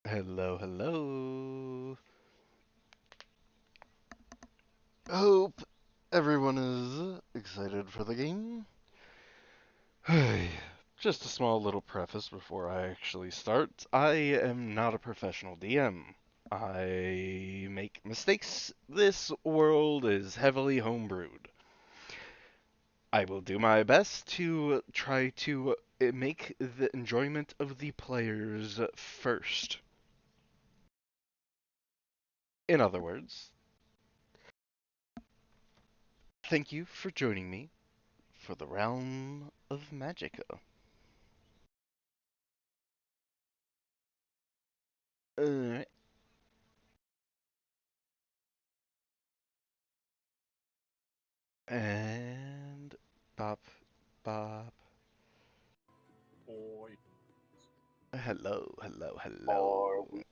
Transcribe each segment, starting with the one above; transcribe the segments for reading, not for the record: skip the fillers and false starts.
Hello, hello. Hope everyone is excited for the game. Hey, just a small little preface before I actually start. I am not a professional DM. I make mistakes. This world is heavily homebrewed. I will do my best to try to make the enjoyment of the players first. In other words, thank you for joining me for the realm of Magicka. Uh, and Bob, Bob. Boy. Hello, hello, Or hello. we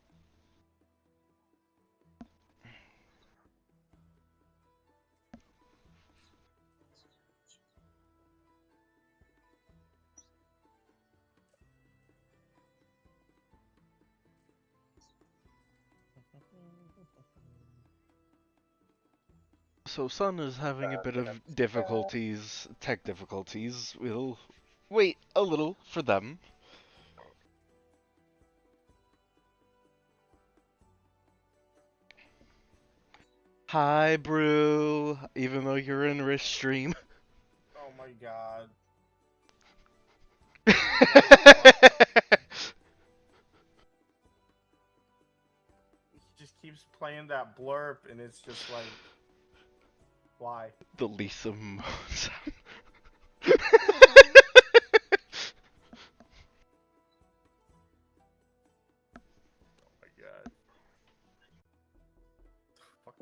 So Sun is having a bit bit of of difficulties, tech difficulties. We'll wait a little for them. Hi, Brew. Even though you're in Risk Stream. Oh my god. Why? He just keeps playing that blurb and it's just like, why? The Lisa Moon sound. Oh my god. Fuck.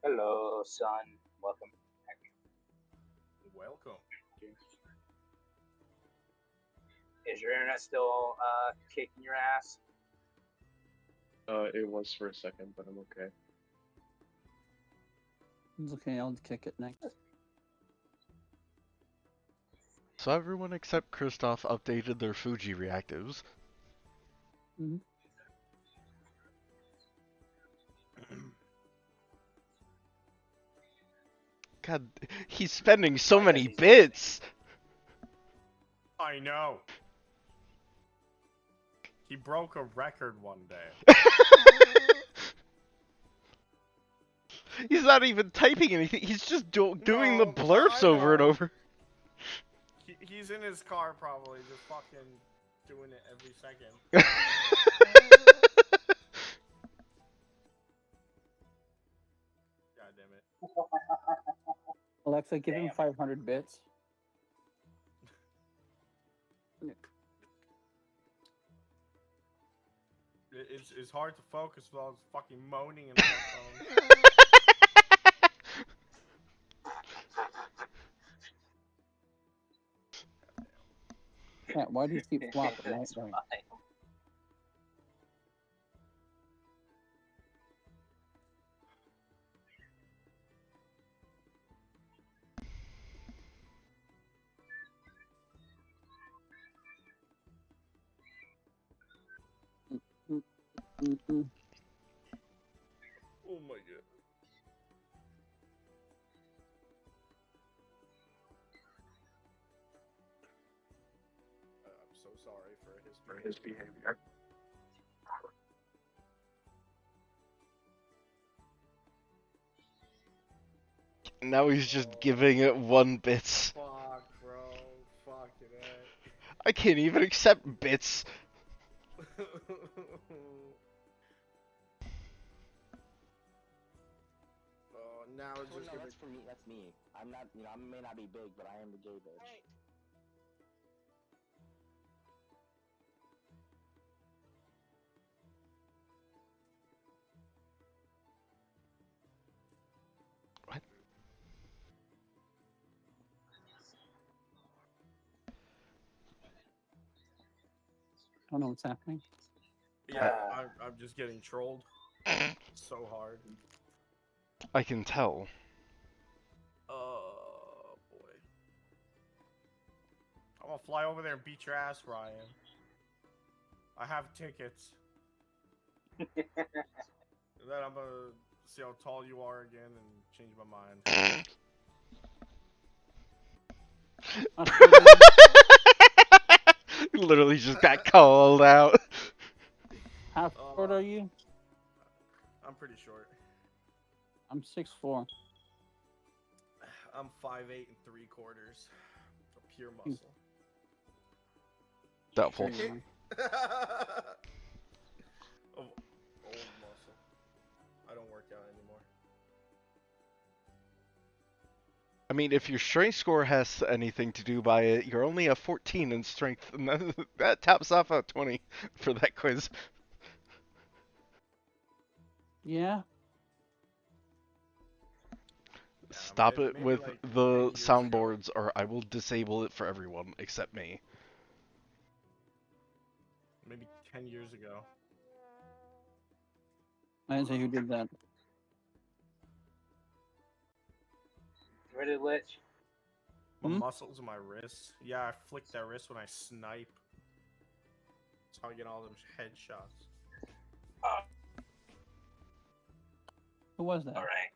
hello, son. Welcome. Welcome. Is your internet still kicking your ass? It was for a second, but I'm okay. It's okay, I'll kick it next. So everyone except Kristoff updated their Fuji reactives. Mhm. God, he's spending so I guess many he's bits. I know. He broke a record one day. He's not even typing anything. He's just doing the No, blurps I over and know. over. He's in his car probably just fucking doing it every second. God damn it. Alexa, give him Damn. 500 bits. It's hard to focus with all this fucking moaning in the headphones. Chat, why do you keep flopping? It's Right? fine. Oh my god. I'm so sorry for his behavior. Now he's just giving it 1 bits. Fuck, bro. Fucking I can't even accept bits. it. Oh, now it's Well, just no, gonna. that's for me. That's me. I'm not, I may not be big, but I am the gay bitch. What? I don't know what's happening. I'm just getting trolled so hard. I can tell. Oh boy. I'm gonna fly over there and beat your ass, Ryan. I have tickets. And then I'm gonna see how tall you are again and change my mind. Literally just got called out. How short are you? I'm pretty short. I'm 6'4". I'm 5'8" and 3/4. A pure muscle. Doubtful. Sure you Of old muscle. I don't work out anymore. I mean, if your strength score has anything to do by it, you're only a 14 in strength, and that tops off a 20 for that quiz. Yeah. Stop it maybe with like the 10 years ago. soundboards, or I will disable it for everyone except me. Maybe 10 years ago. I didn't say who did that. Ready, Lich? My Hmm? muscles in my wrists. Yeah, I flick that wrist when I snipe. That's how I get all them headshots. Who was that? All right.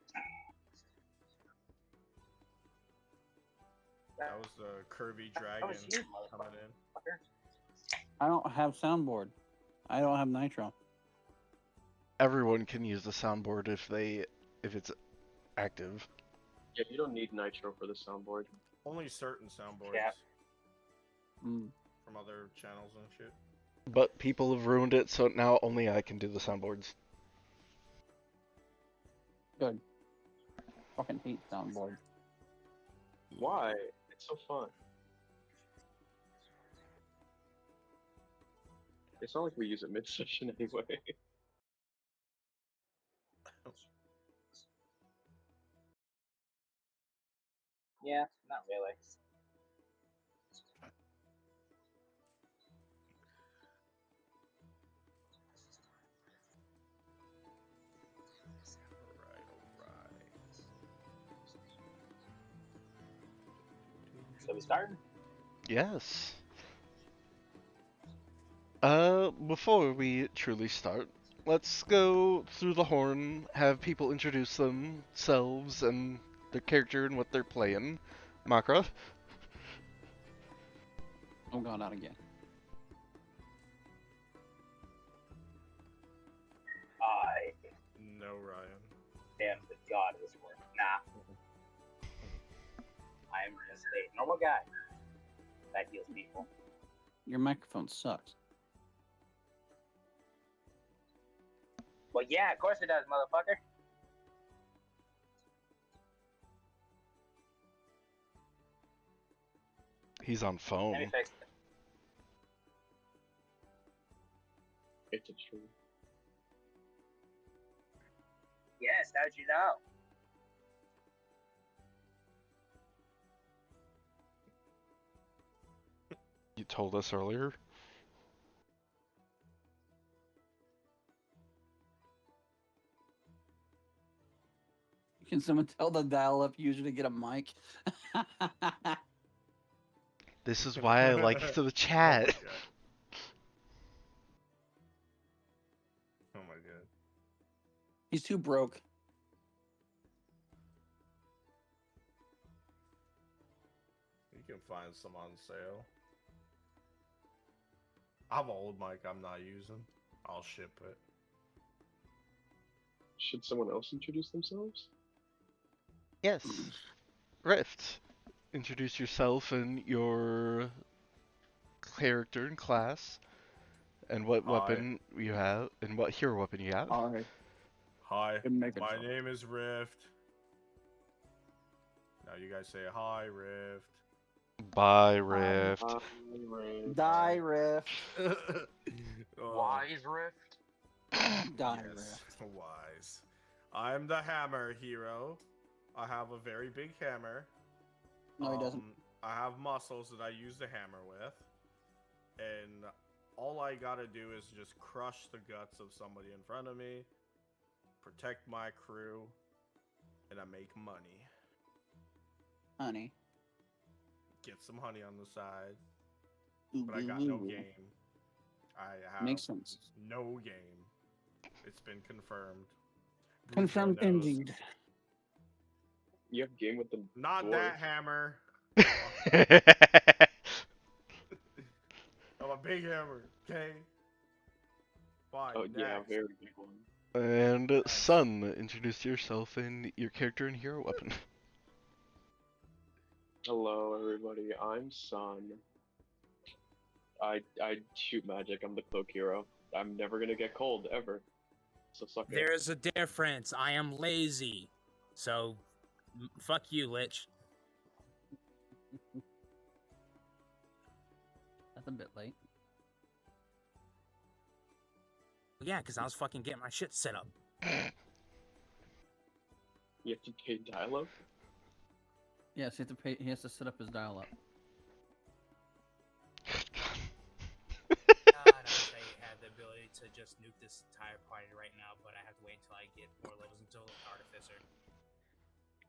That was the curvy That dragon was you, coming in. motherfucker. I don't have soundboard. I don't have nitro. Everyone can use the soundboard if it's active. Yeah, you don't need nitro for the soundboard. Only certain soundboards Yeah. Mm. from other channels and shit. But people have ruined it, so now only I can do the soundboards. Good. Fucking hate soundboard. Why? It's so fun. It's not like we use it mid-session anyway. Yeah, not really. Alright. So we starting? Yes. Before we truly start, let's go through the horn, have people introduce themselves and their character and what they're playing. Makra? Oh god, not again. I No, Ryan. am the god of this world. Nah. I am just a normal guy that heals people. Your microphone sucks. Well, yeah, of course it does, motherfucker. He's on Let me phone. fix it. It's a true. Yes, how'd you know? You told us earlier. Can someone tell the dial-up user to get a mic? This is why I like the Oh chat. my god. Oh my god. He's too broke. You can find some on sale. I have an old mic I'm not using. I'll ship it. Should someone else introduce themselves? Yes. Rift. Introduce yourself and your character and class, and what Hi. weapon you have, and what hero weapon you have. Alright. Hi, Couldn't make it my so. name is Rift. Now you guys say hi, Rift. Bye, Rift. Die Rift. Oh, Wise Rift. Die yes, Rift. wise. I'm the hammer hero. I have a very big hammer. No, he doesn't. I have muscles that I use the hammer with. And all I gotta do is just crush the guts of somebody in front of me, protect my crew, and I make money. Honey. Get some honey on the side, Ooh, but I ooh, got no ooh. game. I have Makes sense. no game. It's been confirmed. Confirmed Bourgeois knows. indeed. You have game with the Not dwarf. that hammer. I'm a big hammer, okay? Fine, Oh yeah, next. very big one. And Next. Sun, introduce yourself and your character and hero weapon. Hello everybody, I'm Sun. I shoot magic. I'm the cloak hero. I'm never gonna get cold ever. So suck it. There's a difference. I am lazy. So, fuck you, Lich. That's a bit late. Yeah, because I was fucking getting my shit set up. You have to pay dial-up. Yes, he has to set up his dial-up. God, I wish I had the ability to just nuke this entire party right now, but I have to wait until I get more levels until Artificer.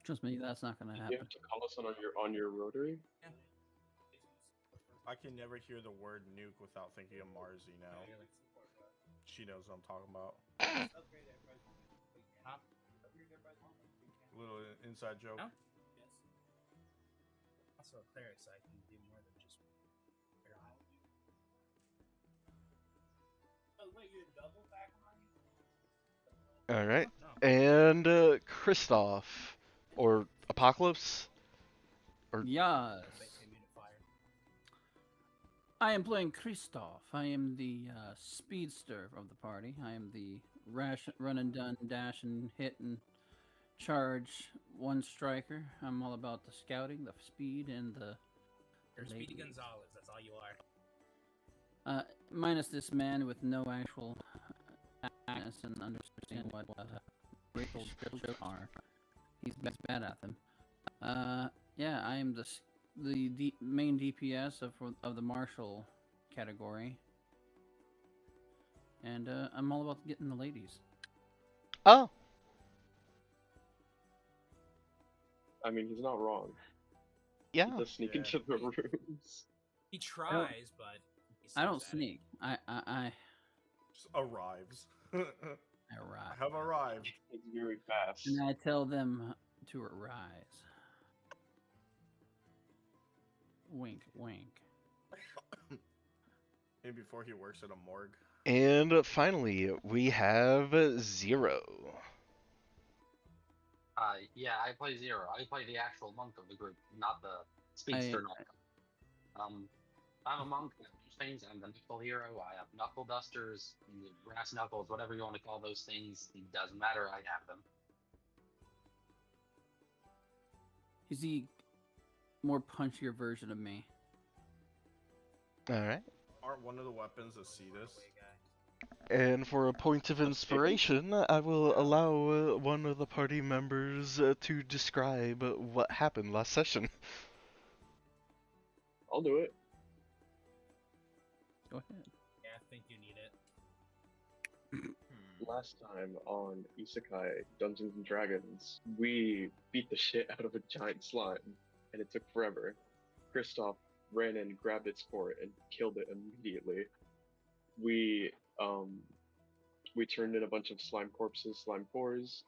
Trust me, that's not gonna You happen. have to call us on your rotary. I can never hear the word nuke without thinking of Marzi now. She knows what I'm talking about. Huh? Little inside joke. No? Also a cleric, so I can do more than just. Oh, wait, you're double back on? Alright. No. And Kristoff. Or Apocalypse? Yes. Base immune to fire. I am playing Kristoff. I am the speedster of the party. I am the run and done, dash and hit and charge one striker. I'm all about the scouting, the speed, and the You're Speedy ladies. Gonzalez, that's all you are. Minus this man with no actual awareness and understand what racial jokes are. He's bad at them. Yeah, I am the main DPS of the martial category, and I'm all about getting the ladies. Oh. I mean, he's not wrong. Yeah. He does sneak Yeah. into the rooms. He tries, but he I don't sucks at it. sneak. I Just arrives. arrive. Have arrived. It's very fast. And I tell them to arise. Wink, wink. Maybe before he works at a morgue. And finally, we have Zero. Yeah, I play Zero. I play the actual monk of the group, not the speedster monk. I'm a monk that does things. I'm the knuckle hero. I have knuckle dusters, brass knuckles, whatever you want to call those things. It doesn't matter. I have them. He's the more punchier version of me. Alright. Aren't one of the weapons a Cetus? And for a point of inspiration, I will allow one of the party members to describe what happened last session. I'll do it. Go ahead. Yeah, I think you need it. Last time on Isekai Dungeons and Dragons, we beat the shit out of a giant slime, and it took forever. Kristoff ran in, grabbed its core, and killed it immediately. We turned in a bunch of slime corpses, slime cores.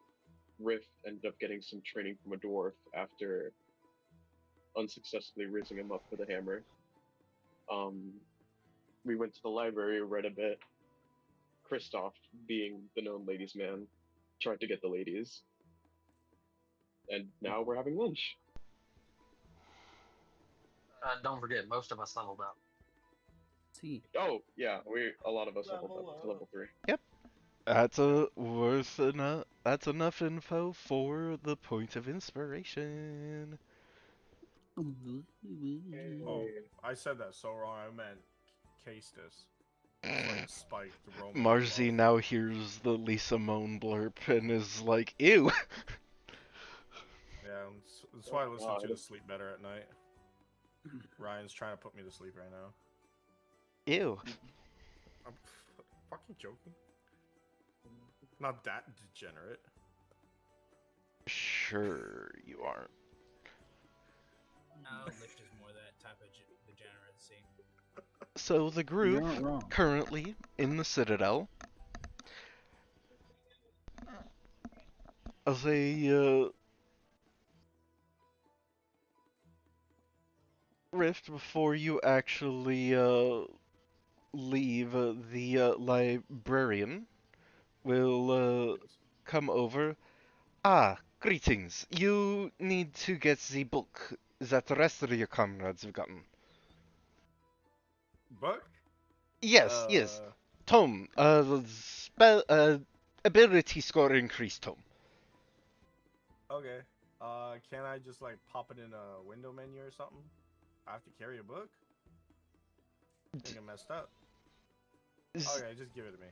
Riff ended up getting some training from a dwarf after unsuccessfully raising him up with a hammer. We went to the library, read a bit. Kristoff, being the known ladies' man, tried to get the ladies. And now we're having lunch. Don't forget, most of us leveled up. See. Oh, yeah, a lot of us leveled up to level 3. That's that's enough info for the point of inspiration. Oh, I said that so wrong. I meant Castus. It's like a spiked Roman. Marzi glove. now hears the Lisa Moan blurb and is like, ew! Yeah, that's why I listen to God. to sleep better at night. Ryan's trying to put me to sleep right now. Ew. I'm fucking joking. Not that degenerate. Sure, you aren't. No, Lich is more that type of degeneracy. So the You group aren't wrong. currently in the Citadel, as a rift before you actually leave, the librarian will Yes. come over. Ah, greetings. You need to get the book that the rest of your comrades have gotten. Book? Yes, yes. Tome. Ability score increase tome. Okay. Can I just like pop it in a window menu or something? I have to carry a book? I think I messed up. Okay, just give it to me.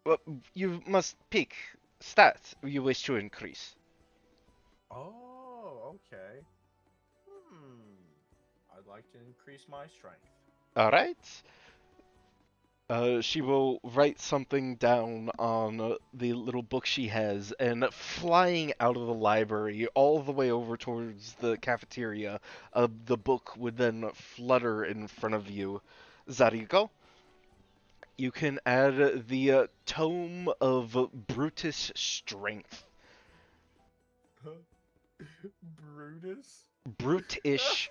Well, you must pick stat you wish to increase. Oh, okay. I'd like to increase my strength. Alright. She will write something down on the little book she has, and flying out of the library all the way over towards the cafeteria, the book would then flutter in front of you. Zariko, you can add the Tome of Brutus Strength. Brutus? Brutish.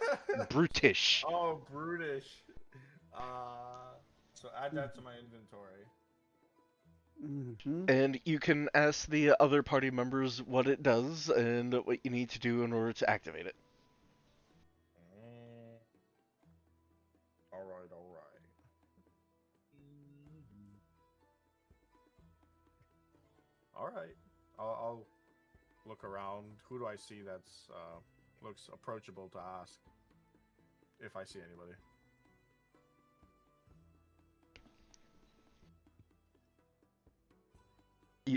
Brutish. Oh, brutish. So add that to my inventory. Mm-hmm. And you can ask the other party members what it does and what you need to do in order to activate it. Alright. Alright. I'll look around. Who do I see that's looks approachable to ask? If I see anybody.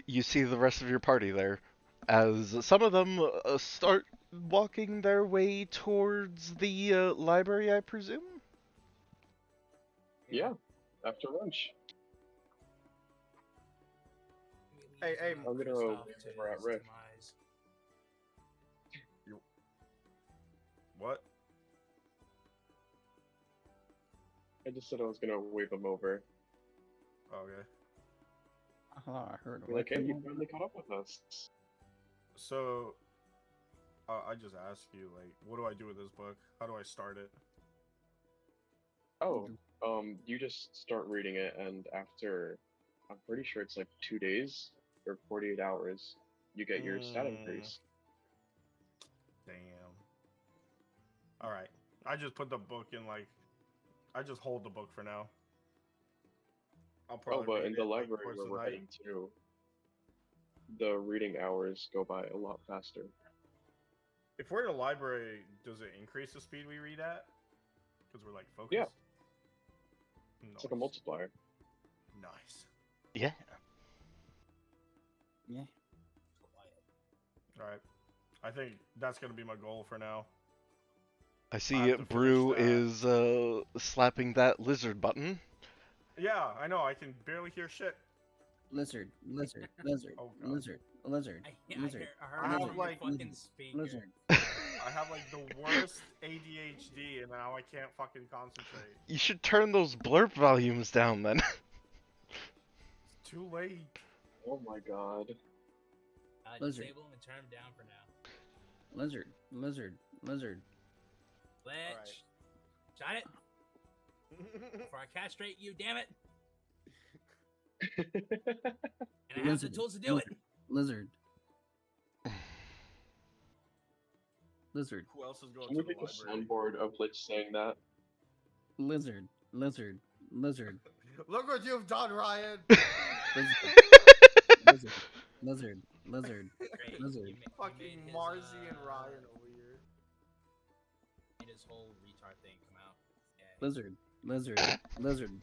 You see the rest of your party there, as some of them start walking their way towards the library, I presume? Yeah, after lunch. Hey, I'm gonna Kristoff wait to over at his Rift. demise. What? I just said I was gonna wave him over. Okay. Oh, I heard Be what like, hey, came you over. finally caught up with us. So, I just ask you, like, what do I do with this book? How do I start it? Oh, you just start reading it, and after, I'm pretty sure it's like 2 days or 48 hours, you get your stat increase. Damn. Alright. I just put the book in, like, I just hold the book for now. I'll Oh, probably but read in the it, like, library towards where the we're night. heading to, the reading hours go by a lot faster. If we're in a library, does it increase the speed we read at? Because we're, like, focused? Yeah. Nice. It's like a multiplier. Nice. Yeah. Yeah. Quiet. Alright. I think that's gonna be my goal for now. I I see have to Brew finish is slapping that lizard button. Yeah, I know, I can barely hear shit. Lizard. Oh, God. Lizard. I have, like, fucking speaker. Lizard. I have, like, the worst ADHD, and now I can't fucking concentrate. You should turn those blurb volumes down then. It's too late. Oh my god. Lizard. Disable them and turn them down for now. Lizard. Lich. Shot it before I castrate you, damn it. And I have the tools to do it. Lizard. Who else is going Can to we the make a library? soundboard of Lich saying that? Lizard. Look what you've done, Ryan! Lizard. Great. Lizard. You Fucking made Marzi and Ryan over here. made his whole retard thing come out. Yeah. Lizard. Lizard.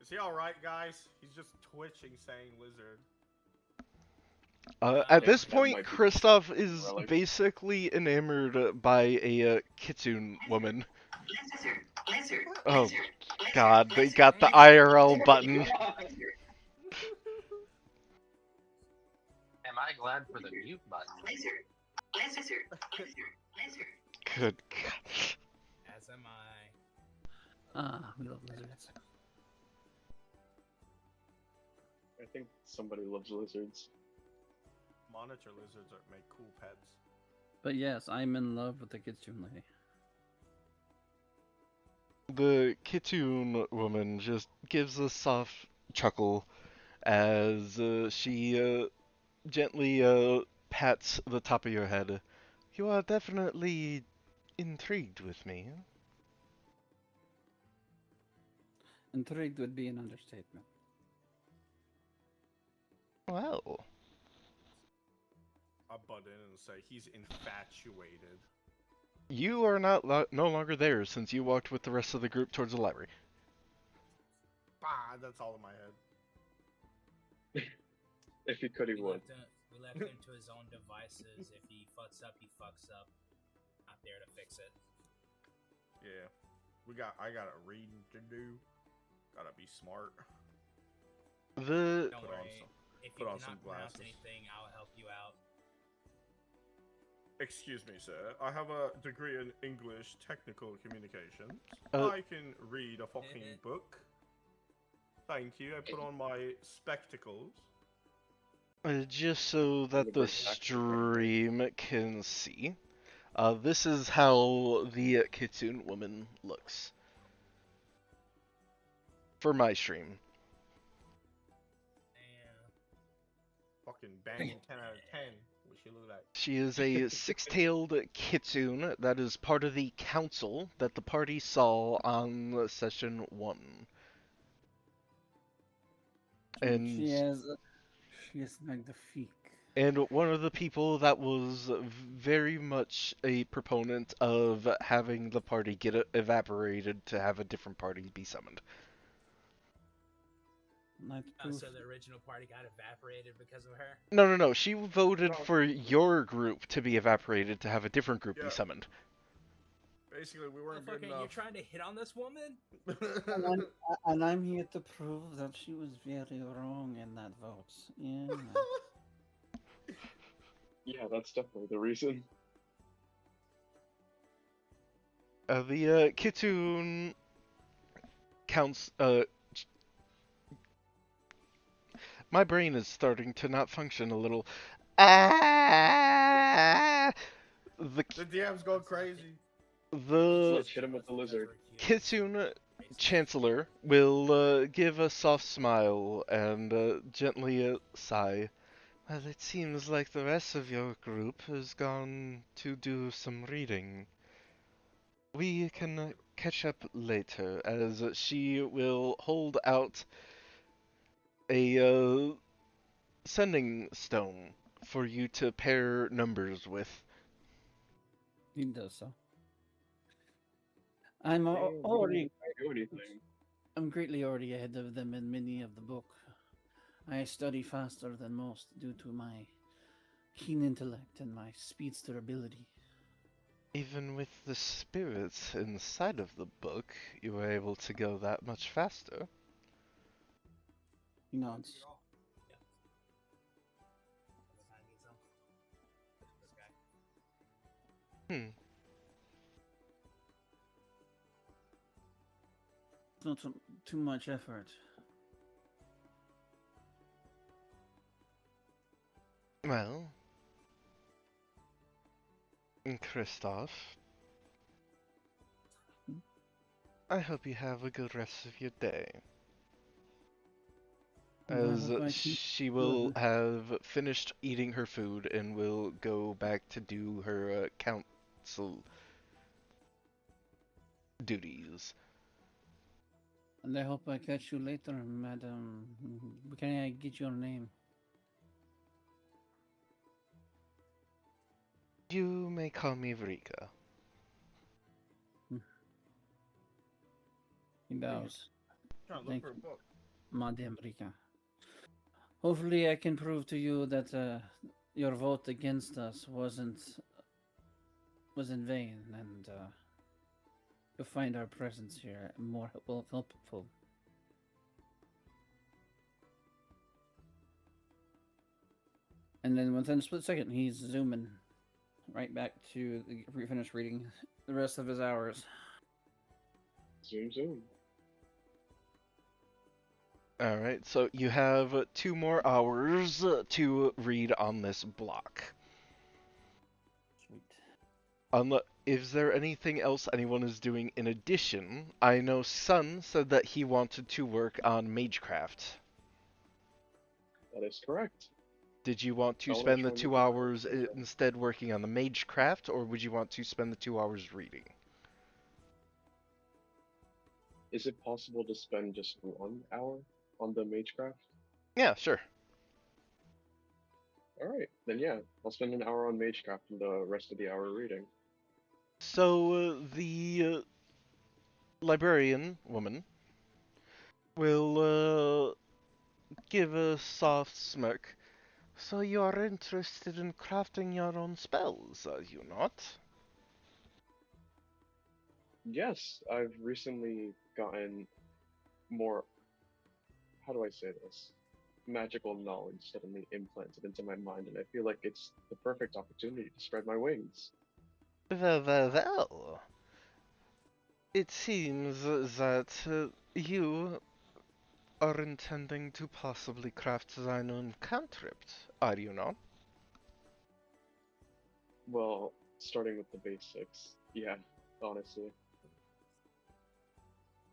Is he alright, guys? He's just twitching saying lizard. At Um, this That point, might be Kristoff is relic. basically enamored by a kitsune woman. Oh God, they got the IRL button. Am I glad for the mute button? Good God. As am I. Ah, we love lizards. I think somebody loves lizards. Monitor lizards make cool pets. But yes, I'm in love with the kitsune lady. The kitsune woman just gives a soft chuckle as she gently pats the top of your head. You are definitely intrigued with me. Intrigued would be an understatement. Well, I butt in and say he's infatuated. you are no longer there since you walked with the rest of the group towards the library. Bah, that's all in my head. If he could, he would. We left him to his own devices. If he fucks up, he fucks up. Not there to fix it. Yeah, I got a reading to do. Gotta be smart. The Don't Put on worry. some- If put you on cannot some pronounce glasses. anything, I'll help you out. Excuse me, sir. I have a degree in English Technical Communications. Uh, I can read a fucking book. Thank you. I put on my spectacles. just so that the bring back the stream can see, this is how the kitsune woman looks for my stream. And Fucking banging 10 out of 10. What she look like? She is a six-tailed kitsune that is part of the council that the party saw on session 1. And She is magnifique. and one of the people that was very much a proponent of having the party get evaporated to have a different party be summoned. so the original party got evaporated because of her? No. She voted for your group to be evaporated to have a different group be Yeah. summoned. Basically, we weren't good Motherfucker, enough. you're trying to hit on this woman? And I'm here to prove that she was very wrong in that vote. Yeah. Yeah, that's definitely the reason. The kitsune counts. My brain is starting to not function a little. Ah! The The DM's going crazy. the Hit him with the lizard. kitsune chancellor will give a soft smile and gently sigh. Well, it seems like the rest of your group has gone to do some reading. We can catch up later, as she will hold out a sending stone for you to pair numbers with. He does so. I'm Hey, we already. don't do anything. I'm greatly already ahead of them in many of the book. I study faster than most due to my keen intellect and my speedster ability. Even with the spirits inside of the book, you were able to go that much faster. He nods. Hmm. It's not too much effort. Well, Kristoff, I hope you have a good rest of your day. As she will have finished eating her food and will go back to do her council duties. And I hope I catch you later, madam. Can I get your name? You may call me Vrika. He bows. Trying to look Thank for a you. book. Madame Rika. Hopefully, I can prove to you that your vote against us was in vain, and you'll find our presence here more helpful. And then within a split second, he's zooming right back to finish reading the rest of his hours. Zoom, zoom. Alright, so you have 2 more hours to read on this block. Sweet. Is there anything else anyone is doing in addition? I know Sun said that he wanted to work on Magecraft. That is correct. Did you want to I'll let spend you the know 2 when you hours get there. instead working on the Magecraft, or would you want to spend the 2 hours reading? Is it possible to spend just 1 hour on the Magecraft? Yeah, sure. Alright, then yeah, I'll spend an hour on Magecraft and the rest of the hour reading. So, the librarian woman will give a soft smirk. So you're interested in crafting your own spells, are you not? Yes, I've recently gotten more, how do I say this? Magical knowledge suddenly implanted into my mind, and I feel like it's the perfect opportunity to spread my wings. Well. It seems that you are intending to possibly craft thine own cantrip, are you not? Well, starting with the basics, yeah, honestly.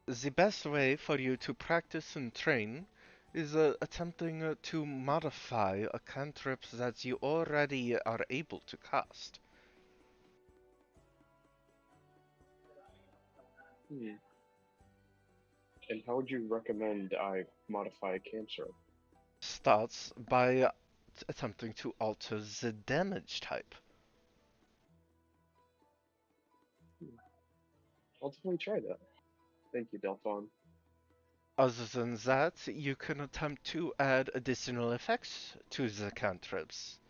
The best way for you to practice and train is attempting to modify a cantrip that you already are able to cast. Hmm. And how would you recommend I modify a cantrip? Starts by attempting to alter the damage type. I'll definitely try that. Thank you, Delphon. Other than that, you can attempt to add additional effects to the cantrips.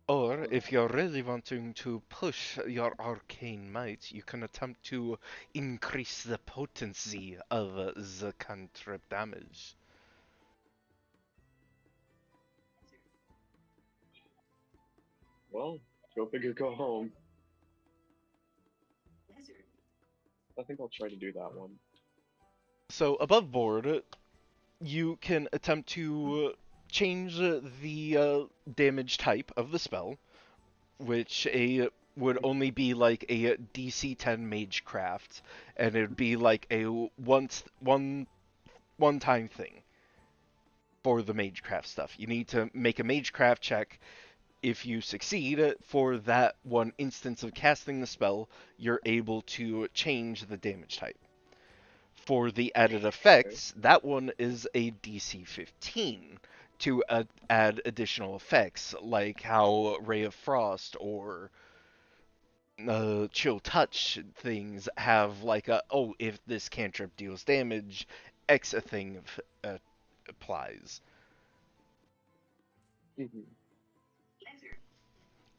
Or, if you're really wanting to push your arcane might, you can attempt to increase the potency of the cantrip damage. Well, go big or go home. I think I'll try to do that one. So, above board, you can attempt to change the damage type of the spell, which would only be like a DC 10 Magecraft, and it would be like a one time thing for the Magecraft stuff. You need to make a Magecraft check. If you succeed for that one instance of casting the spell, you're able to change the damage type. For the added Okay. effects, that one is a DC 15 to add additional effects, like how Ray of Frost or Chill Touch things have like if this cantrip deals damage, X a thing applies. Mhm.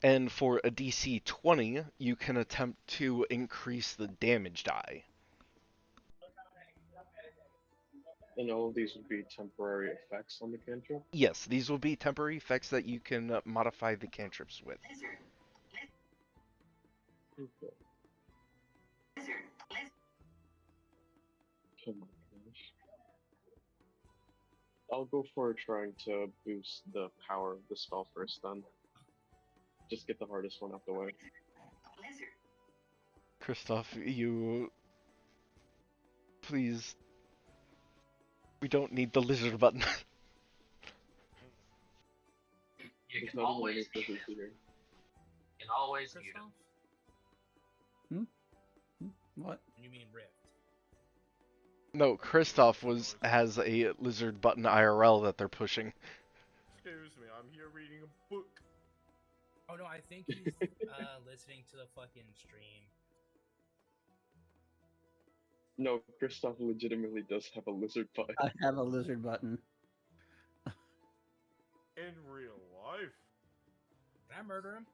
And for a DC 20, you can attempt to increase the damage die. And all of these would be temporary effects on the cantrip? Yes, these will be temporary effects that you can modify the cantrips with. Okay. Oh my gosh. I'll go for trying to boost the power of the spell first then. Just get the hardest one out the way. Christoph, you please. We don't need the lizard button. You There's can not even any always mute lizards him. here. You can always mute him. Christoph? What? You mean Rift? No, Christoph has a lizard button IRL that they're pushing. Excuse me, I'm here reading a book. Oh no, I think he's, listening to the fucking stream. Excuse me, I'm here reading a book. He's listening to the fucking stream. Excuse me, I'm here reading a book. He's listening to the fucking stream. No, Kristoff legitimately does have a lizard butt. I have a lizard button. In real life. Can I murder him?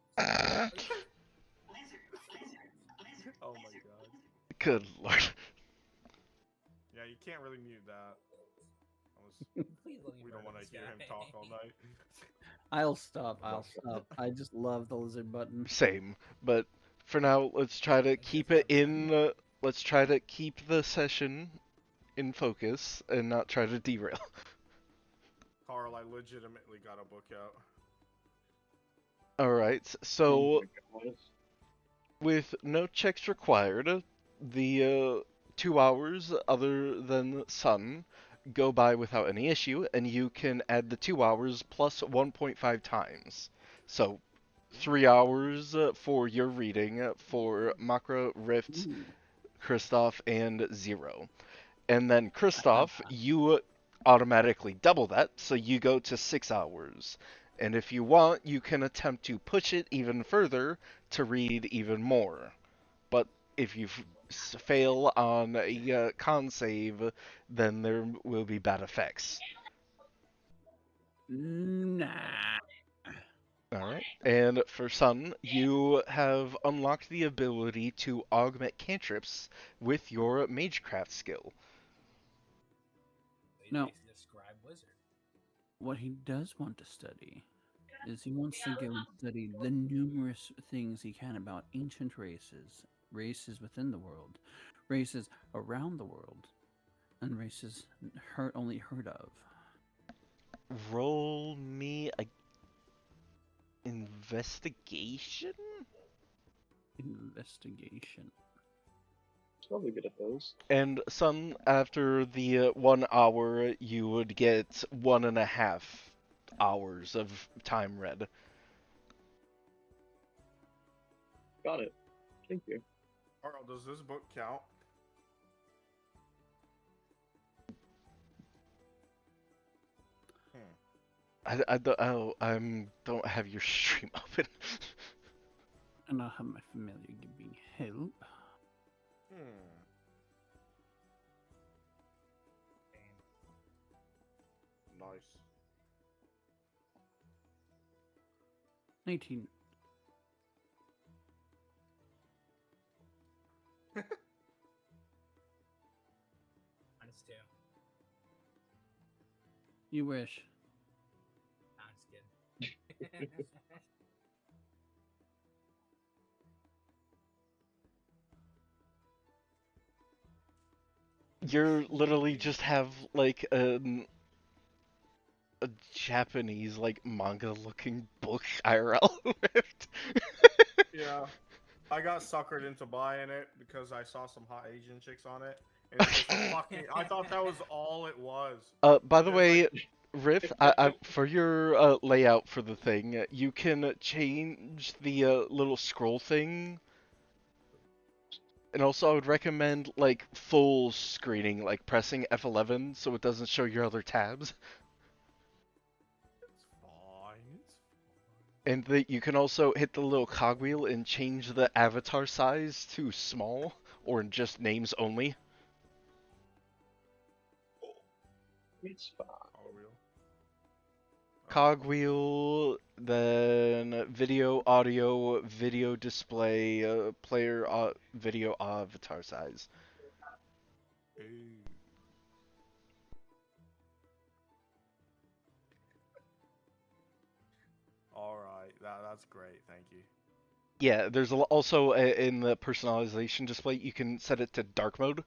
Oh my god. Good lord. Yeah, you can't really mute that. Please let me We don't murder want to this hear him guy. talk all night. I'll stop. I just love the lizard button. Same, but for now, let's try to keep it in. Let's try to keep the session in focus and not try to derail. Carl, I legitimately got a book out. All right, Oh so my god. with no checks required, the 2 hours other than sun go by without any issue, and you can add the 2 hours plus 1.5 times. So 3 hours for your reading for Makra, Rift, Ooh. Kristoff, and Zero. And then Kristoff, you automatically double that, so you go to 6 hours. And if you want, you can attempt to push it even further to read even more. But if you fail on a con save, then there will be bad effects. Nah. Alright. And for Sun, you have unlocked the ability to augment cantrips with your Magecraft skill. He's No. basically a scribe wizard. What he does want to study is he wants to go and study the numerous things he can about ancient races, races within the world, races around the world, and races only heard of. Roll me a investigation? Investigation. Probably good at those. And Sun, after the 1 hour, you would get 1.5 hours of time read. Got it. Thank you. Carl, does this book count? Don't have your stream open. And I'll have my familiar giving help. Nice. 19. -2. You wish. Nah, I'm just kidding. You're literally just have like a Japanese like manga looking book IRL Rift. Yeah. I got suckered into buying it because I saw some hot Asian chicks on it. And it's just fucking. I thought that was all it was. By the It's way, like, Riff, for your layout for the thing, you can change the little scroll thing. And also, I would recommend like full screening, like pressing F11 so it doesn't show your other tabs. it's fine. And you can also hit the little cogwheel and change the avatar size to small or just names only. It's fine. Oh, real? Cogwheel, then video, audio, video display, player, video avatar size. Ooh. Alright, that's great, thank you. Yeah, there's also in the personalization display, you can set it to dark mode,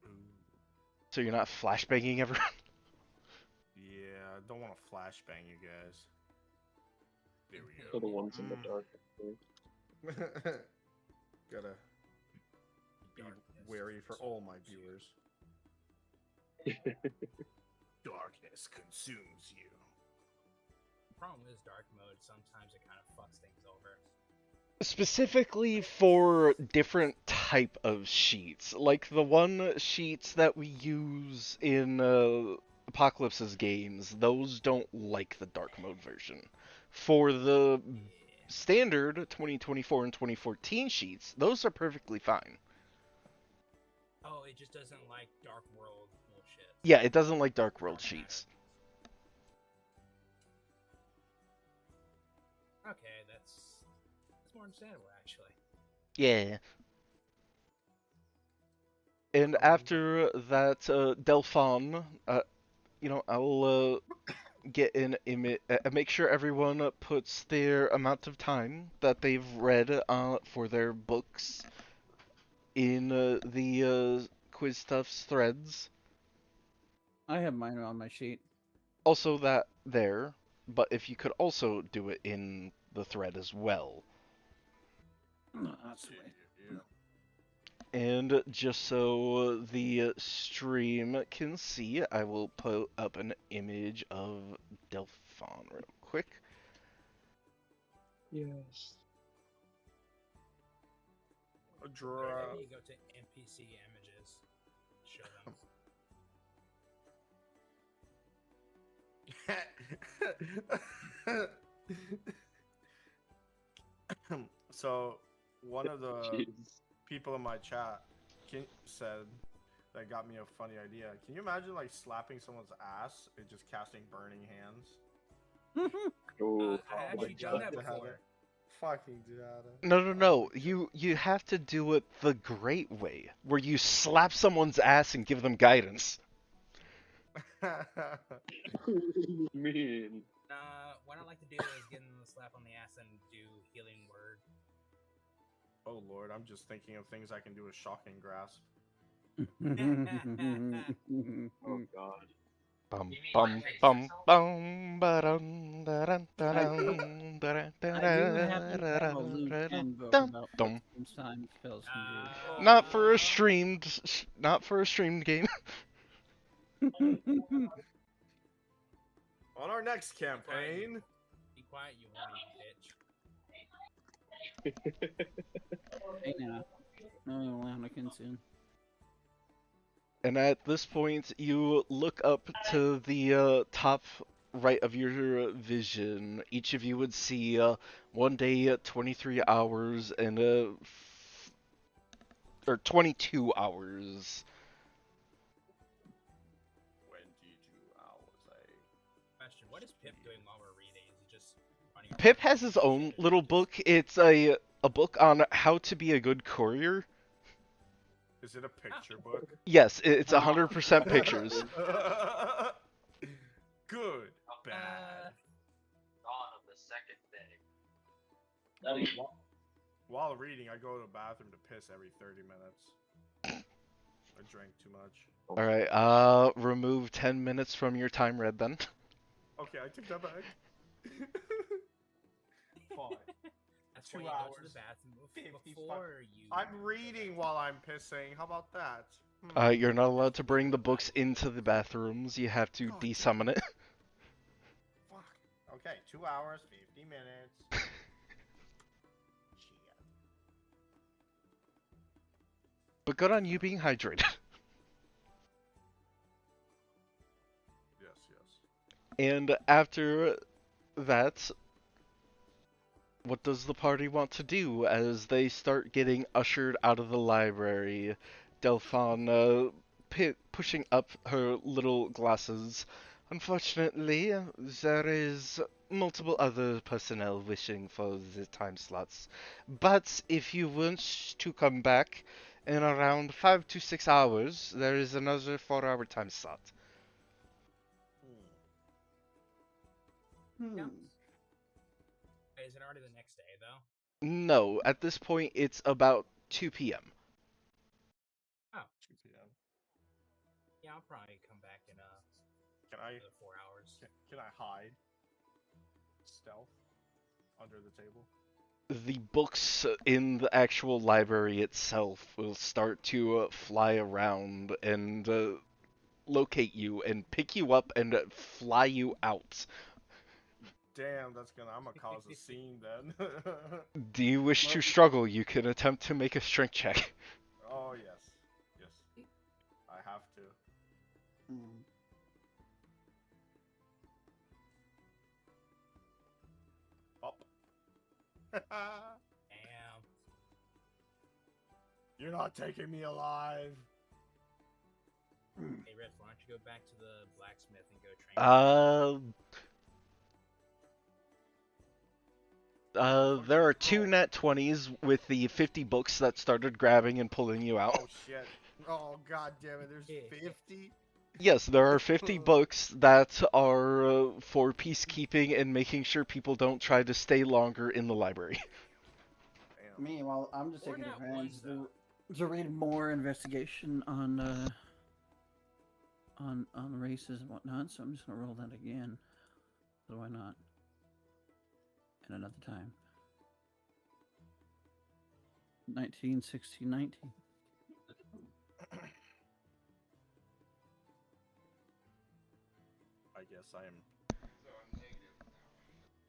Ooh. so you're not flashbanging everyone. Yeah, I don't want to flashbang you guys. There we For the go. ones in the dark. Gotta be wary for all my viewers. Darkness consumes you. The problem is dark mode. Sometimes it kind of fucks things over. Specifically for different type of sheets, like the one sheets that we use in Apocalypse's games, those don't like the dark mode version. For the standard 2024 and 2014 sheets, those are perfectly fine. Oh, it just doesn't like Dark World bullshit. Yeah, it doesn't like Dark World Dark sheets. Okay, that's more understandable actually. Yeah. And after that, Delphon, I'll get an image, make sure everyone puts their amount of time that they've read for their books in the quiz stuff's threads. I have mine on my sheet. Also that there, but if you could also do it in the thread as well. That's sweet. Yeah. And just so the stream can see, I will put up an image of Delphon real quick. Yes. A draw. Maybe you go to NPC images. Show them. So, one of the Jeez. people in my chat said that got me a funny idea. Can you imagine like slapping someone's ass and just casting burning hands? Oh, I actually done that before. Fucking Dada. No. You have to do it the great way, where you slap someone's ass and give them guidance. mean. What I like to do is get them a slap on the ass and do healing word. Oh lord, I'm just thinking of things I can do with shocking grasp. Oh god. Bum You mean bum like face bum yourself? bum ba-dum da-dum da-dum da-dum I do happen to have a loose handbook dum about what dum. time spells can Not for a streamed game. do. On our next campaign. Be quiet, you horny bitch. Hey now. No, Anakin soon. And at this point, you look up to the top right of your vision. Each of you would see 1 day, 23 hours, and or 22 hours. 22 hours, Question: what is Pip doing while we're reading? Is he just running around Pip has reading his own shit? little book. It's a book on how to be a good courier. Is it a picture book? Yes, it's 100% pictures. Good. Bad. Dawn of the second day. While reading, I go to the bathroom to piss every 30 minutes. I drank too much. Alright, remove 10 minutes from your time read then. Okay, I take that back. Fine. That's 2 why you go to hours, the bathroom 55 before you. I'm reading while I'm pissing. How about that? You're not allowed to bring the books into the bathrooms. You have to God desummon it. Fuck. Okay, 2 hours, 50 minutes. Shit. But good on you being hydrated. Yes. And after that, what does the party want to do as they start getting ushered out of the library? Delphon pushing up her little glasses. Unfortunately, there is multiple other personnel wishing for the time slots. But if you want to come back in around 5 to 6 hours, there is another 4-hour time slot. Yeah. Is it already the next day though? No, at this point it's about 2 p.m. Oh, 2 p.m. yeah, I'll probably come back in Can I another 4 hours. can I hide? Stealth under the table. The books in the actual library itself will start to fly around and locate you and pick you up and fly you out. Damn, I'm gonna cause a scene then. Do you wish to struggle? You can attempt to make a strength check. Oh yes. I have to. Up. Damn. You're not taking me alive. Hey, Red, why don't you go back to the blacksmith and go train? There are two nat 20s with the 50 books that started grabbing and pulling you out. Oh shit! Oh god damn it! There's 50. Yes, there are 50 books that are for peacekeeping and making sure people don't try to stay longer in the library. Damn. Meanwhile, I'm just Or taking not advantage ones, though. to read more investigation on races and whatnot. So I'm just gonna roll that again. So why not? At another time. 19, 16, 19. I guess I am.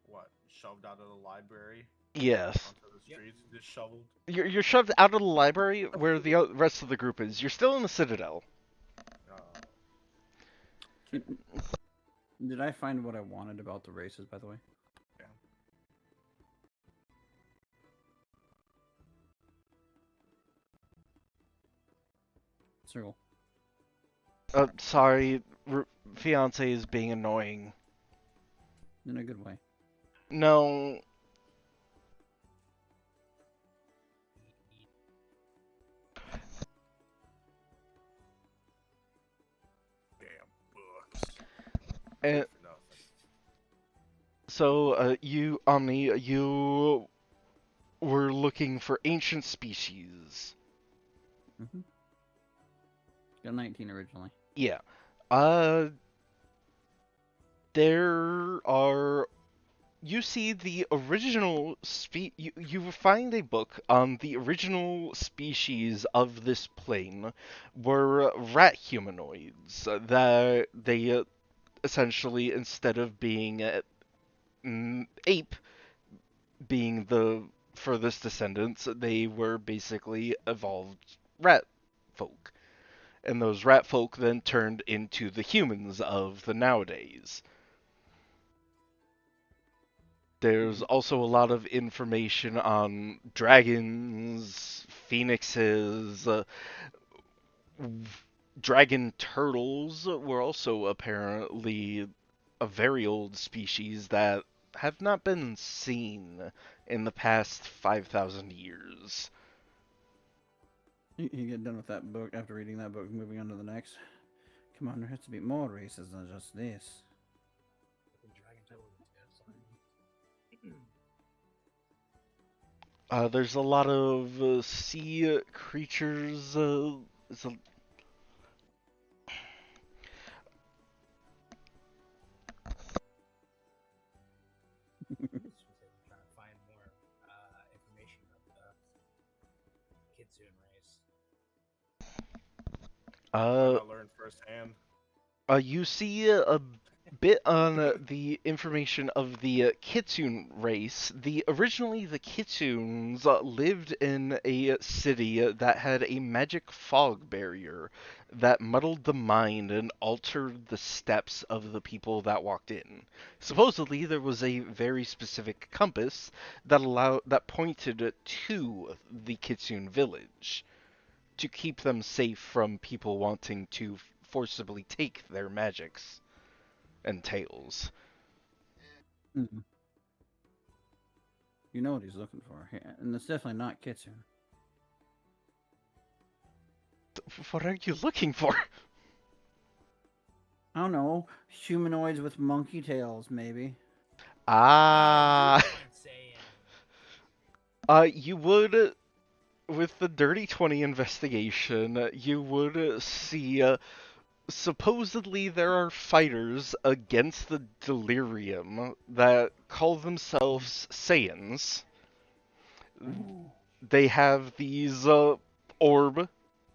What? Shoved out of the library Yes. onto the streets, just shoveled. You're shoved out of the library where the rest of the group is. You're still in the Citadel. Did I find what I wanted about the races, by the way? Yeah. Circle. Sorry, fiance is being annoying. In a good way. No. Damn books. And so, you, Omni, you were looking for ancient species. Mm-hmm. Got 19 originally. Yeah. There are. You see the original you find a book on the original species of this plane were rat humanoids that they essentially, instead of being ape being the furthest descendants, they were basically evolved rat folk. And those rat folk then turned into the humans of the nowadays. There's also a lot of information on dragons, phoenixes, dragon turtles were also apparently a very old species that have not been seen in the past 5,000 years. You get done with that book after reading that book, moving on to the next. Come on, there has to be more races than just this. There's a lot of sea creatures. It's a... Trying to find more information about the Kitsune race. I learned firsthand. You see a bit on the information of the Kitsune race. Originally, the Kitsunes lived in a city that had a magic fog barrier that muddled the mind and altered the steps of the people that walked in. Supposedly, there was a very specific compass that pointed to the Kitsune village to keep them safe from people wanting to forcibly take their magics and tails. Mm-hmm. You know what he's looking for, and it's definitely not Kitsune. What are you looking for? I don't know. Humanoids with monkey tails, maybe. Ah. You would, with the Dirty 20 investigation, you would see supposedly there are fighters against the Delirium that call themselves Saiyans. Ooh. They have these orb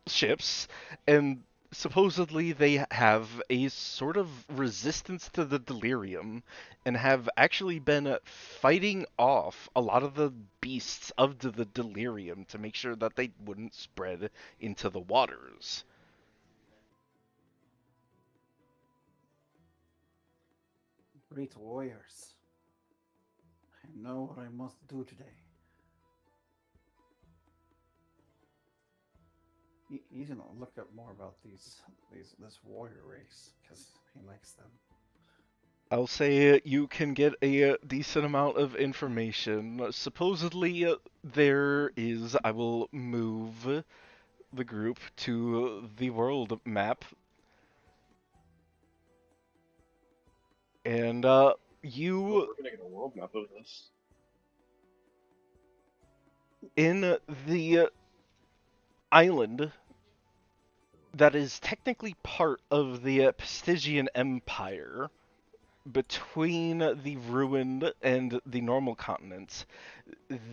ships, and supposedly they have a sort of resistance to the Delirium, and have actually been fighting off a lot of the beasts of the Delirium to make sure that they wouldn't spread into the waters. Great warriors. I know what I must do today. He's gonna look up more about this warrior race because he likes them. I'll say you can get a decent amount of information. Supposedly, there is. I will move the group to the world map, and Well, you we're gonna get a world map of this. in the island that is technically part of the Pistigian Empire between the ruined and the normal continents.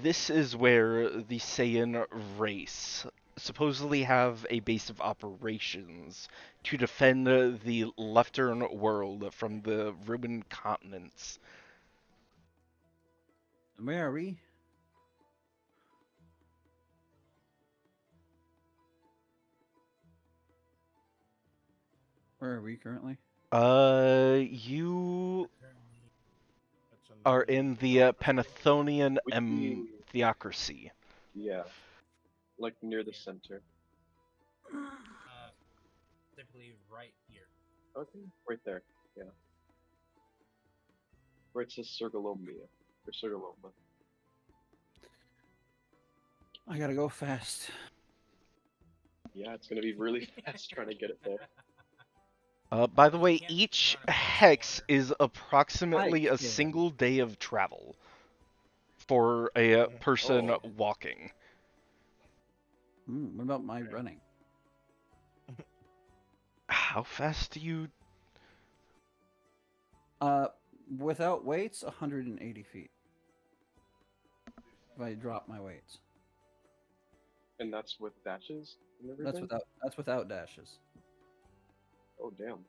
This is where the Saiyan race supposedly have a base of operations to defend the Leftern world from the ruined continents. Where are we? Where are we currently? You Currently, That's are in the Panethonian Would be, theocracy. yeah, like near the center. typically right here. Okay, right there. Yeah. Where it says Sergalomia. Or Sergaloma. I gotta go fast. Yeah, it's gonna be really fast trying to get it there. By the You way, can't each run across hex water. is approximately I a can. single day of travel for a person Oh. walking. What about my Okay. running? How fast do you? Without weights, 180 feet. If I drop my weights, And that's with dashes and everything? that's without dashes. Oh, damn.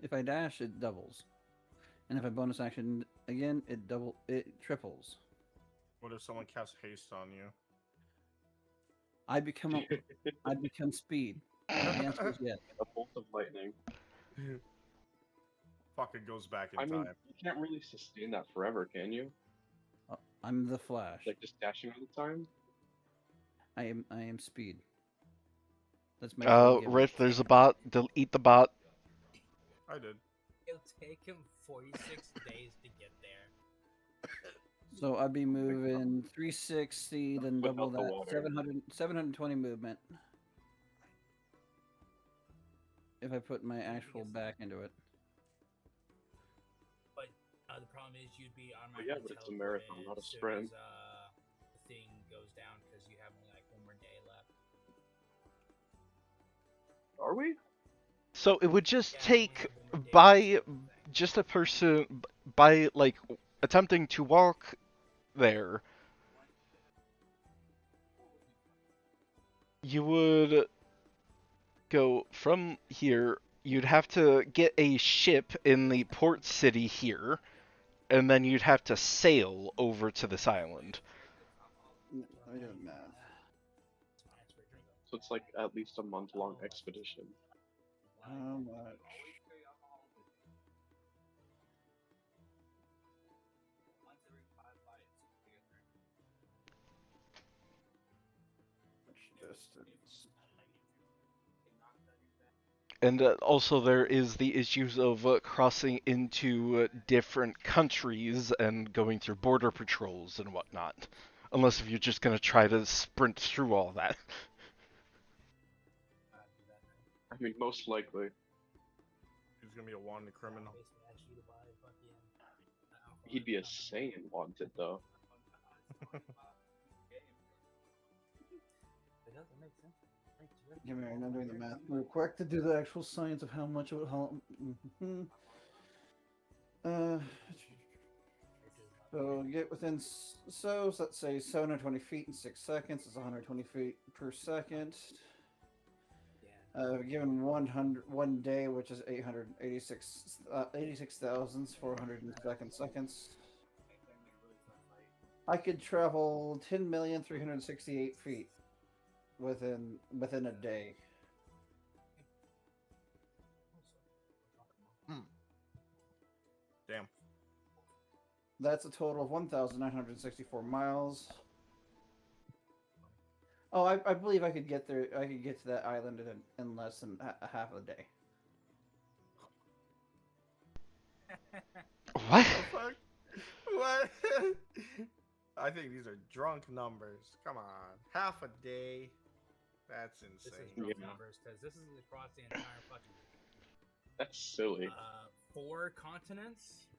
If I dash, it doubles, and if I bonus action again, it triples. What if someone casts haste on you? I become speed. The answer is yes. A bolt of lightning. Fucking goes back in I mean, time. you can't really sustain that forever, can you? I'm the Flash. Like, just dashing all the time? I am speed. That's my code given. Riff, there's a bot. Delete the bot. I did. It'll take him 46 days to get there. So I'd be moving 360, then double Without the that, water. 720 movement. If I put my actual back into it. But the problem is you'd be But yeah, automatically but it's a marathon, teleported not a as soon sprint. as the thing goes down because you have only like one more day left. Are we? So it would just Yeah, you only take have one more day by left of the thing. just a person by like attempting to walk there. You would go from here. You'd have to get a ship in the port city here, and then you'd have to sail over to this island. Let me do the math. So it's like at least a month-long expedition. How much? Distance. And also there is the issues of crossing into different countries and going through border patrols and whatnot. Unless if you're just gonna try to sprint through all that. I mean, most likely. He's gonna be a wanted criminal. He'd be a Saiyan wanted, though. Give me a minute, I'm doing the math real quick to do the actual science of how much it would haul. So get within, so let's say 720 feet in 6 seconds is 120 feet per second. Given 1 day, which is 86,400 seconds, I could travel 10,368 feet within a day. Damn. That's a total of 1,964 miles. Oh, I believe I could get there. I could get to that island in less than half a day. What? The fuck? What? I think these are drunk numbers. Come on, half a day. That's This is insane. drunk Yeah. numbers because this is across the entire fucking That's silly. 4 continents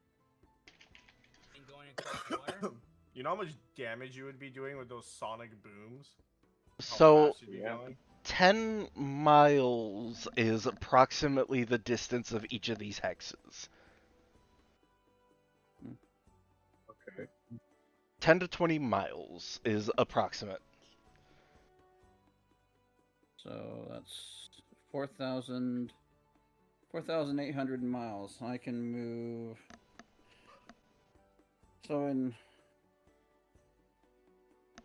and going across water. You know how much damage you would be doing with those sonic booms? How So fast you'd be Yeah. going? 10 miles is approximately the distance of each of these hexes. Okay. 10 to 20 miles is approximate. So that's 4,800 miles. I can move. So in.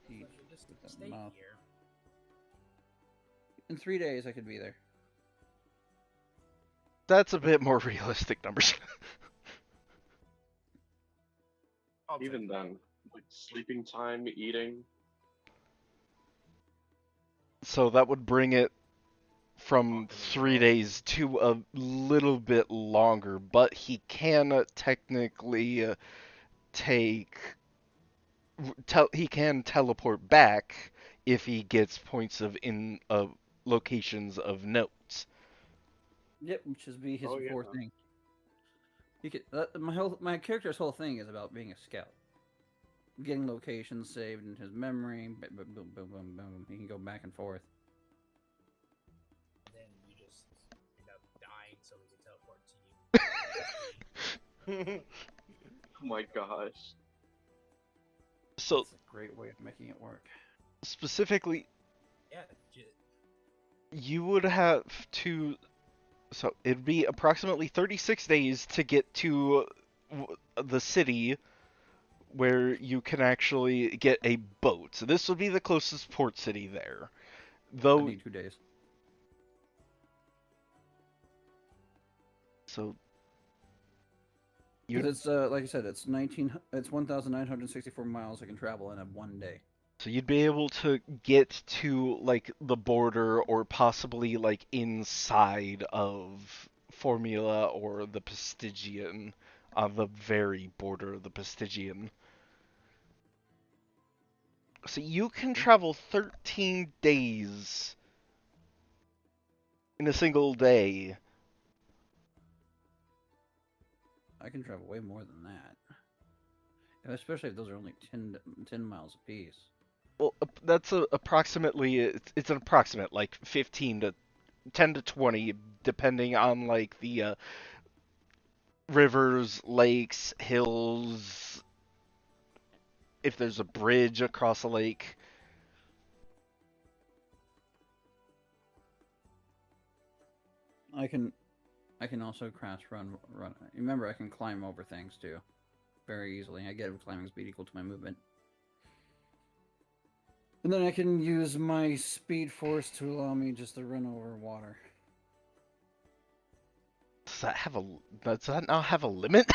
So you just stay Mile. here. In 3 days, I could be there. That's a bit more realistic numbers. I'll Even take then, like sleeping time, eating. So that would bring it from Talking 3 about- days to a little bit longer, but he can technically take. He can teleport back if he gets points of locations of notes. Yep, which is be his Oh, yeah. core thing. He could. My character's whole thing is about being a scout, getting locations saved in his memory. Boom, boom, boom, boom, boom, boom. He can go back and forth. Then you just end up dying so we can teleport to you. Oh my gosh. So That's a great way of making it work. specifically, Yeah, you would have to. So it'd be approximately 36 days to get to the city where you can actually get a boat. So this would be the closest port city there. I Though, need 2 days. so Because it's like I said, it's 1,964 miles I can travel in a 1 day. so you'd be able to get to like the border or possibly like inside of Formula or the Pastigian, on the very border of the Pastigian. So you can travel 13 days in a single day. I can travel way more than that. Especially if those are only 10 miles apiece. Well, that's approximately it's an approximate like 15 to 10 to 20 depending on like the rivers, lakes, hills, if there's a bridge across a lake. I can also crash run. Remember, I can climb over things too, very easily. I get a climbing speed equal to my movement. And then I can use my speed force to allow me just to run over water. Does that not have a limit?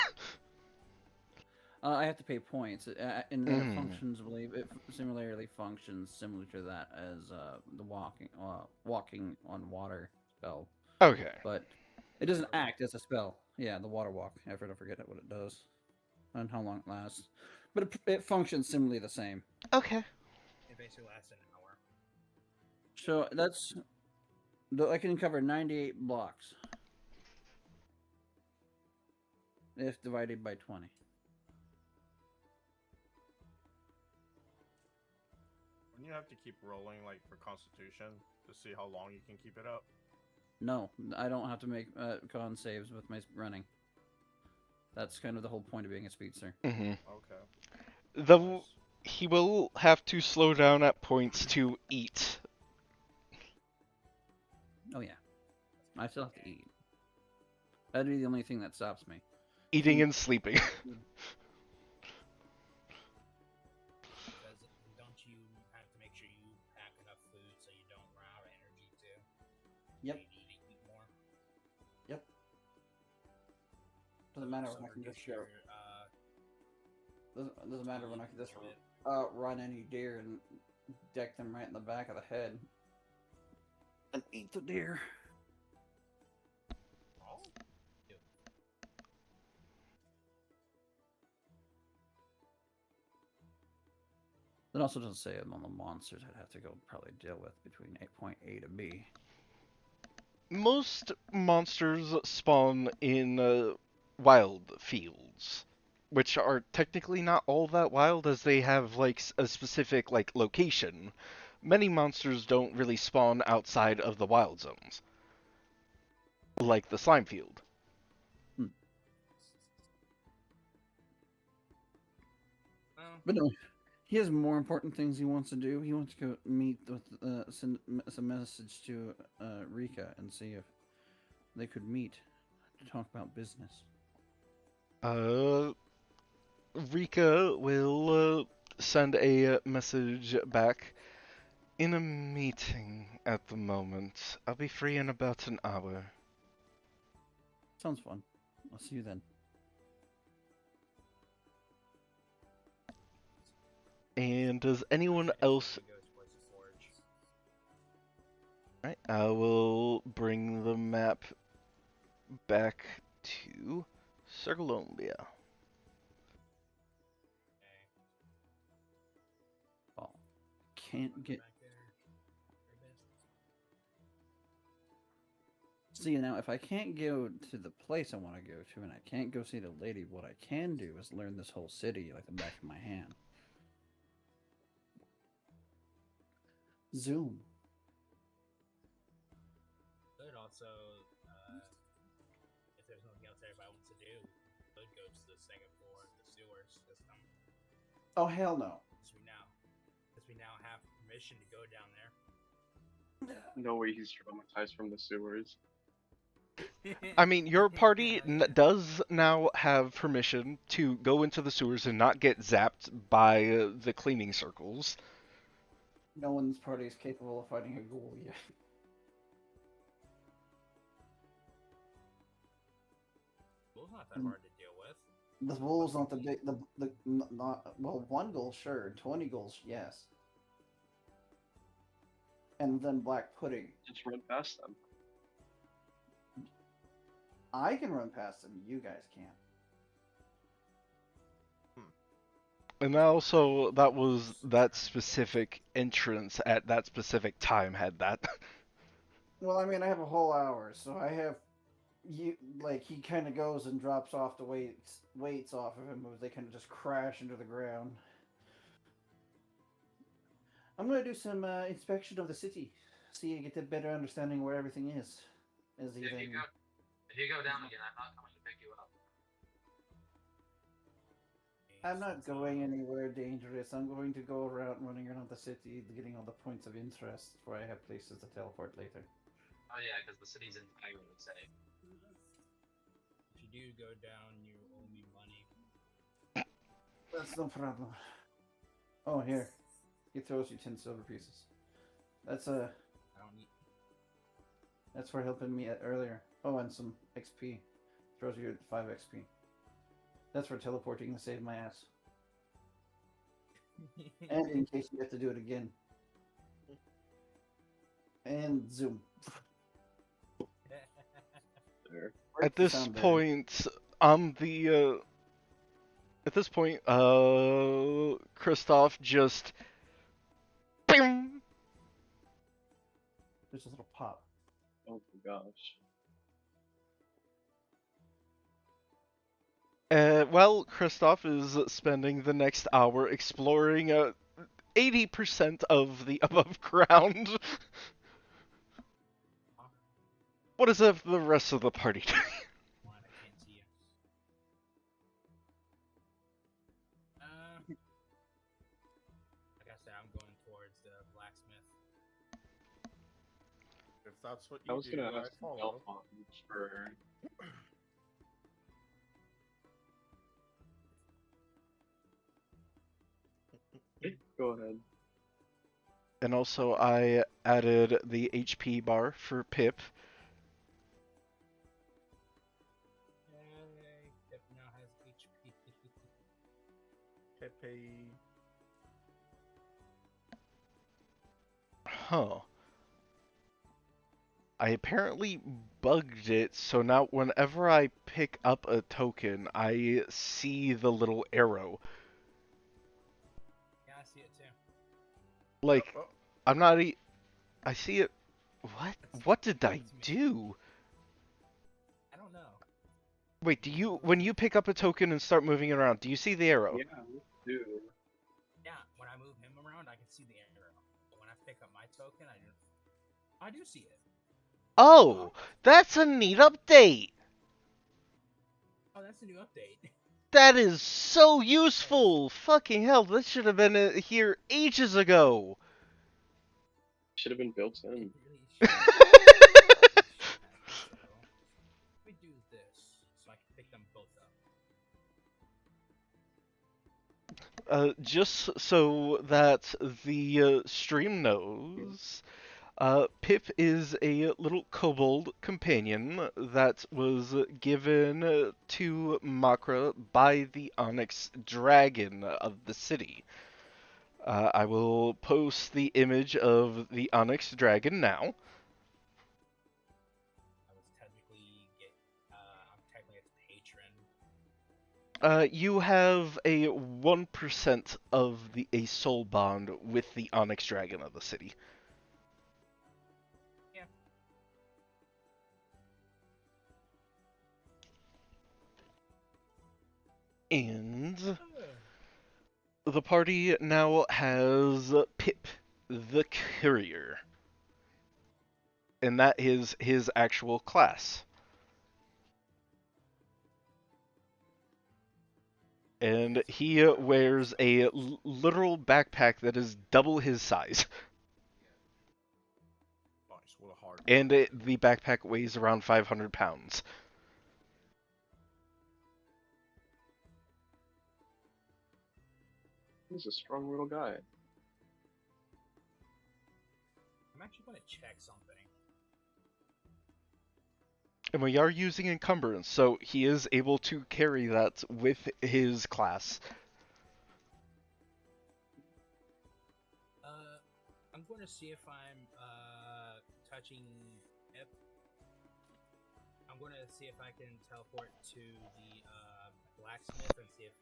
I have to pay points, and it Mm. functions. It similarly functions similar to that as the walking on water spell, Okay. but it doesn't act as a spell. Yeah, the water walk. I forget what it does and how long it lasts, but it functions similarly the same. Okay. it basically lasts an hour. So I can cover 98 blocks if divided by 20. Wouldn't you have to keep rolling like for Constitution to see how long you can keep it up? No, I don't have to make con saves with my running. That's kind of the whole point of being a speedster. Mm-hmm. Okay. Though Nice. he will have to slow down at points to eat. Oh yeah, I still have to eat. That'd be the only thing that stops me. Eating and sleeping. Because don't you have to make sure you pack enough food so you don't run out of energy too? Yep. You need to eat more. Yep. Doesn't matter So when I can reduce just go. your, Doesn't matter when I can just bit. run any deer and deck them right in the back of the head and eat the deer. It also doesn't say among the monsters I'd have to go probably deal with between point A to B. Most monsters spawn in wild fields, which are technically not all that wild as they have like a specific like location. Many monsters don't really spawn outside of the wild zones, like the slime field. But no, he has more important things he wants to do. He wants to go meet with, send some message to Rika and see if they could meet to talk about business. Rika will send a message back. In a meeting at the moment. I'll be free in about an hour. Sounds fun. I'll see you then. And does anyone else... Alright, I will bring the map back to Circolombia. Oh, can't get... See, now, if I can't go to the place I want to go to, and I can't go see the lady, what I can do is learn this whole city like the back of my hand. Zoom. Could also, if there's nothing else everybody wants to do, could go to the second floor of the sewer system. Oh, hell no. Because we now have permission to go down there. No way he's traumatized from the sewers. I mean, your party does now have permission to go into the sewers and not get zapped by the cleaning circles. No one's party is capable of fighting a ghoul yet. Ghoul's not that hard to deal with. The ghoul's not the big... well, one ghoul, sure. 20 ghouls, yes. And then black pudding. Just run past them. I can run past them, you guys can't. And also, that was that specific entrance at that specific time had that. Well, I mean, I have a whole hour, so I have... he kind of goes and drops off the weights off of him, they kind of just crash into the ground. I'm going to do some inspection of the city, see get a better understanding where everything is. If you go down again, I'm not coming to pick you up. I'm not going anywhere dangerous. I'm going to go around running around the city, getting all the points of interest before I have places to teleport later. Oh yeah, because the city's entirely safe. If you do go down, you owe me money. That's no problem. Oh, here. He throws you 10 silver pieces. That's I don't need. That's for helping me earlier. Oh, and some XP. Throws you 5 XP. That's for teleporting to save my ass. And in case you have to do it again. And zoom. There. At this point, Kristoff just... Bing! There's a little pop. Oh my gosh. Well, Kristoff is spending the next hour exploring 80% of the above ground. What is the rest of the party doing? I can't see you. Like I said, I'm going towards the blacksmith. If that's what I you was do, gonna I ask follow. for Go ahead. And also, I added the HP bar for Pip. Yay! Pip now has HP. Pepe. Huh. I apparently bugged it, so now whenever I pick up a token, I see the little arrow. Yeah, I see it too. Like, Oh, I'm not I see it. What? That's- What did I that's me. do? I don't know. Wait, when you pick up a token and start moving it around, do you see the arrow? Yeah, dude. Yeah, when I move him around, I can see the arrow. But when I pick up my token, I do see it. Oh, that's a neat update. Oh, that's a new update. That is so useful. Fucking hell, this should have been here ages ago. Should have been built It in. really should. So, let me do this so I can pick them both up. Just so that the stream knows, Pip is a little kobold companion that was given to Makra by the Onyx Dragon of the city. I will post the image of the Onyx Dragon now. I'm technically its patron. You have a 1% of a soul bond with the Onyx Dragon of the city. Yeah. And the party now has Pip, the courier. And that is his actual class. And he wears a literal backpack that is double his size. nice. What a hard. And the backpack weighs around 500 pounds. He's a strong little guy. I'm actually going to check something. And we are using encumbrance, so he is able to carry that with his class. I'm going to see if I'm touching Pip. I'm going to see if I can teleport to the blacksmith and see if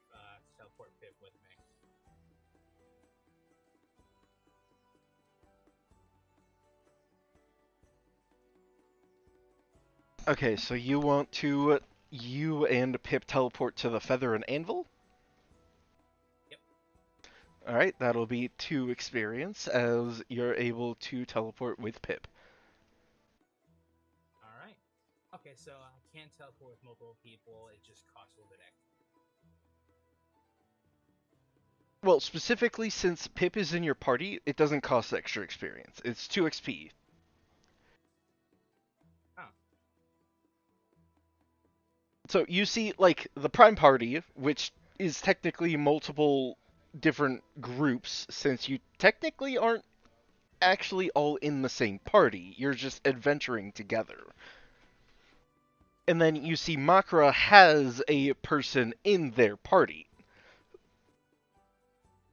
teleport Pip with me. Okay, so you and Pip teleport to the Feather and Anvil? Yep. Alright, that'll be 2 experience as you're able to teleport with Pip. Alright. Okay, so I can teleport with multiple people, it just costs a little bit extra. Well, specifically since Pip is in your party, it doesn't cost extra experience. It's 2 XP. So you see, like, the Prime Party, which is technically multiple different groups, since you technically aren't actually all in the same party. You're just adventuring together. And then you see Makra has a person in their party.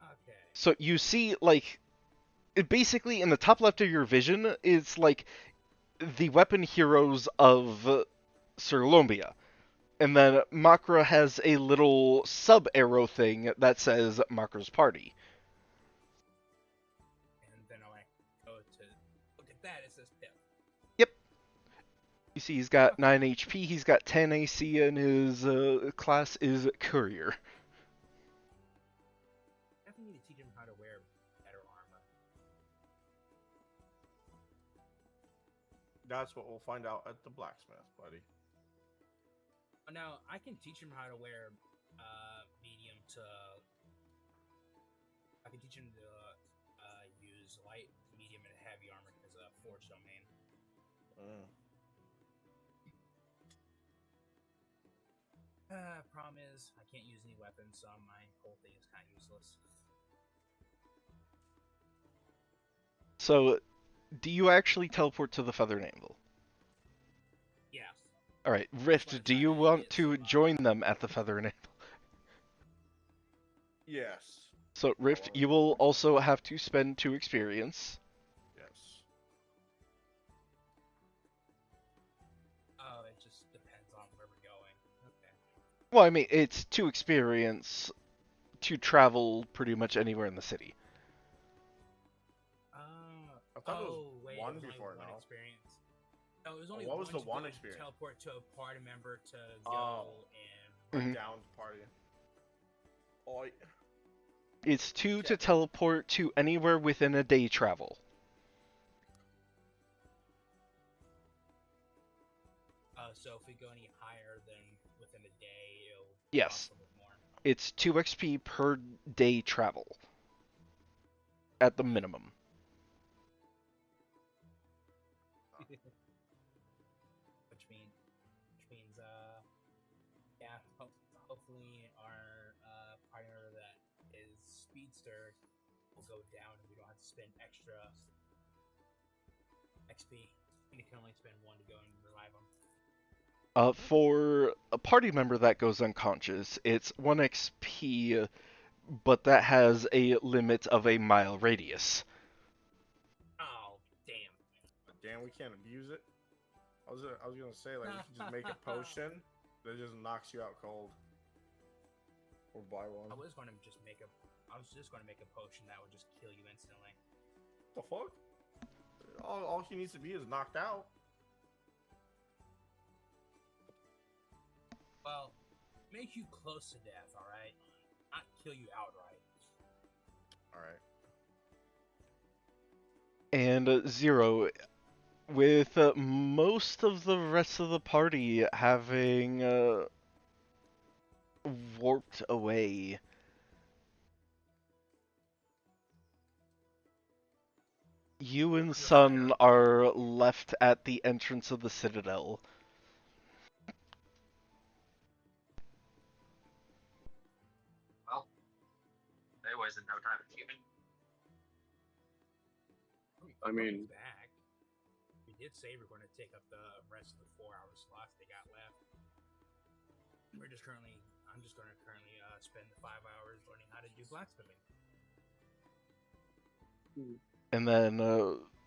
Okay. So you see, like, basically in the top left of your vision is, like, the weapon heroes of Sir Lombia. And then Makra has a little sub-arrow thing that says Makra's party. And then I go to look at that, it says Pip. Yep. You see he's got 9 HP, he's got 10 AC, and his class is Courier. I definitely need to teach him how to wear better armor. That's what we'll find out at the blacksmith, buddy. Now, I can teach him how to wear medium to... I can teach him to use light, medium, and heavy armor as a forge domain. Problem is, I can't use any weapons, so my whole thing is kind of useless. So, do you actually teleport to the Feathered Anvil? Yeah. Alright, Rift, do you want to join them at the Feathered Anvil? Yes. So, Rift, you will also have to spend 2 experience. Yes. Well, I mean, it's 2 experience to travel pretty much anywhere in the city. I thought it was Wait, one it was before only one now. experience. No, it was only what one was the to one go experience? teleport to a party member to Oh. go and Mhm. Down party. Oh, It's 2 Yeah. to teleport to anywhere within a day travel. so if we go any higher than within a day, it'll Yes. cost a little more. It's 2 XP per day travel. At the minimum. which means yeah, hopefully our party member that is speedster will go down and we don't have to spend extra XP. We can only spend one to go and revive them. For a party member that goes unconscious, it's 1 XP, but that has a limit of a mile radius. Oh, damn. damn, we can't abuse it. I was gonna say, like, we can just make a potion that just knocks you out cold. Or buy one. I was just going to make a potion that would just kill you instantly. The fuck? All he needs to be is knocked out. Well, make you close to death, alright? Not kill you outright. Alright. And Zero, with most of the rest of the party having warped away, you and Sun are left at the entrance of the Citadel. Well, they wasted no time achieving. I mean- back. We did say we're going to take up the rest of the 4-hour slots they got left. I'm just currently spend the 5 hours learning how to do blacksmithing. And then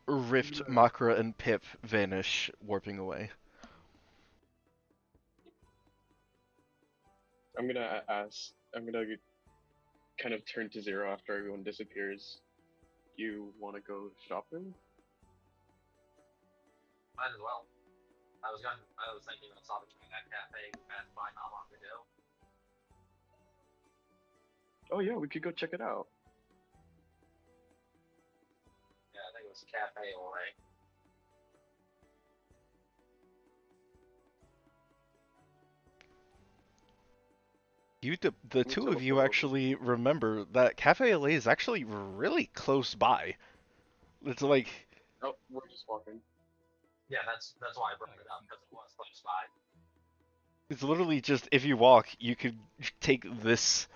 Rift, Makra, and Pip vanish, warping away. I'm gonna kind of turn to Zero after everyone disappears. You want to go shopping? Might as well. I was thinking about stopping at that cafe we passed by not long ago. Oh yeah, we could go check it out. Yeah, I think it was Cafe Ole. The two of you actually remember that Cafe LA is actually really close by. It's like Oh, we're just walking. Yeah, that's why I brought it up, because it was close by. it's literally just if you walk, you could take this.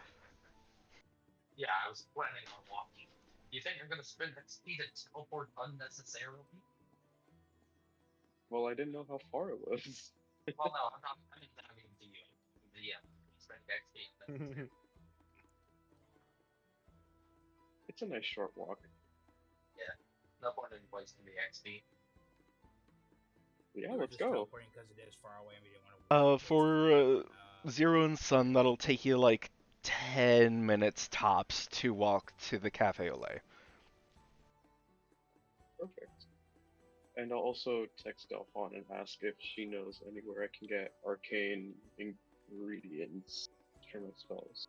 Yeah, I was planning on walking. You think you're gonna spend XP to teleport unnecessarily? Well, I didn't know how far it was. Well, no, I'm not. I mean, to you. Yeah, spend XP unnecessarily. It's a nice short walk. Yeah, no point in wasting the XP. Yeah, We were let's just go. teleporting because it is far away and we didn't want to. For Zero and Sun, that'll take you like 10 minutes tops to walk to the Cafe Ole. Perfect. And I'll also text Delphon and ask if she knows anywhere I can get arcane ingredients for my spells.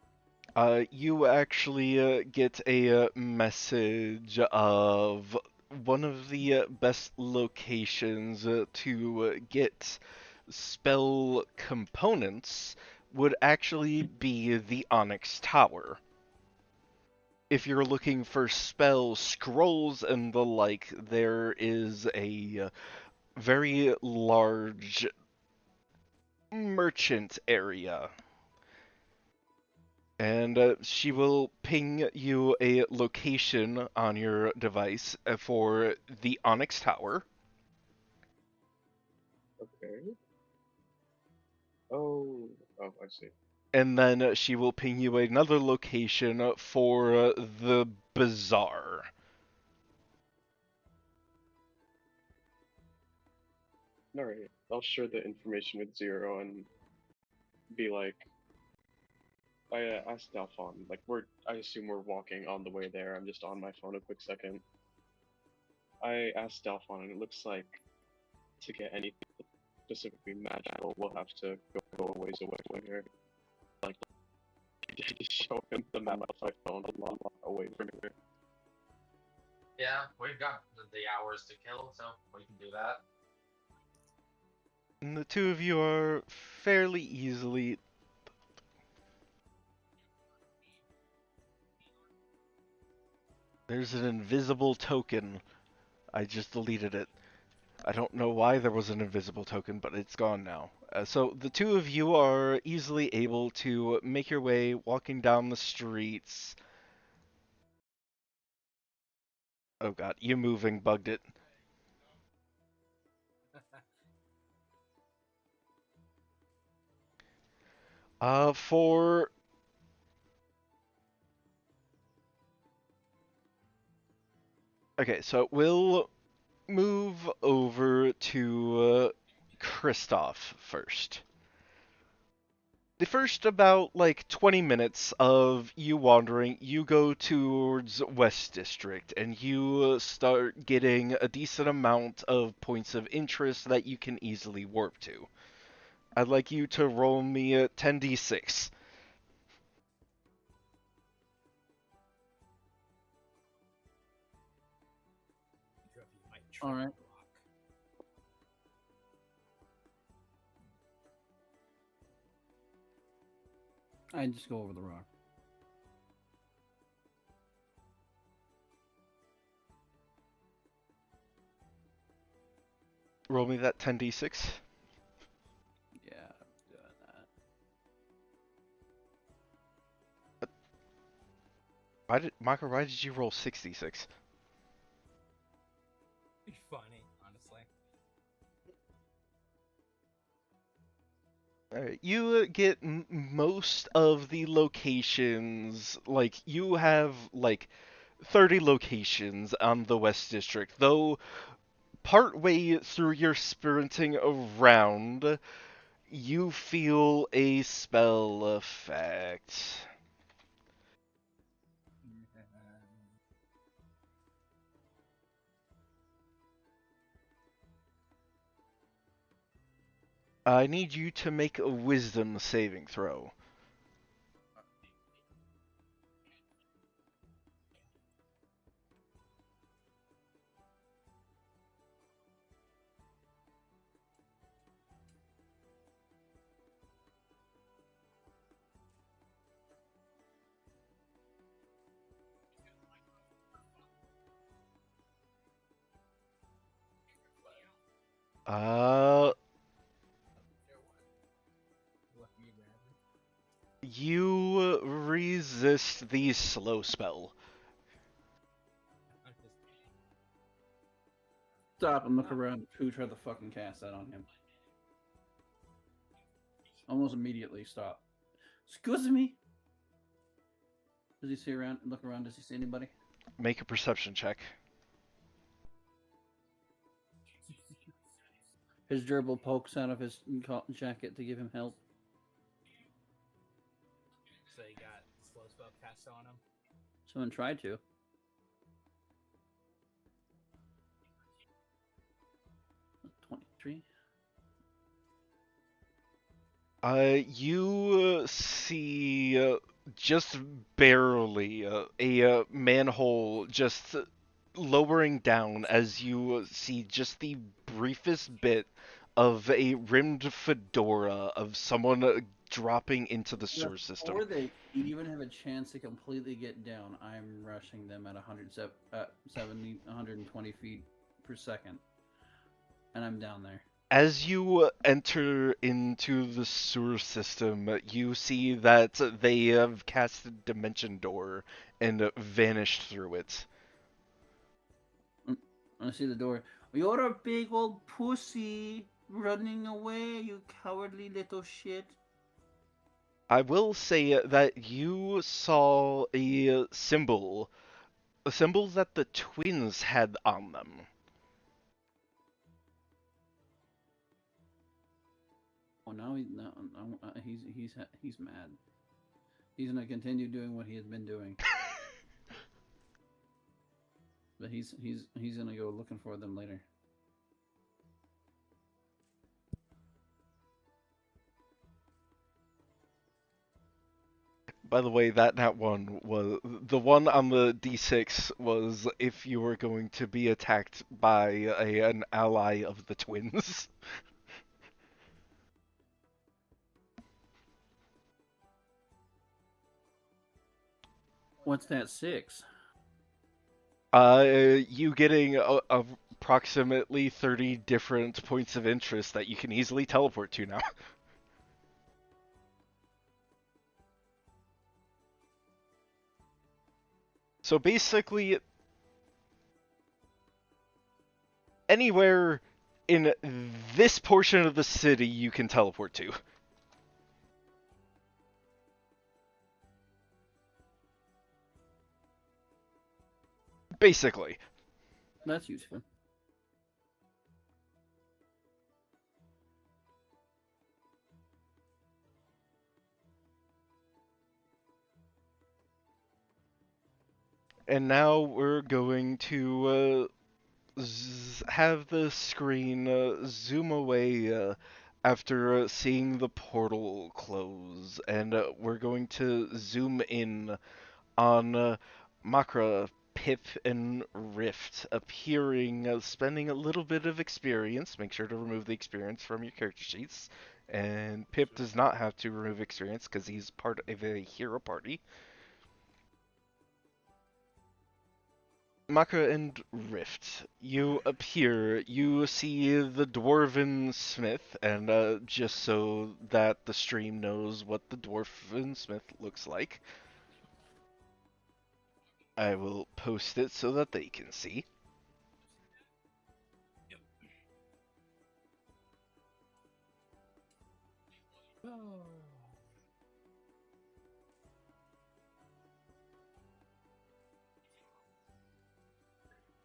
You actually get a message of one of the best locations to get spell components would actually be the Onyx Tower. If you're looking for spell scrolls and the like, there is a very large merchant area. And she will ping you a location on your device for the Onyx Tower. Okay. Oh, I see. And then she will ping you another location for the Bazaar. Alright, I'll share the information with Zero and be like, I asked Alphon, like I assume we're walking on the way there. I'm just on my phone a quick second. I asked Alphon, and it looks like to get anything specifically magical, we'll have to go a ways away from here. Like, just show him the map on my phone a lot away from here. Yeah, we've got the hours to kill, so we can do that. And the two of you are fairly easily. There's an invisible token. I just deleted it. I don't know why there was an invisible token, but it's gone now. So the two of you are easily able to make your way walking down the streets. Oh god, you moving bugged it. For okay, so we'll move over to Kristoff first. The first about like 20 minutes of you wandering, you go towards West District and you start getting a decent amount of points of interest that you can easily warp to. I'd like you to roll me a 10d6. All right. I just go over the rock. Roll me that 10d6. Yeah, I'm doing that. Why did you roll 66? Funny, honestly. Alright, you get most of the locations, like, you have, like, 30 locations on the West District, though partway through your sprinting around, you feel a spell effect. I need you to make a wisdom saving throw. Uh, you resist the slow spell. Stop and look around. Who tried to fucking cast that on him? Almost immediately stop. Excuse me. Does he see around? Look around. Does he see anybody? Make a perception check. His gerbil pokes out of his jacket to give him help. So you got slow spell cast on him. Someone tried to. You see just barely a manhole just lowering down as you see just the briefest bit of a rimmed fedora of someone dropping into the sewer system. Before they even have a chance to completely get down, I'm rushing them at 170, 120 feet per second. And I'm down there. As you enter into the sewer system, you see that they have cast a dimension door and vanished through it. I see the door. You're a big old pussy running away, you cowardly little shit. I will say that you saw a symbol that the twins had on them. Oh, now he's mad. He's gonna continue doing what he has been doing. But he's gonna go looking for them later. By the way, that one was the one on the D6 was if you were going to be attacked by an ally of the twins. What's that 6? You getting approximately 30 different points of interest that you can easily teleport to now. So basically, anywhere in this portion of the city you can teleport to. Basically. That's useful. And now we're going to have the screen zoom away after seeing the portal close, and we're going to zoom in on Makra, Pip, and Rift appearing, spending a little bit of experience. Make sure to remove the experience from your character sheets. And Pip does not have to remove experience because he's part of a hero party. Makra and Rift, you appear, you see the Dwarven Smith, and just so that the stream knows what the Dwarven Smith looks like, I will post it so that they can see.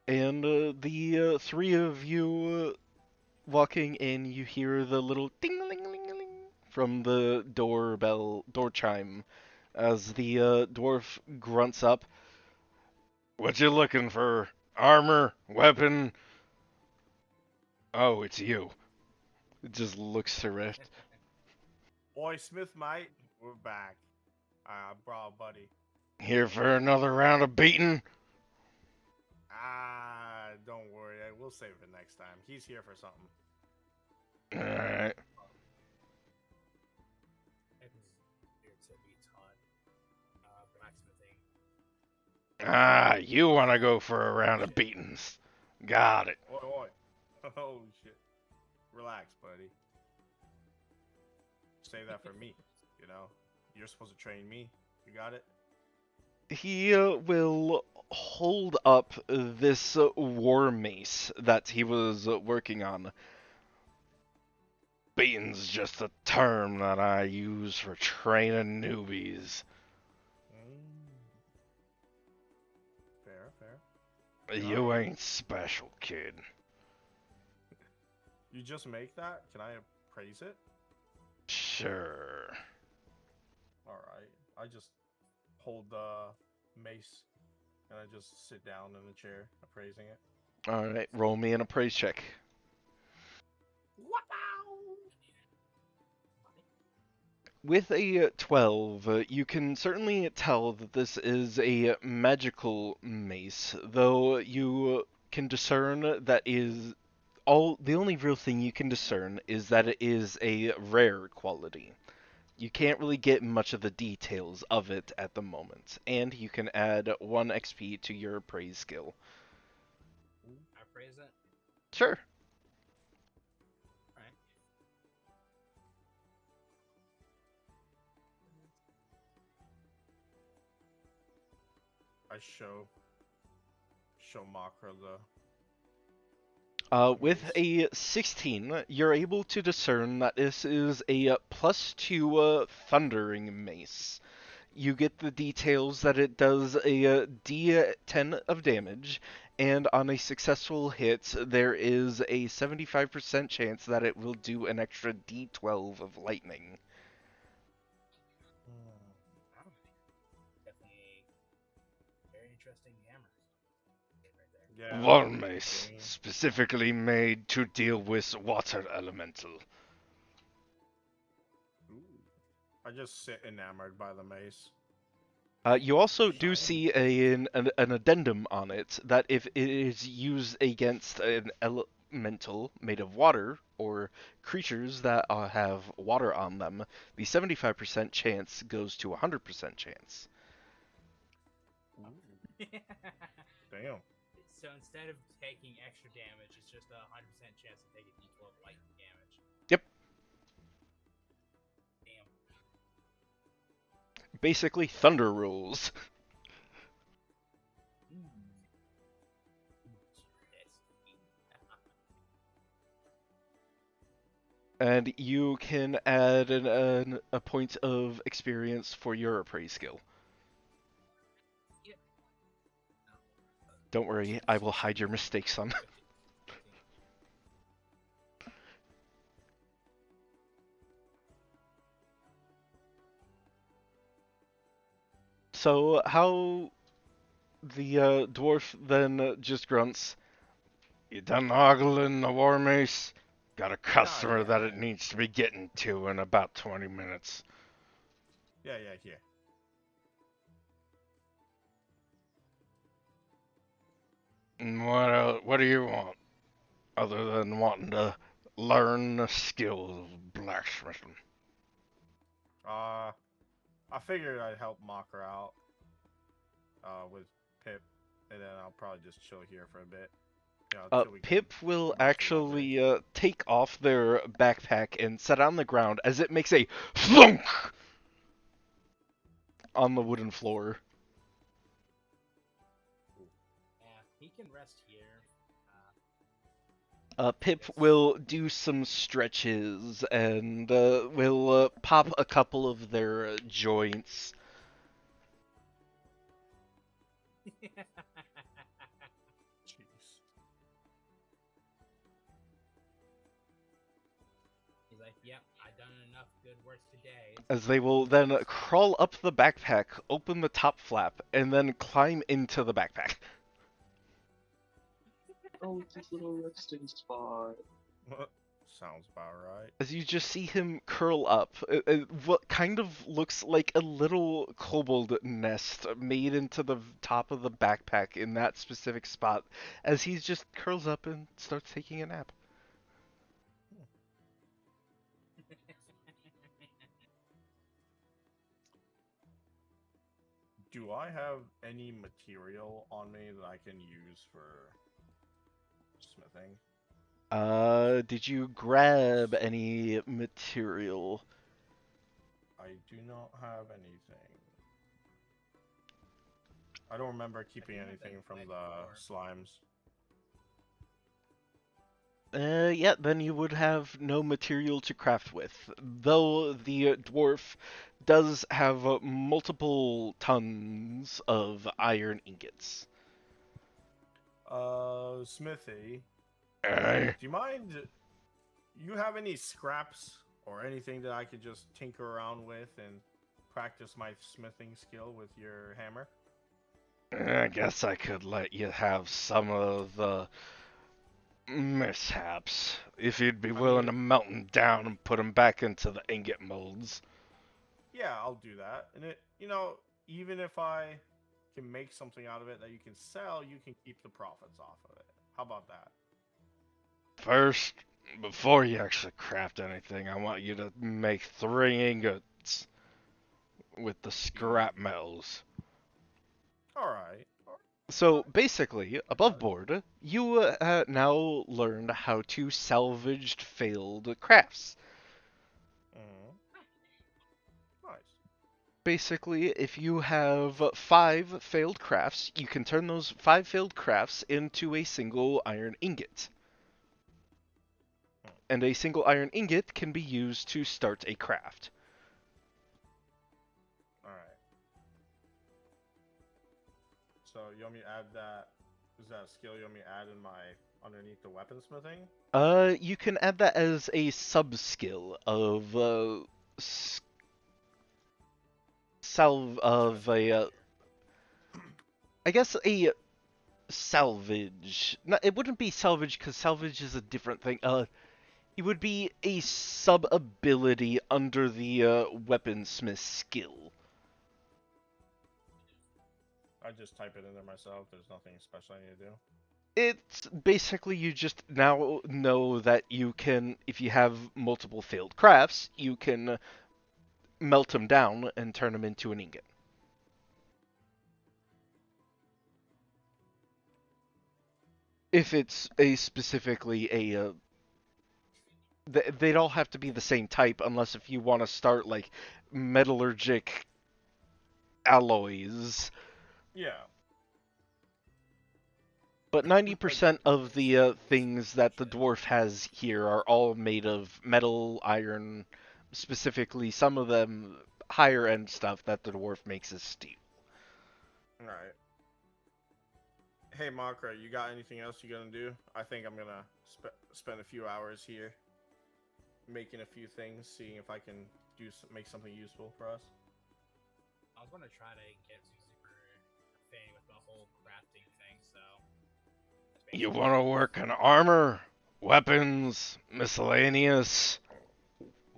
And the three of you walking in, you hear the little ding-a-ling-a-ling-a-ling from the door chime, as the dwarf grunts up. What you looking for? Armor? Weapon? Oh, it's you. It just looks to Rift. Oi, Smith, mate. We're back. Bro, buddy. Here for another round of beating? Don't worry. We'll save it next time. He's here for something. Alright. Here to be taught blacksmithing. You want to go for a round of beatings. Got it. Oi. Oh, shit. Relax, buddy. Save that for me. You know? You're supposed to train me. You got it? He will hold up this war mace that he was working on. Beating's just a term that I use for training newbies. Fair. You ain't special, kid. You just make that? Can I appraise it? Sure. Alright. I just hold the mace and I just sit down in the chair appraising it. Alright, roll me an appraise check. With a 12, you can certainly tell that this is a magical mace, though you can discern that is the only real thing you can discern is that it is a rare quality. You can't really get much of the details of it at the moment, and you can add 1 XP to your appraise skill. I praise it? Sure. Alright. I show Makra the With a 16, you're able to discern that this is a +2 thundering mace. You get the details that it does a D10 of damage, and on a successful hit, there is a 75% chance that it will do an extra D12 of lightning. interesting hammer. Right there. Yeah. War mace, Dang. specifically made to deal with water elemental. Ooh. I just sit enamored by the mace. You also do Shiny. see an addendum on it that if it is used against an elemental made of water or creatures that have water on them, the 75% chance goes to 100% chance. Damn. So instead of taking extra damage, it's just a 100% chance to take a d12 lightning damage. Yep. Damn. Basically, thunder rules. And you can add a point of experience for your appraise skill. Yep. Don't worry, I will hide your mistakes, son. So, how the dwarf then just grunts, "You done ogling the war mace? Got a customer that it yeah. needs to be getting to in about 20 minutes. Yeah. And what do you want? Other than wanting to learn the skills of blacksmithing. I figured I'd help Mocker out. With Pip, and then I'll probably just chill here for a bit. You know, till we can Pip will get back to Leather. actually take off their backpack and set it on the ground as it makes a thunk on the wooden floor. Yeah, he can rest here. Pip will do some stretches and will pop a couple of their joints. Jeez. He's like, yep, I've done enough good work today. As they will then crawl up the backpack, open the top flap, and then climb into the backpack. Oh, it's this little resting spot. Sounds about right. As you just see him curl up, what kind of looks like a little kobold nest made into the top of the backpack in that specific spot, as he just curls up and starts taking a nap. Do I have any material on me that I can use for smithing? Did you grab any material? I do not have anything. I don't remember keeping anything from the slimes. Yeah, then you would have no material to craft with. Though the dwarf does have multiple tons of iron ingots. Smithy, Uh, do you mind? You have any scraps or anything that I could just tinker around with and practice my smithing skill with your hammer? I guess I could let you have some of the mishaps if you'd be willing to melt them down and put them back into the ingot molds. Yeah, I'll do that. And even if I can make something out of it that you can sell, you can keep the profits off of it. How about that? First, before you actually craft anything, I want you to make 3 ingots with the scrap metals. All right. So basically, above board, you now learned how to salvage failed crafts. Nice. Basically, if you have 5 failed crafts, you can turn those 5 failed crafts into a single iron ingot. And a single iron ingot can be used to start a craft. All right. So you want me to add that? Is that a skill you want me to add in my underneath the weaponsmithing? You can add that as a sub-skill of salve of a I guess a salvage. No, it wouldn't be salvage because salvage is a different thing. It would be a sub ability under the weaponsmith skill. I just type it in there myself. There's nothing special I need to do. It's basically you just now know that you can, if you have multiple failed crafts, you can melt them down and turn them into an ingot. If it's a specifically a they'd all have to be the same type unless if you want to start like metallurgic alloys. Yeah. But Like, 90% of the things that the dwarf has here are all made of metal, iron, specifically some of them higher end stuff that the dwarf makes is steel. alright. Hey, Makra, you got anything else you gonna do? I think I'm gonna spend a few hours here making a few things, seeing if I can make something useful for us. I was gonna try to get super fan with the whole crafting thing, so. You want to work on armor, weapons, miscellaneous,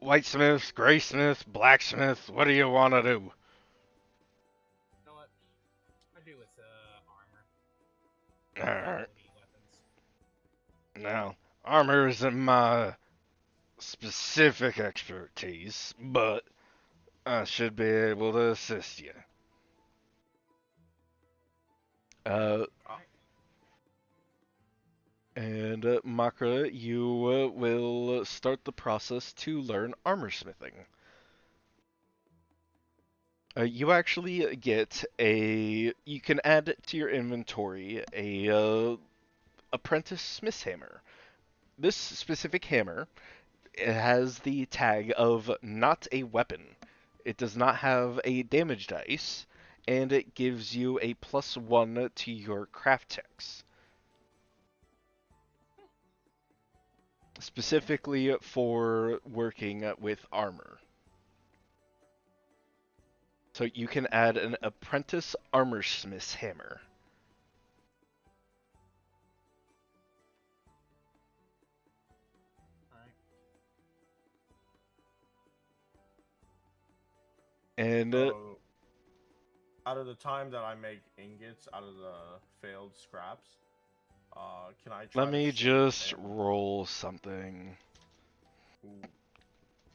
whitesmith, graysmith, blacksmith, what do you want to do? You know what? I do with armor. Alright. Weapons. Now, armor isn't my specific expertise, but I should be able to assist you. And Makra, you will start the process to learn armor smithing. You actually get you can add to your inventory a apprentice smith's hammer. This specific hammer, it has the tag of not a weapon. It does not have a damage dice, and it gives you a +1 to your craft checks. Specifically for working with armor. So you can add an apprentice armorsmith's hammer. And So, out of the time that I make ingots out of the failed scraps, can I try let to me shape just and... roll something. Ooh,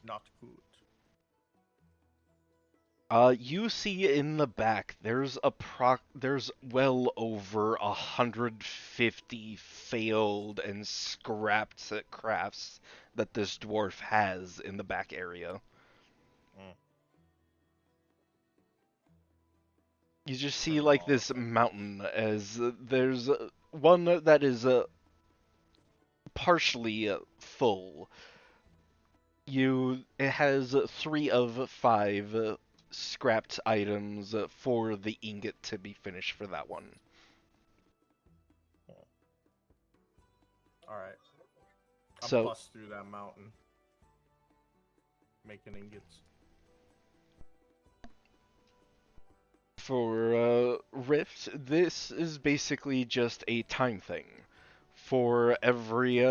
not good. You see in the back there's there's well over 150 failed and scrapped crafts that this dwarf has in the back area. Mm. You just see Turn them like all this over. mountain as there's one that is partially full. It has 3 of 5 scrapped items for the ingot to be finished for that one. Alright. I'll So bust through that mountain. Making ingots. for Rift, this is basically just a time thing. For every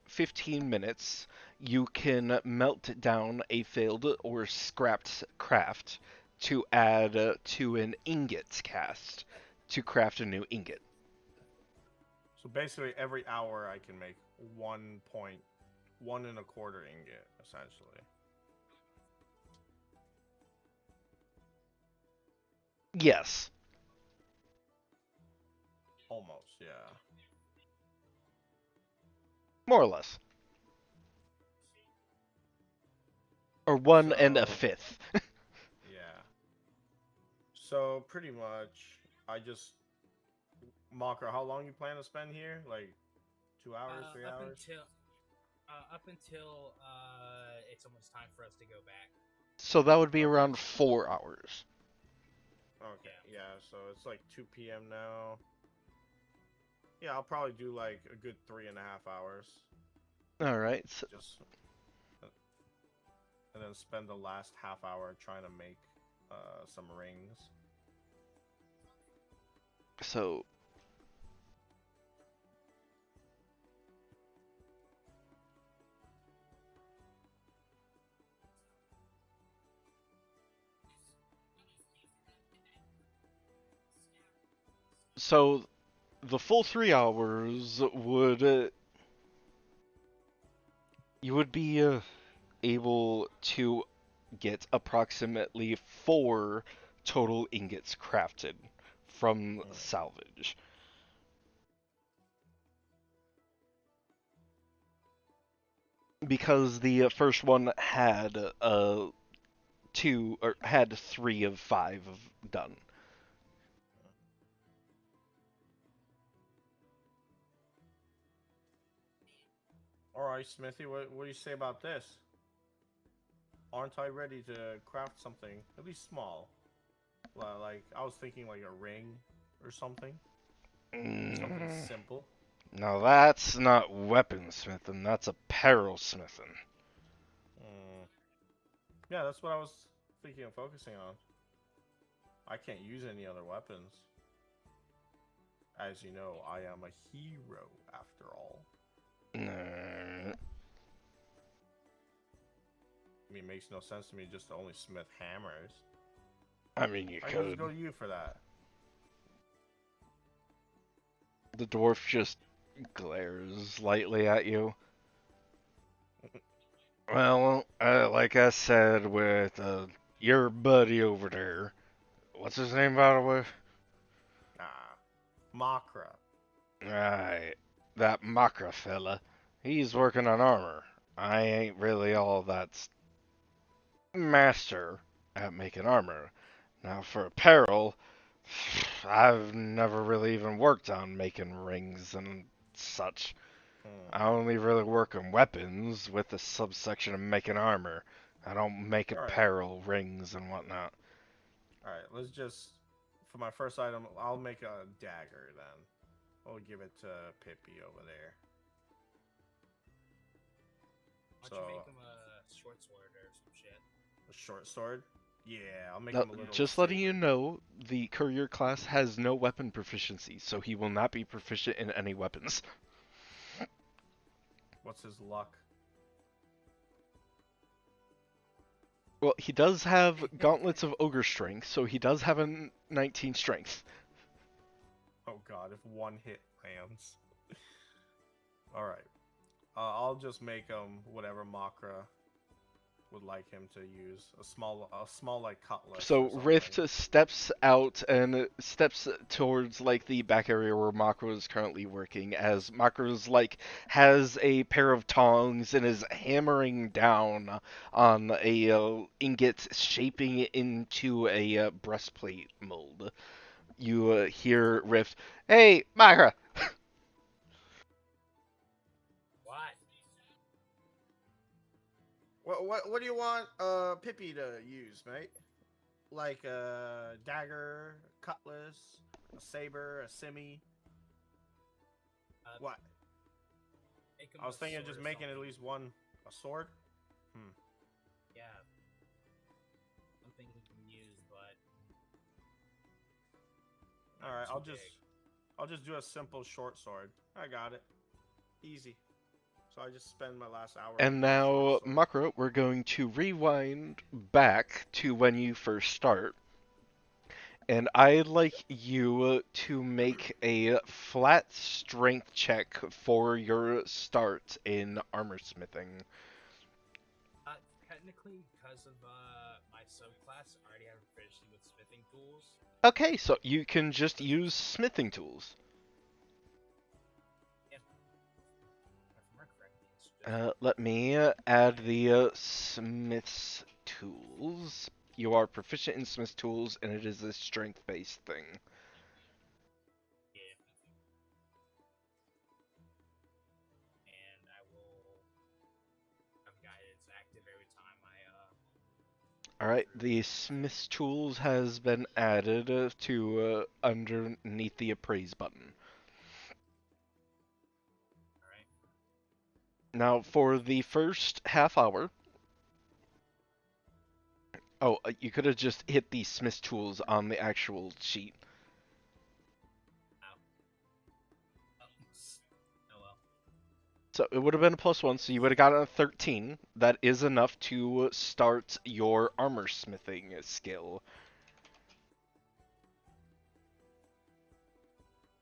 15 minutes, you can melt down a failed or scrapped craft to add to an ingot cast to craft a new ingot. So basically, every hour I can make 1.1 ingot, essentially. Yes. Almost, yeah. More or less. Or 1 1/5. Yeah. So pretty much, I just Mocker. How long you plan to spend here? Like 2 hours, 3 hours? Up until it's almost time for us to go back. So that would be around 4 hours. Okay, yeah. So it's like 2 p.m. now. Yeah, I'll probably do like a good 3.5 hours. All right. So, Just and then spend the last half hour trying to make some rings. So so the full 3 hours would you would be able to get approximately 4 total ingots crafted from salvage. Because the first one had had 3 of 5 done. All right, Smithy, what do you say about this? Aren't I ready to craft something at least small? Like I was thinking like a ring or something. Something simple. Now that's not weaponsmithing, that's apparel smithing. Yeah, that's what I was thinking of focusing on. I can't use any other weapons. As you know, I am a hero after all. I mean, it makes no sense to me just to only smith hammers. I mean, you I could. just go to you for that. The dwarf just glares lightly at you. Well, like I said with your buddy over there, what's his name, by the way? Makra. Right, that Makra fella. He's working on armor. I ain't really all that master at making armor. Now for apparel, I've never really even worked on making rings and such. I only really work on weapons with the subsection of making armor. I don't make apparel, rings, and whatnot. Alright, let's just... For my first item, I'll make a dagger then. I'll give it to Pippi over there. Why don't you make him a short sword or some shit? A short sword? Yeah, I'll make him a little... Just letting you know, the courier class has no weapon proficiency, so he will not be proficient in any weapons. What's his luck? Well, he does have gauntlets of ogre strength, so he does have a 19 strength. Oh god, if one hit lands. Alright. I'll just make him whatever Makra would like him to use. A small like cutlass. So Rift steps out and steps towards like the back area where Makro is currently working, as Makro's like has a pair of tongs and is hammering down on a ingot, shaping it into a breastplate mold. You hear Rift, "Hey, Makro!" What do you want Pippi to use, mate? Like a dagger, cutlass, a saber, a simi. What? I was thinking of just making at least one a sword. Yeah. Something he can use, but alright, I'll just do a simple short sword. I got it. Easy. So I just spend my last hour. And now, Makro, we're going to rewind back to when you first start. And I'd like you to make a flat strength check for your start in armor smithing. Technically, because of my subclass, I already have proficiency with smithing tools. Okay, so you can just use smithing tools. Let me add the smith's tools. You are proficient in smith's tools, and it is a strength-based thing. Yeah. And I will have guidance active every time I Alright, the smith's tools has been added to underneath the appraise button. Now, for the first half hour... Oh, you could have just hit the smith's tools on the actual sheet. So it would have been a +1, so you would have gotten a 13. That is enough to start your armor smithing skill.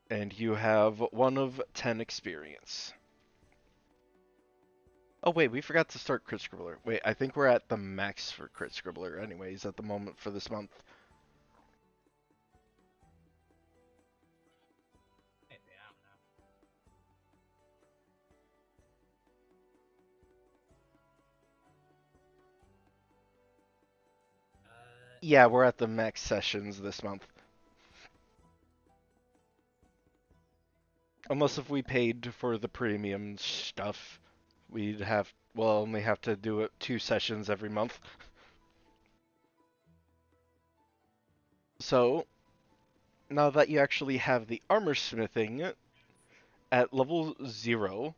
And you have 1 of 10 experience. Oh wait, we forgot to start Crit Scribbler. Wait, I think we're at the max for Crit Scribbler anyways at the moment for this month. Maybe, I don't know. Yeah, we're at the max sessions this month. Unless if we paid for the premium stuff, we'll only have to do it 2 sessions every month. So, now that you actually have the armor smithing at level 0,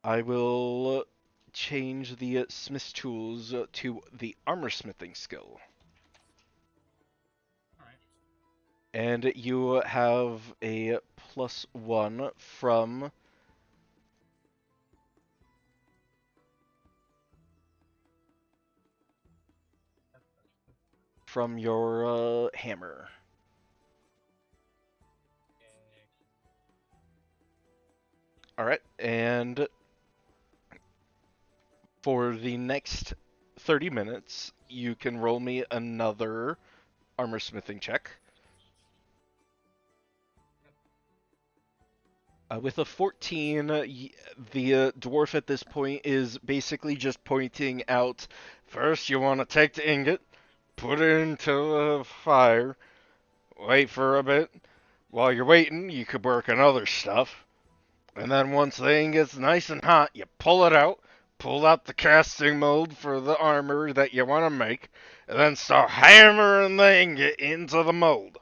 I will change the smith tools to the armor smithing skill. Alright. And you have a +1 from your hammer. Alright, and for the next 30 minutes, you can roll me another armor smithing check. With a 14, the dwarf at this point is basically just pointing out, first you want to take the ingot, put it into the fire, wait for a bit. While you're waiting, you could work on other stuff. And then once the ingot's nice and hot, you pull it out, pull out the casting mold for the armor that you want to make, and then start hammering the ingot into the mold.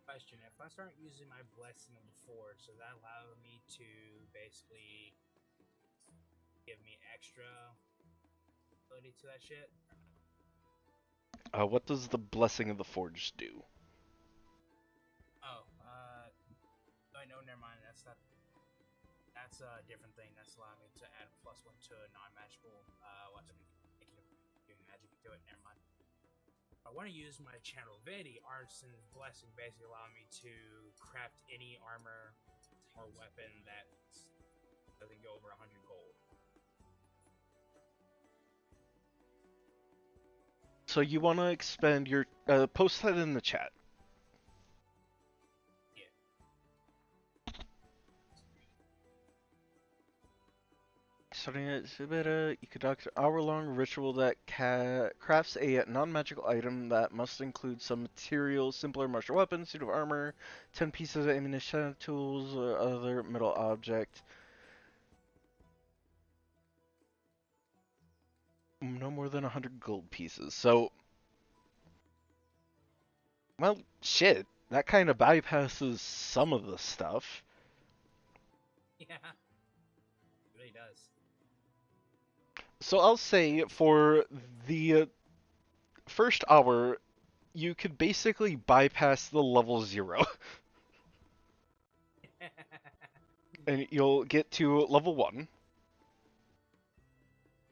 Question: if I start using my blessing of the forge, does that allow me to basically give me extra ability to that shit? What does the Blessing of the Forge do? Oh, no, never mind. That's a different thing. That's allowing me to add +1 to a non-magical weapon, making it do magic to it. Never mind. I want to use my channel divinity, Artisan's Blessing, basically allowing me to craft any armor or weapon that doesn't go over 100 gold. So you want to expand your... post that in the chat. Yeah. Starting at Subeda, you conduct an hour-long ritual that crafts a non-magical item that must include some material, simpler martial weapon, suit of armor, 10 pieces of ammunition, tools, or other metal object. No more than 100 gold pieces. So, well, shit. That kind of bypasses some of the stuff. Yeah. It really does. So I'll say for the first hour, you could basically bypass the level 0. And you'll get to level 1.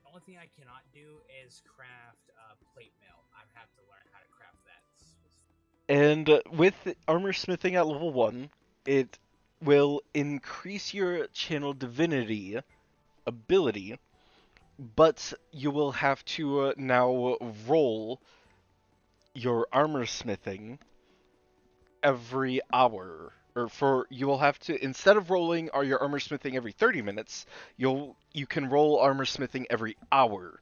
The only thing I cannot do is craft plate mail. I have to learn how to craft that. And with armor smithing at level 1, it will increase your channel divinity ability, but you will have to now roll your armor smithing every hour. You will have to, instead of rolling your armor smithing every 30 minutes, you can roll armor smithing every hour.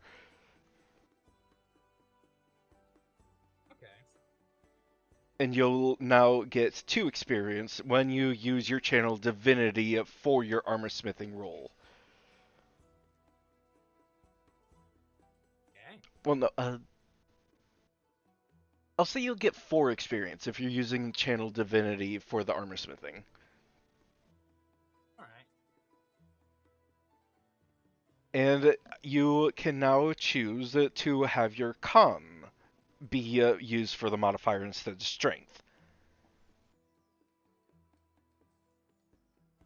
Okay. And you'll now get 2 experience when you use your channel divinity for your armor smithing roll. Okay. Well, no, I'll say you'll get 4 experience if you're using channel divinity for the armor smithing. Alright. And you can now choose to have your con be used for the modifier instead of strength.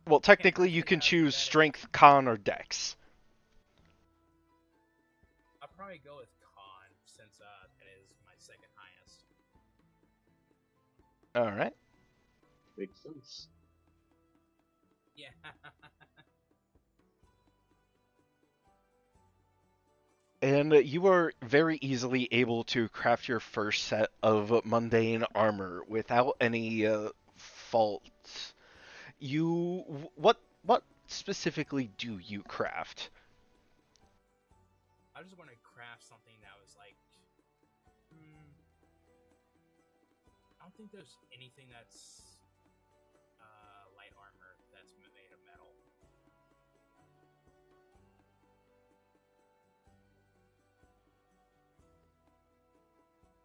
Well, I technically, you think can I would do choose that strength, con, or dex. I'll probably go with con since that is my second highest. All right. Makes sense. Yeah. And you are very easily able to craft your first set of mundane armor without any fault. What specifically do you craft? I just want to craft something that was like. I don't think there's anything that's light armor that's made of metal.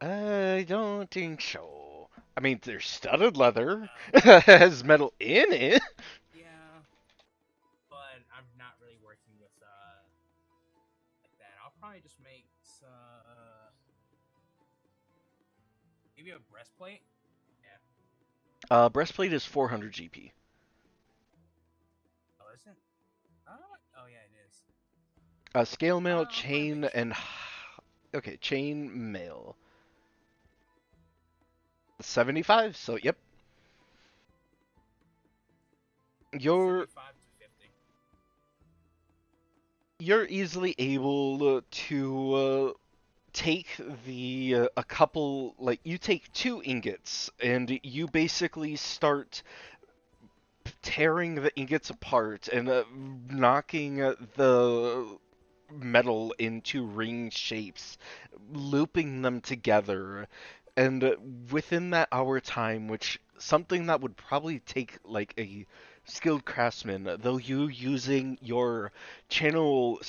I don't think so. I mean, there's studded leather. Has metal in it. Yeah, but I'm not really working with like that. I'll probably just make maybe a breastplate. Yeah. Breastplate is 400 GP. Oh, is it? Oh yeah, it is. Scale mail, I'll probably chain, make and okay, chain mail. 75. So yep, you're 75 to 50. you're easily able to take a couple, like you take 2 ingots and you basically start tearing the ingots apart and knocking the metal into ring shapes, looping them together, and within that hour time, which something that would probably take like a skilled craftsman, though you using your channel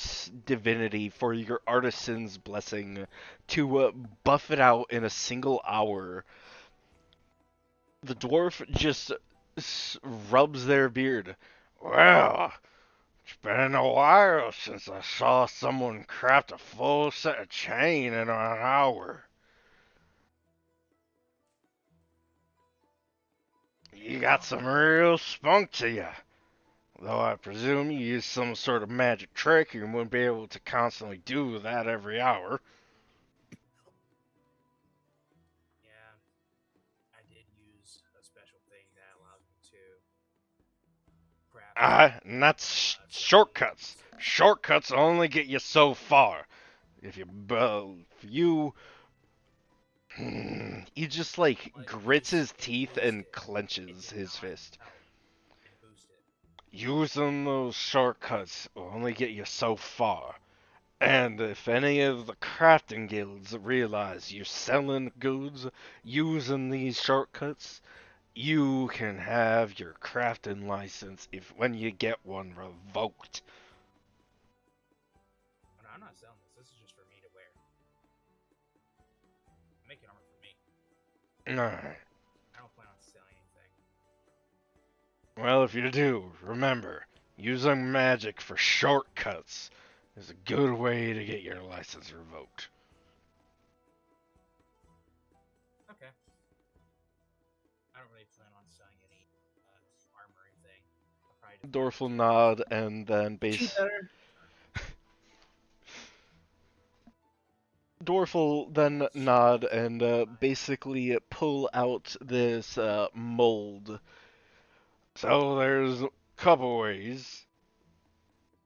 divinity for your artisan's blessing to buff it out in a single hour, the dwarf just rubs their beard. Well, it's been a while since I saw someone craft a full set of chain in an hour. You got some real spunk to you. Though I presume you use some sort of magic trick, you wouldn't be able to constantly do that every hour. Yeah, I did use a special thing that allows me to craft And that's certain shortcuts. items. Shortcuts only get you so far. If you he just like But grits use his and teeth boost and it. It clenches did his not fist. help and boost it. Using those shortcuts will only get you so far. And if any of the crafting guilds realize you're selling goods using these shortcuts, you can have your crafting license if when you get one revoked. Oh, no, I'm not selling this. This is just for me to wear. I'm making armor for me. Alright. I don't plan on selling anything. Well, if you do, remember, using magic for shortcuts is a good way to get your license revoked. Okay. I don't really plan on selling any armor or anything. I'll probably just buy Dorf will materials. nod and then Dwarf will then nod and basically pull out this mold. So there's a couple ways.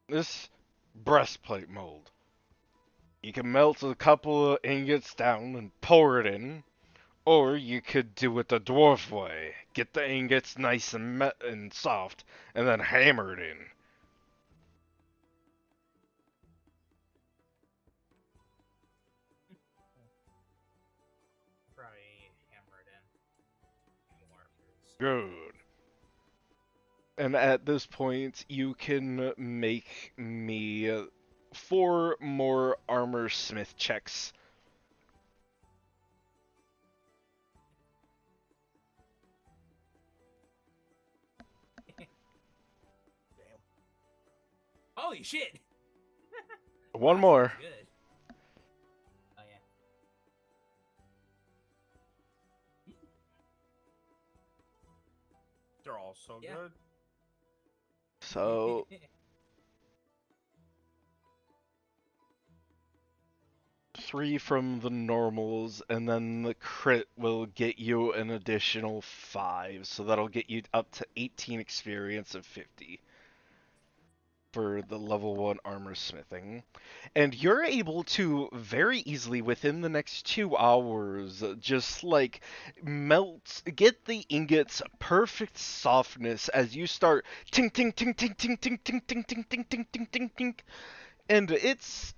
This breastplate mold. You can melt a couple of ingots down and pour it in, or you could do it the dwarf way. Get the ingots nice and soft, and then hammer it in. Probably hammer it in more for Good. And at this point, you can make me 4 more armor smith checks. Damn. Holy shit! One That more. feels good. Oh yeah. They're all so Yeah. good. So 3 from the normals, and then the crit will get you an additional 5, so that'll get you up to 18 experience of 50 for the level 1 armor smithing. And you're able to very easily, within the next 2 hours, just like get the ingots perfect softness as you start ting ting ting ting ting ting ting ting ting ting ting ting ting ting, and it's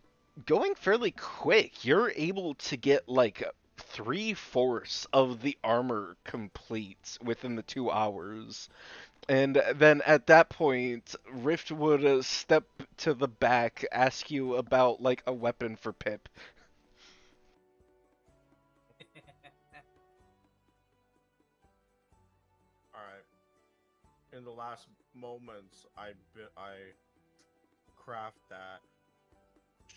going fairly quick. You're able to get like 3/4 of the armor complete within the 2 hours. And then at that point, Rift would step to the back, ask you about like a weapon for Pip. All right. In the last moments, I craft that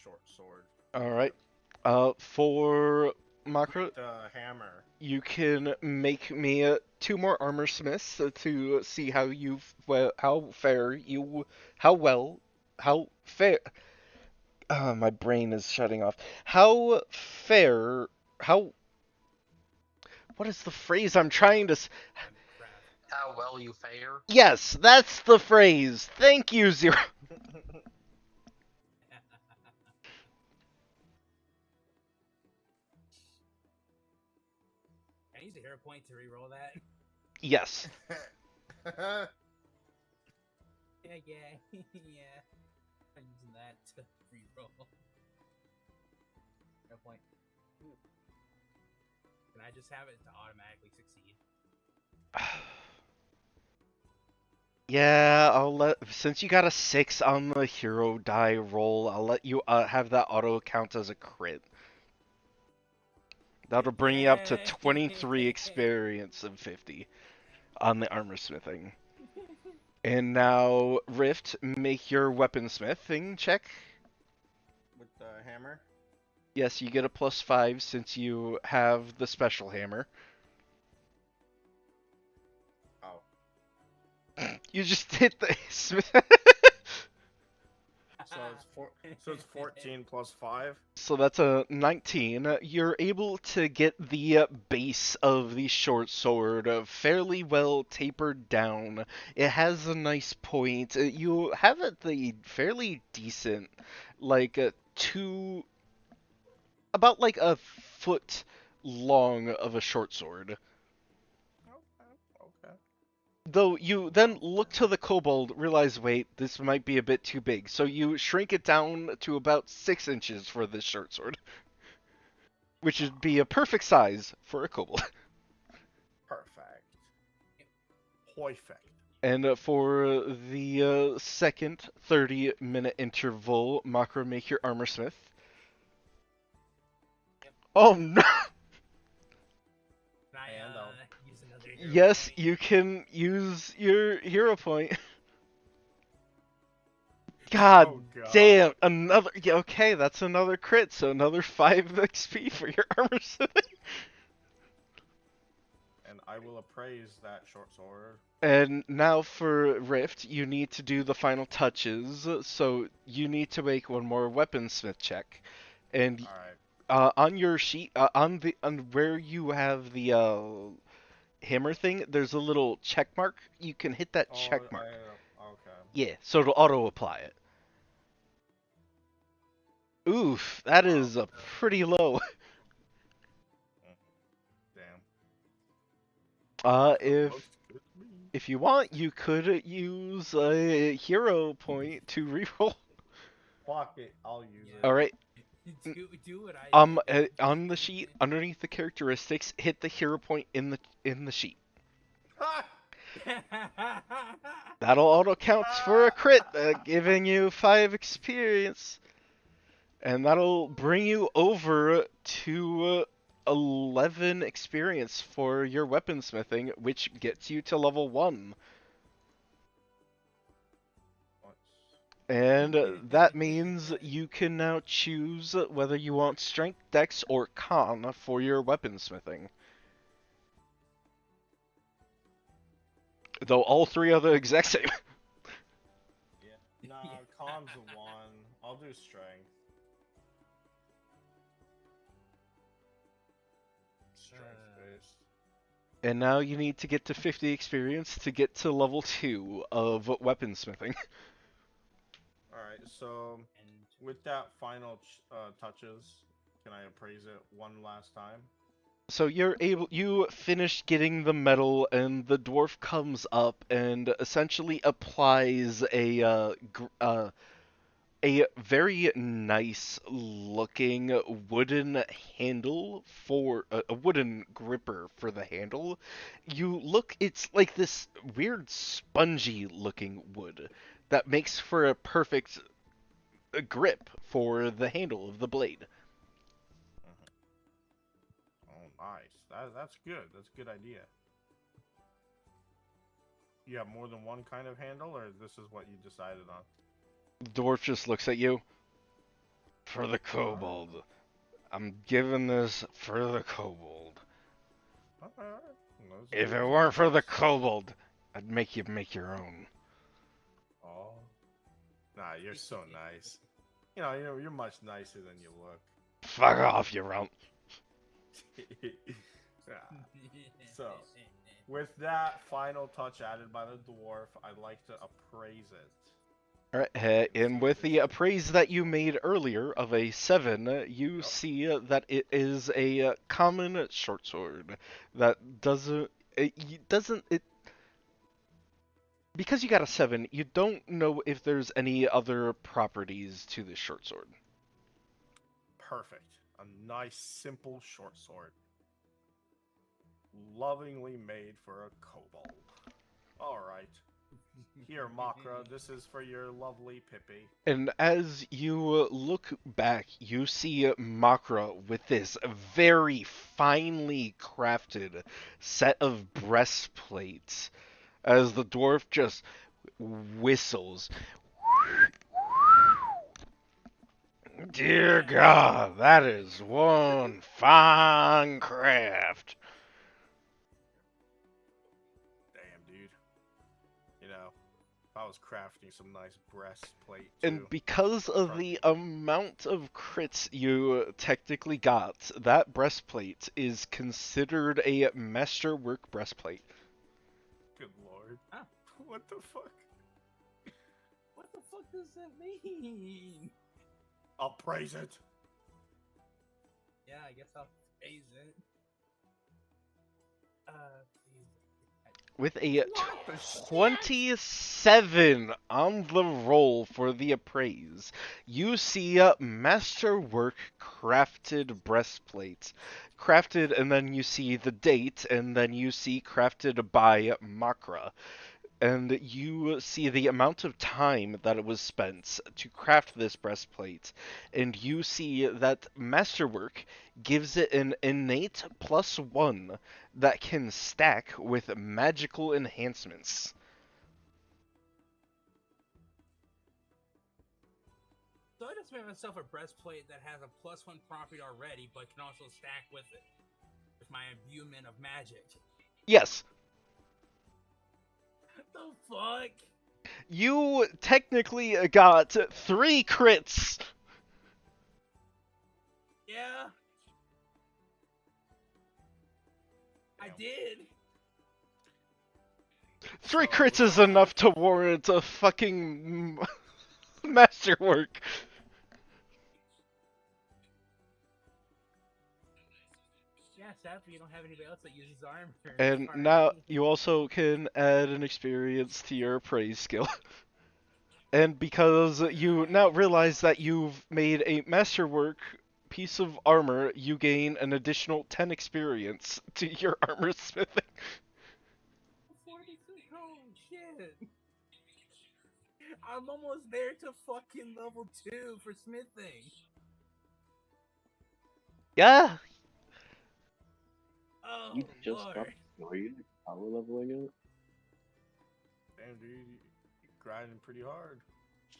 short sword. All right. For Makra, The hammer. you can make me 2 more armor smiths to see how how fair. My brain is shutting off. How fair? How? What is the phrase I'm trying to? Crap. How well you fare. Yes, that's the phrase. Thank you, Zero. I use a hero point to reroll that. Yes. Yeah, yeah, yeah. I'm using that to reroll. No point. Can I just have it to automatically succeed? Yeah, I'll let since you got a 6 on the hero die roll, I'll let you have that auto count as a crit. That'll bring you up to 23 experience of 50 on the armor smithing. And now, Rift, make your weaponsmithing check. With the hammer. Yes, you get a +5 since you have the special hammer. Oh. You just hit the smith. So it's 14 plus 5. So that's a 19. You're able to get the base of the short sword fairly well tapered down. It has a nice point. You have it the fairly decent, like about like a foot long of a short sword. Okay. Though you then look to the kobold, realize, wait, this might be a bit too big. So you shrink it down to about 6 inches for this short sword, which would be a perfect size for a kobold. Perfect. Perfect. And for the second 30-minute interval, Makra, make your armor smith. Yep. Oh no! Can I And, use another hero Yes, point? you can use your hero point. God, Oh, God. damn, another. Yeah, okay, that's another crit, so another 5 XP for your armor smithing. And I will appraise that short sword. And now for Rift, you need to do the final touches, so you need to make one more weaponsmith check. And Alright. on your sheet, on where you have the hammer thing, there's a little check mark. You can hit that check mark. Okay. Yeah, so it'll auto apply it. Oof, that is a pretty low. Damn. If you want, you could use a hero point to reroll. Fuck it, I'll use it. All right. do what I did. On the sheet underneath the characteristics, hit the hero point in the sheet. That'll auto count for a crit, giving you 5 experience, and that'll bring you over to 11 experience for your weaponsmithing, which gets you to level 1. And that means you can now choose whether you want strength, dex, or con for your weaponsmithing. Though all 3 are the exact same. Arms 1. I'll do strength. Strength based. And now you need to get to 50 experience to get to level 2 of weaponsmithing. Alright, so And with that final touches, can I appraise it one last time? So you finish getting the metal, and the dwarf comes up and essentially applies a very nice looking wooden handle for a wooden gripper for the handle. It's like this weird spongy looking wood that makes for a perfect grip for the handle of the blade. Oh, nice. That's good. That's a good idea. You have more than one kind of handle, or this is what you decided on? The dwarf just looks at you. For the kobold. I'm giving this for the kobold. Alright. If it weren't for the kobold, I'd make you make your own. Oh. Nah, you're so nice. You're much nicer than you look. Fuck off, you runt. Yeah. So, with that final touch added by the dwarf, I'd like to appraise it. Alright, and with the appraise that you made earlier of a 7, you see that it is a common short sword that because you got a 7, you don't know if there's any other properties to this short sword. Perfect. A nice, simple short sword. Lovingly made for a kobold. Alright. Here, Makra, this is for your lovely Pippi. And as you look back, you see Makra with this very finely crafted set of breastplates as the dwarf just whistles. Dear God, that is one fine craft. Damn, dude. If I was crafting some nice breastplate too. And because of the amount of crits you technically got, that breastplate is considered a masterwork breastplate. Good lord. Oh. What the fuck? what the fuck does that mean? I'll praise it. Yeah, I guess I'll praise it. With a 27 on the roll for the appraise, you see masterwork crafted breastplate. Crafted, and then you see the date, and then you see crafted by Makra. And you see the amount of time that it was spent to craft this breastplate, and you see that Masterwork gives it an innate +1 that can stack with magical enhancements. So I just made myself a breastplate that has a +1 property already, but can also stack with it. With my imbuement of magic. Yes. The fuck? You technically got 3 crits. Yeah. I did. 3 crits is enough to warrant a fucking masterwork. Yeah, sadly you don't have anybody else that uses armor. And now you also can add an experience to your praise skill. And because you now realize that you've made a masterwork piece of armor, you gain an additional 10 experience to your armor smithing. 46, oh shit. I'm almost there to fucking level 2 for smithing. Yeah. Oh, You just Lord. stopped power leveling it? Damn, dude. You're grinding pretty hard.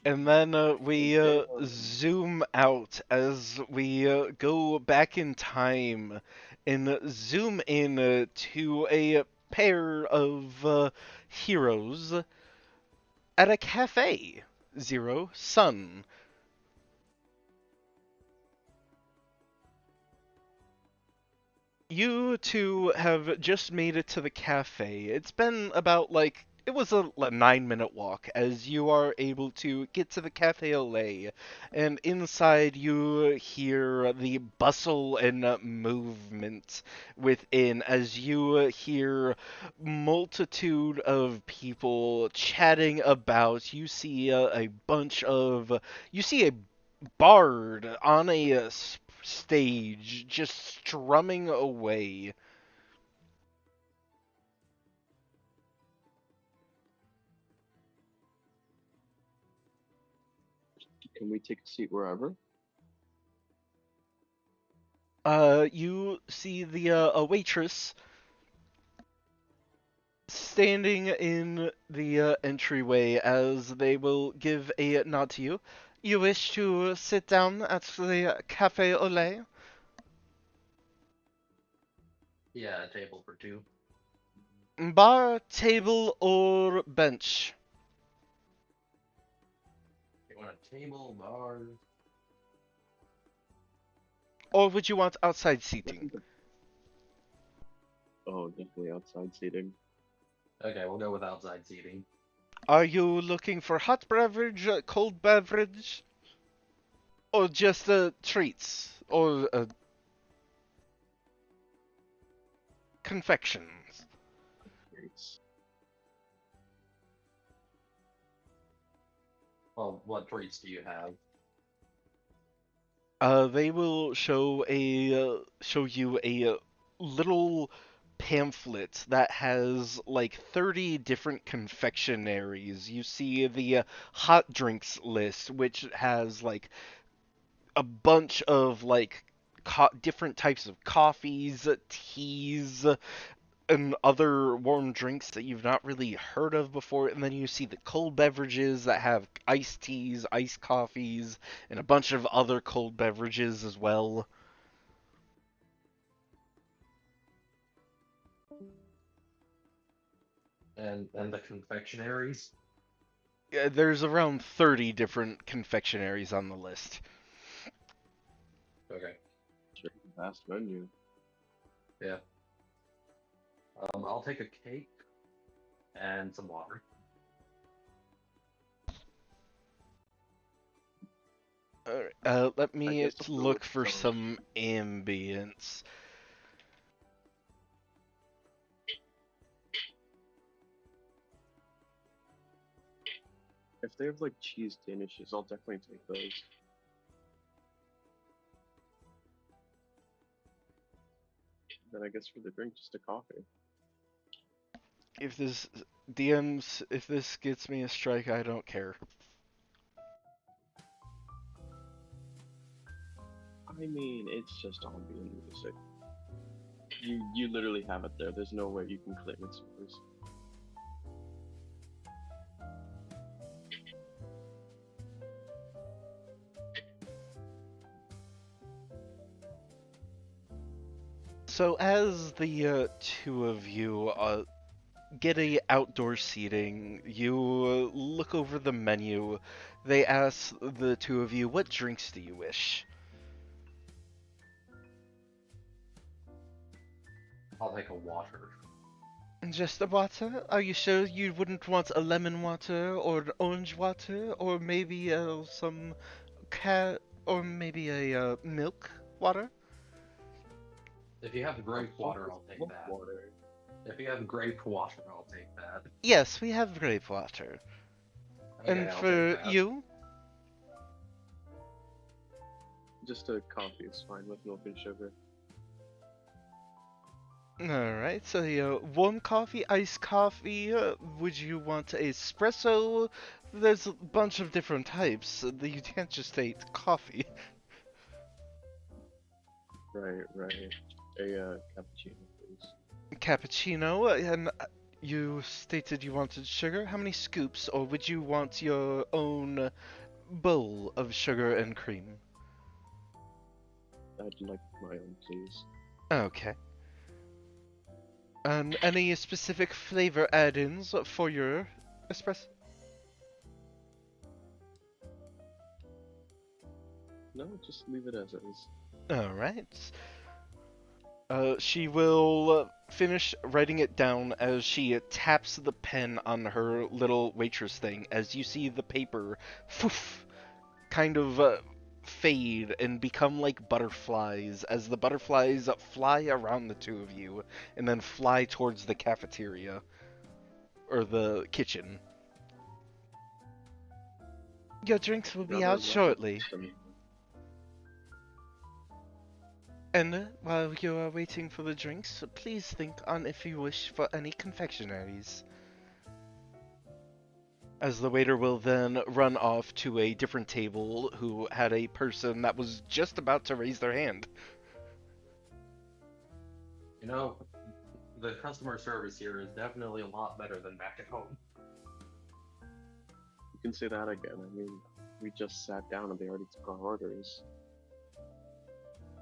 And then we zoom out as we go back in time and zoom in to a pair of heroes at a cafe. 0 Sun. You two have just made it to the cafe. It's been about like it was a 9-minute walk as you are able to get to the Cafe au Lait, and inside you hear the bustle and movement within as you hear multitude of people chatting about. You see a bunch of you see a bard on a stage just strumming away. Can we take a seat wherever? You see the a waitress standing in the entryway as they will give a nod to you. You wish to sit down at the Cafe au Lait? Yeah, a table for two. Bar, table, or bench? You want a table, bar? Or would you want outside seating? Oh, definitely outside seating. Okay, we'll go with outside seating. Are you looking for hot beverage, cold beverage, or just treats, or confections? Great. Well, what treats do you have? They will show you a little pamphlet that has like 30 different confectionaries. You see the hot drinks list, which has like a bunch of like different types of coffees, teas, and other warm drinks that you've not really heard of before. And then you see the cold beverages that have iced teas, iced coffees, and a bunch of other cold beverages as well. And the confectionaries? There's around 30 different confectionaries on the list. Okay. Sure, vast menu. Yeah. I'll take a cake and some water. Alright, let I me guess I'll go look with for some. some ambience. If they have like cheese danishes, I'll definitely take those. Then I guess for the drink, just a coffee. If this DMs, if this gets me a strike, I don't care. I mean, it's just ambient music. You literally have it there. There's no way you can claim it's yours. So as the two of you get a outdoor seating, you look over the menu. They ask the two of you, "What drinks do you wish?" I'll take a water. Just a water? Are you sure you wouldn't want a lemon water or an orange water or maybe some or maybe a milk water? If you have grape water, I'll take Milk that. water. If you have grape water, I'll take that. Yes, we have grape water. Okay, And I'll for take that. you? Just a coffee is fine with milk and sugar. Alright, so warm coffee, iced coffee, would you want espresso? There's a bunch of different types. You can't just say coffee. Right. A cappuccino, please. Cappuccino, and you stated you wanted sugar. How many scoops, or would you want your own bowl of sugar and cream? I'd like my own, please. Okay. And any specific flavor add-ins for your espresso? No, just leave it as is. Alright. She will finish writing it down as she taps the pen on her little waitress thing, as you see the paper poof, kind of fade and become like butterflies as the butterflies fly around the two of you and then fly towards the cafeteria or the kitchen. Your drinks will be Rather out laugh shortly. at them. And while you are waiting for the drinks, please think on if you wish for any confectionaries. As the waiter will then run off to a different table who had a person that was just about to raise their hand. You know, the customer service here is definitely a lot better than back at home. You can say that again. I mean, we just sat down and they already took our orders.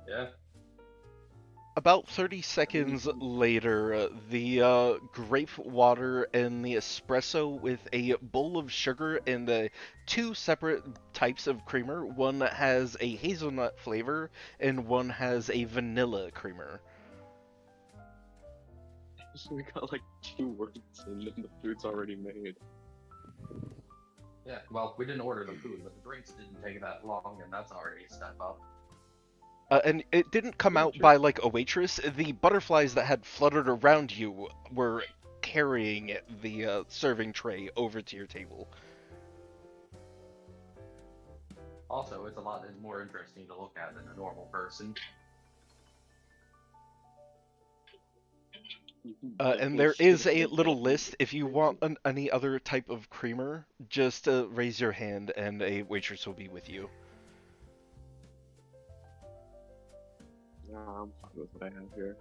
Yeah. About 30 seconds later, the grape water and the espresso with a bowl of sugar and two separate types of creamer. One has a hazelnut flavor and one has a vanilla creamer. So we got like 2 words and then the food's already made. Yeah, well, we didn't order the food, but the drinks didn't take that long, and that's already a step up. And it didn't come out by like a waitress. The butterflies that had fluttered around you were carrying the serving tray over to your table. Also, it's a lot more interesting to look at than a normal person. And there is a little list. If you want any other type of creamer, just raise your hand and a waitress will be with you. Yeah, I'm fine with what I have here.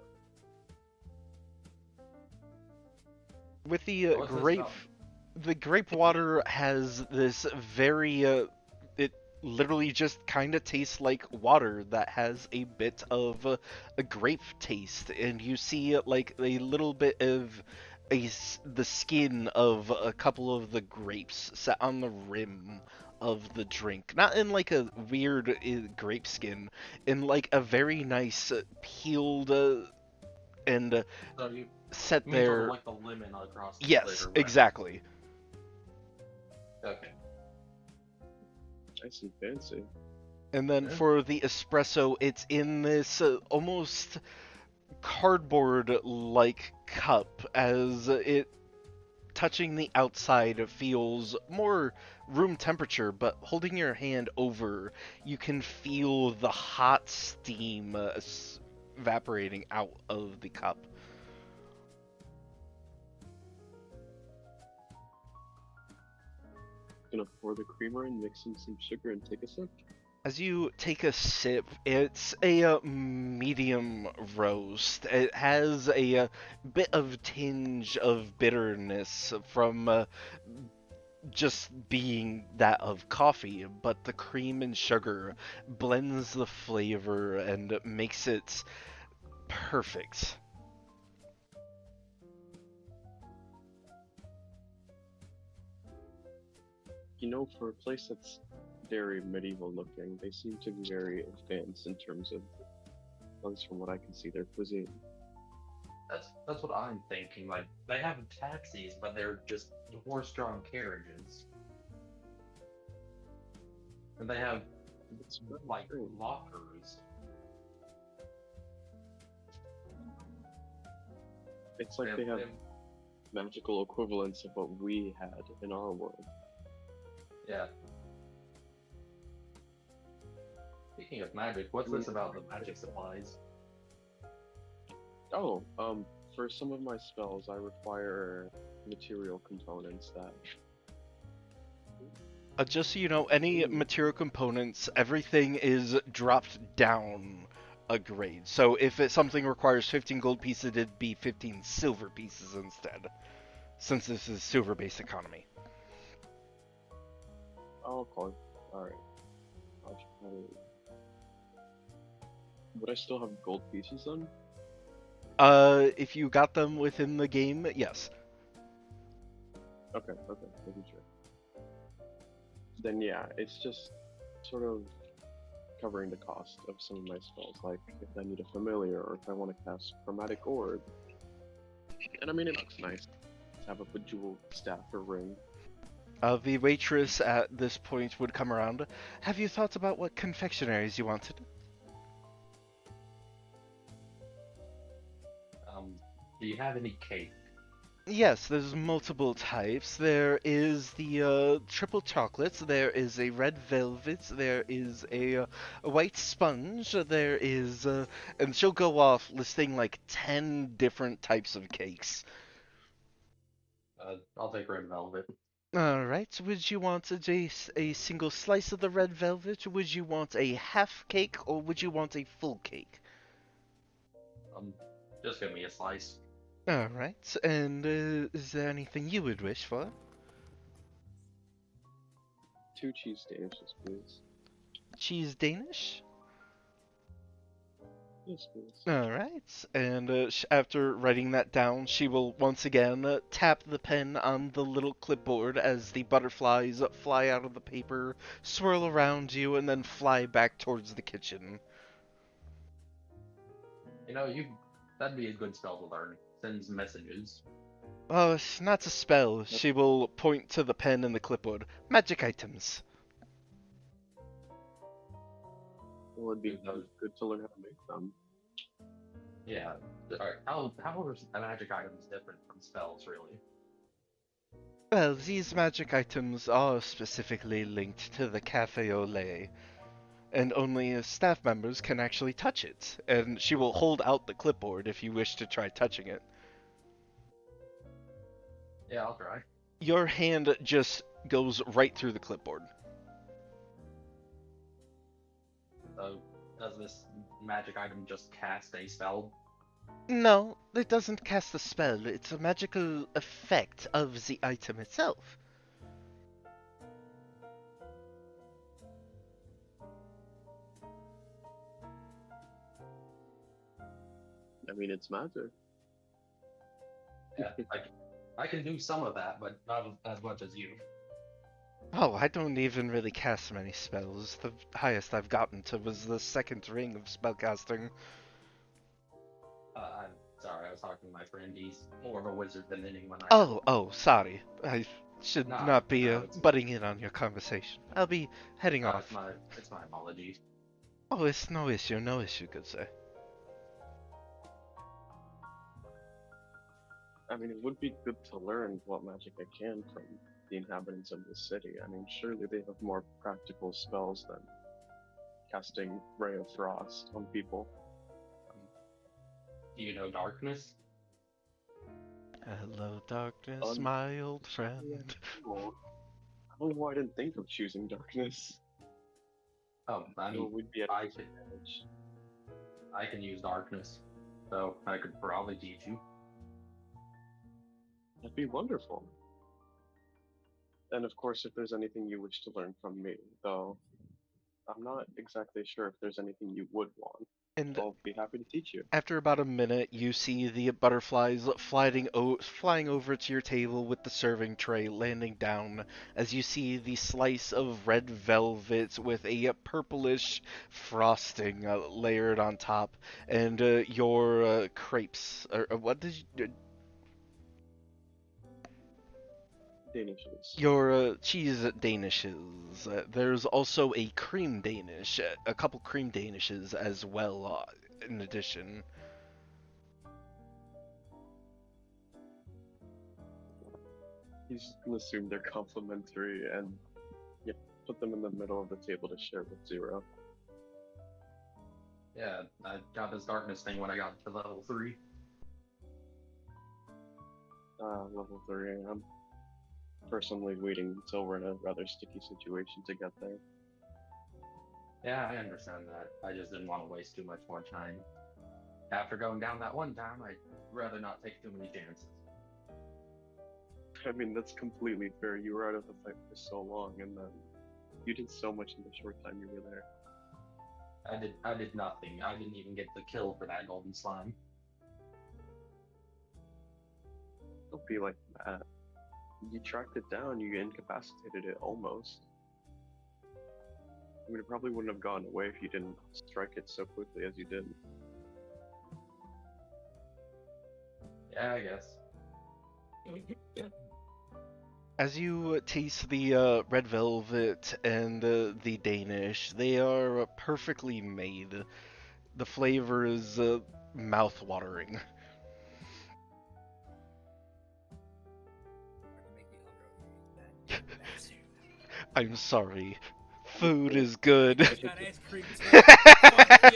With the grape water has this very it literally just kind of tastes like water that has a bit of a grape taste, and you see like a little bit of the skin of a couple of the grapes set on the rim of the drink, not in like a weird grape skin, in like a very nice peeled and So you set mean sort of there. like the lemon across the Yes, flavor, exactly. Okay. Nice and fancy. And then for the espresso, it's in this almost cardboard-like cup, as it touching the outside feels more room temperature, but holding your hand over, you can feel the hot steam evaporating out of the cup. Gonna pour the creamer in, mix in some sugar, and take a sip. As you take a sip, it's a medium roast. It has a bit of tinge of bitterness from just being that of coffee, but the cream and sugar blends the flavor and makes it perfect. You know, for a place that's very medieval looking, they seem to be very advanced in terms of, at least from what I can see, their cuisine. That's what I'm thinking. Like, they have taxis, but they're just horse-drawn carriages. And they have like lockers. It's like they have magical equivalents of what we had in our world. Yeah. Speaking of magic, what's this about the magic supplies? Oh, for some of my spells, I require material components that. Just so you know, any material components, everything is dropped down a grade. So if something requires 15 gold pieces, it'd be 15 silver pieces instead, since this is silver-based economy. Oh, okay. Alright. Would I still have gold pieces then? If you got them within the game, yes. Okay, making sure. Then yeah, it's just sort of covering the cost of some of my spells, like if I need a familiar or if I want to cast chromatic orb. And I mean, it looks nice to have a bejeweled staff or ring. The waitress at this point would come around. Have you thought about what confectionaries you wanted? Do you have any cake? Yes, there's multiple types. There is the triple chocolates, there is a red velvet, there is a white sponge, there is, and she'll go off listing like 10 different types of cakes. I'll take red velvet. Alright, would you want a single slice of the red velvet? Would you want a half cake, or would you want a full cake? Um, just give me a slice. Alright, and is there anything you would wish for? 2 cheese danishes, please. Cheese Danish? Yes, please. Alright, and after writing that down, she will once again tap the pen on the little clipboard as the butterflies fly out of the paper, swirl around you, and then fly back towards the kitchen. You know, that'd be a good spell to learn. Sends messages. Oh, it's not a spell. She will point to the pen and the clipboard. Magic items. Well, it'd be Those- good to learn how to make them. Yeah. Alright, how are magic items different from spells, really? Well, these magic items are specifically linked to the cafe au lait, and only staff members can actually touch it. And she will hold out the clipboard if you wish to try touching it. Yeah, I'll try. Your hand just goes right through the clipboard. So, does this magic item just cast a spell? No, it doesn't cast a spell. It's a magical effect of the item itself. I mean, it's magic. Yeah, I can do some of that, but not as much as you. Oh, I don't even really cast many spells. The highest I've gotten to was the second ring of spellcasting. I'm sorry, I was talking to my friend. He's more of a wizard than anyone I know. Oh, sorry. I should Nah, not be no, it's butting in on your conversation. I'll be heading off. it's my apologies. Oh, it's no issue, good sir. I mean, it would be good to learn what magic I can from the inhabitants of the city. I mean, surely they have more practical spells than casting Ray of Frost on people. Do you know darkness? Hello, darkness, my old friend. Oh, I don't know why I didn't think of choosing darkness. Oh, I So mean, we'd be at I disadvantage. can use darkness, so I could probably teach you. That'd be wonderful. And of course, if there's anything you wish to learn from me, though, I'm not exactly sure if there's anything you would want. And I'll be happy to teach you. after about a minute, you see the butterflies flying over to your table with the serving tray, landing down as you see the slice of red velvet with a purplish frosting layered on top, and your crepes. Or what did you? Danishes. Your cheese danishes. There's also a cream danish, a couple cream danishes as well. In addition. He's just gonna assume they're complimentary and yeah, put them in the middle of the table to share with Zero. Yeah, I got this darkness thing when I got to level 3. Level 3. I'm personally waiting until we're in a rather sticky situation to get there. Yeah, I understand that. I just didn't want to waste too much more time. After going down that one time, I'd rather not take too many chances. I mean, that's completely fair. You were out of the fight for so long, and then you did so much in the short time you were there. I did nothing. I didn't even get the kill for that golden slime. Don't be like that. You tracked it down, you incapacitated it almost. I mean, it probably wouldn't have gone away if you didn't strike it so quickly as you did. Yeah, I guess. As you taste the red velvet and the Danish, they are perfectly made. The flavor is mouth-watering. I'm sorry. Food is good. I just got ice cream too. Fuck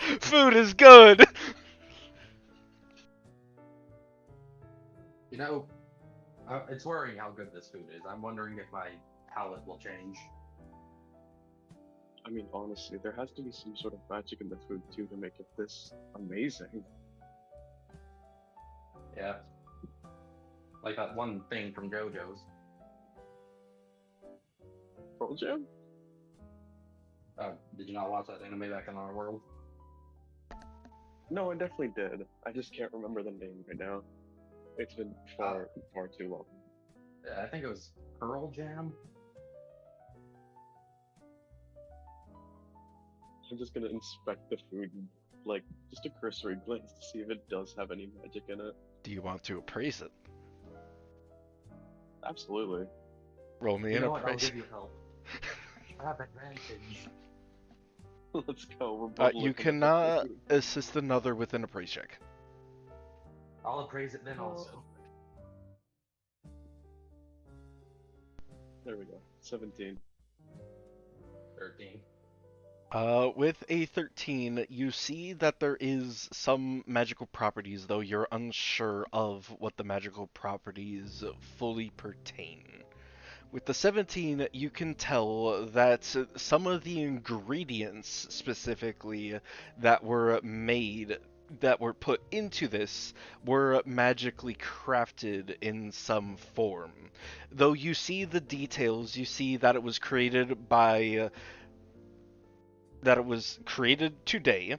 you. Food is good. You know, it's worrying how good this food is. I'm wondering if my palate will change. I mean, honestly, there has to be some sort of magic in the food too to make it this amazing. Yeah. Like that one thing from JoJo's. Pearl Jam? Did you not watch that anime back in our world? No, I definitely did. I just can't remember the name right now. It's been far too long. Yeah, I think it was Pearl Jam. I'm just gonna inspect the food, like, just a cursory glance to see if it does have any magic in it. Do you want to appraise it? Absolutely. Roll me You an know what? I'll appraise. give you help. I have advantage. Let's go. We're both You looking at the cannot food. assist another with an appraise check. I'll appraise it then also. There we go. 17. 13. With a 13, you see that there is some magical properties, though you're unsure of what the magical properties fully pertain. With the 17, you can tell that some of the ingredients specifically that were made, that were put into this, were magically crafted in some form. Though you see the details, you see that it was created by that it was created today.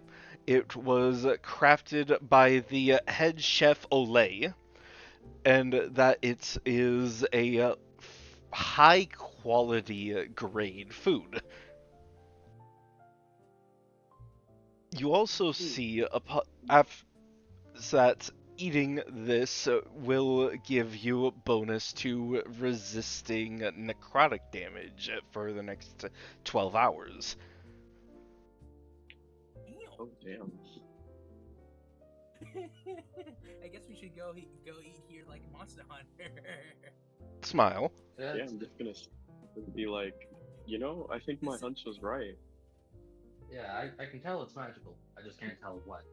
It was crafted by the head chef Olay, and that it is a high quality grade food. You also see that eating this will give you a bonus to resisting necrotic damage for the next 12 hours. Oh, damn. I guess we should go eat here like Monster Hunter. Smile. Yeah, I'm just gonna be like, I think my hunch was right. Yeah, I can tell it's magical. I just can't tell what.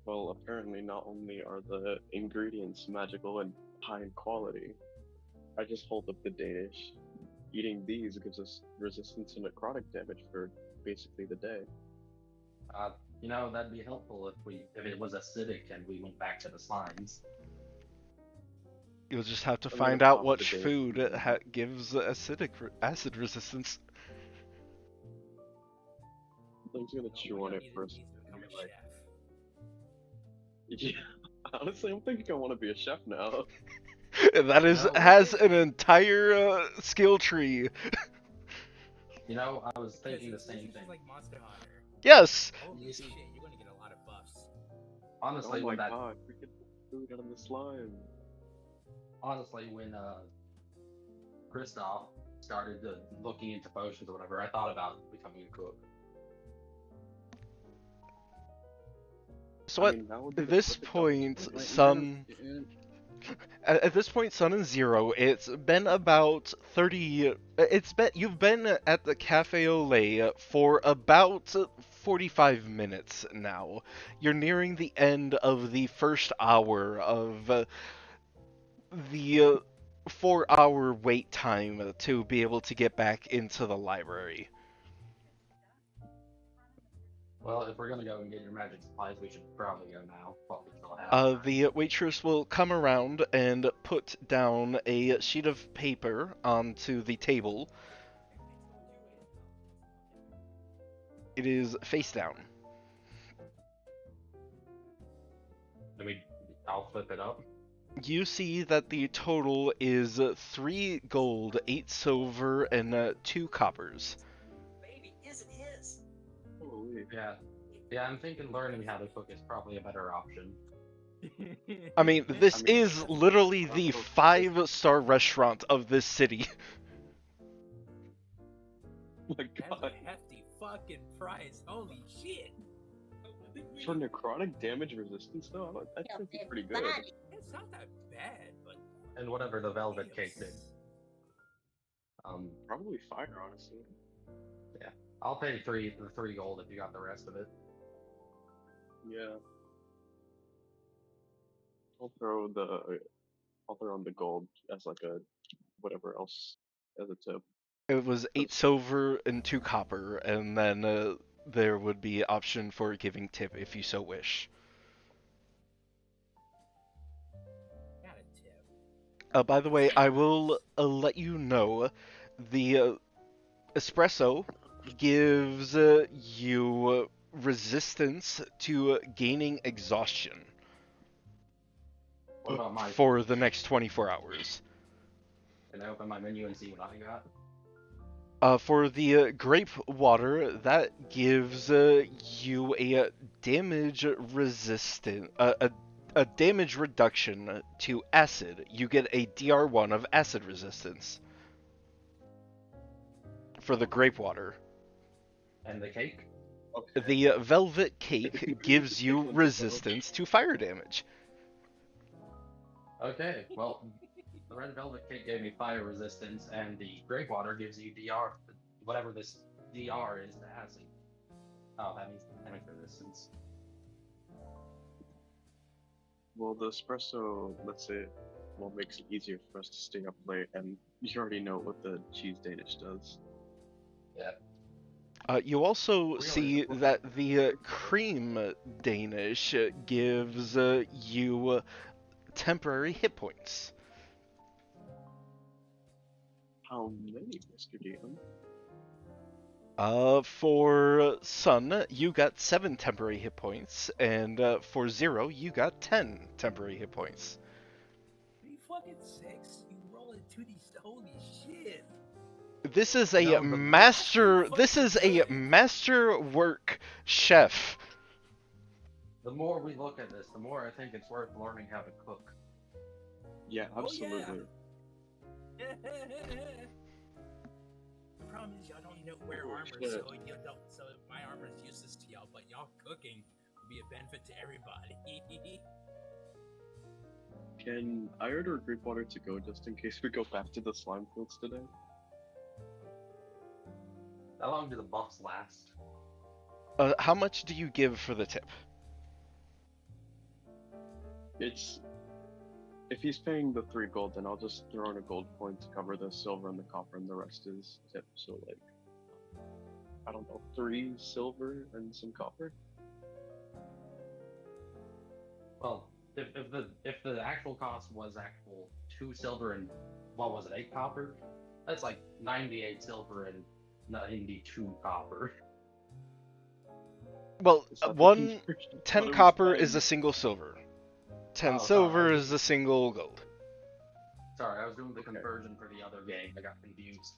Well, apparently not only are the ingredients magical and high in quality, I just hold up the Danish. Eating these gives us resistance to necrotic damage for basically the day. That'd be helpful if it was acidic and we went back to the slimes. You'll just have to I'm gonna find out pop what the Danish. food gives acid resistance. I'm just gonna chew on it first. Become a Like, chef. yeah, honestly, I'm thinking I want to be a chef now. That has an entire skill tree. I was thinking the Because same this thing. is like Monster Hunter. Yes. Holy shit, you're gonna get a lot of buffs. Honestly, Oh my when that god, we get food out of the slime. honestly when Kristoff started looking into potions or whatever, I thought about becoming a cook. So at this point, Sun. At this point, Sun and Zero, it's been about 30. You've been at the Cafe Olay for about 45 minutes now. You're nearing the end of the first hour of the 4-hour wait time to be able to get back into the library. Well, if we're gonna go and get your magic supplies, we should probably go now. What we still have. The waitress will come around and put down a sheet of paper onto the table. It is face down. I'll flip it up. You see that the total is 3 gold, 8 silver, and 2 coppers. Baby isn't his. Holy. Yeah. Yeah, I'm thinking learning how to cook is probably a better option. I mean, this I mean, is literally our the cook- 5-star restaurant of this city. Oh my That's god. a hefty fucking price. Holy shit. For necrotic damage resistance, though, I think it's pretty good. It's not that bad, but And whatever the velvet cake did. Probably fire, honestly. Yeah. I'll pay the 3 gold if you got the rest of it. Yeah. I'll throw on the gold as like a whatever else as a tip. It was 8 silver and 2 copper, and then there would be option for giving tip if you so wish. got a tip. By the way, I will let you know the espresso gives you resistance to gaining exhaustion What about my for the next 24 hours. Can I open my menu and see what I got? For the grape water, that gives you a damage resistant, a damage reduction to acid. You get a DR1 of acid resistance for the grape water. And the cake? Okay. The velvet cake gives you resistance to fire damage. Okay, well, the red velvet cake gave me fire resistance, and the grape water gives you DR, whatever this DR is to acid. Oh, that means damage resistance. Well, the espresso, let's say, makes it easier for us to stay up late, and you already know what the cheese Danish does. Yeah. You also Really? see that the cream Danish gives you temporary hit points. How many, Mr. DM? For Sun, you got 7 temporary hit points, and for Zero, you got 10 temporary hit points. 3 fucking 6? You roll into these. Holy shit. This is a No, the- master. Fucking This is a good. masterwork chef. The more we look at this, the more I think it's worth learning how to cook. Yeah, Oh, absolutely. The problem is y'all don't know wear Oh, armor, shit. so you don't. So my armor is useless to y'all, but y'all cooking will be a benefit to everybody. Can I order grape water to go just in case we go back to the slime fields today? How long do the buffs last? How much do you give for the tip? It's if he's paying the 3 gold, then I'll just throw in a gold coin to cover the silver and the copper, and the rest is tip. So like, I don't know, 3 silver and some copper. Well, if the actual cost was actual 2 silver and what was it, 8 copper? That's like 98 silver and 92 copper. Well, Is that the 10 conversion? What are we copper is spending? a single silver. 10 Oh, sorry, silver I was- is a single gold. Sorry, I was doing the conversion for the other game. I got confused.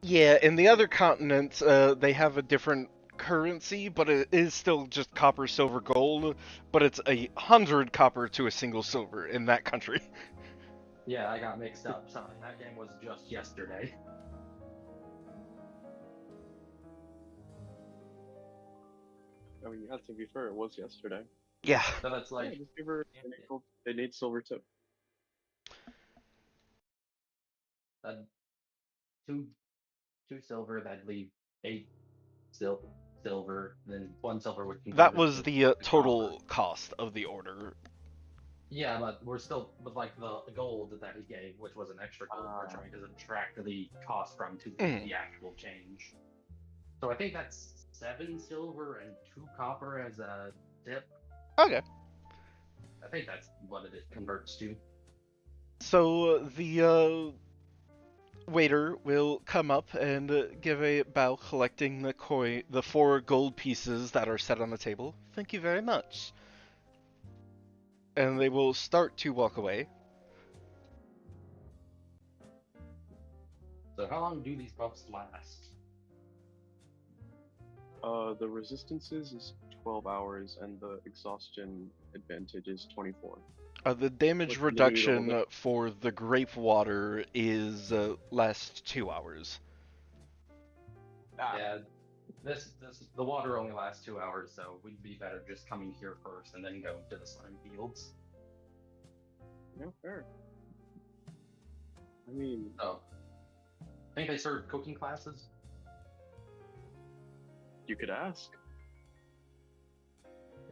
Yeah, in the other continents, they have a different currency, but it is still just copper, silver, gold. But it's 100 copper to a single silver in that country. Yeah, I got mixed up. Sorry, that game was just yesterday. I mean, yeah, to be fair, it was yesterday. Yeah. So that's Yeah, like just give her they need silver tip. uh, two silver. That'd leave 8 silver. Then 1 silver would convert That it was to the copper. total cost of the order. Yeah, but we're still with like the gold that he gave, which was an extra gold. We're trying to subtract the cost from to the actual change. So I think that's 7 silver and 2 copper as a tip. Okay. I think that's what it converts to. So the waiter will come up and give a bow, collecting the 4 gold pieces that are set on the table. Thank you very much. and they will start to walk away. So how long do these buffs last? The resistances is 12 hours, and the exhaustion advantage is 24. The damage Like, literally the whole reduction day. for the grape water is lasts 2 hours. Yeah, the water only lasts 2 hours, so we'd be better just coming here first and then going to the slime fields. Yeah, fair. I mean, So, I think they serve cooking classes. you could ask.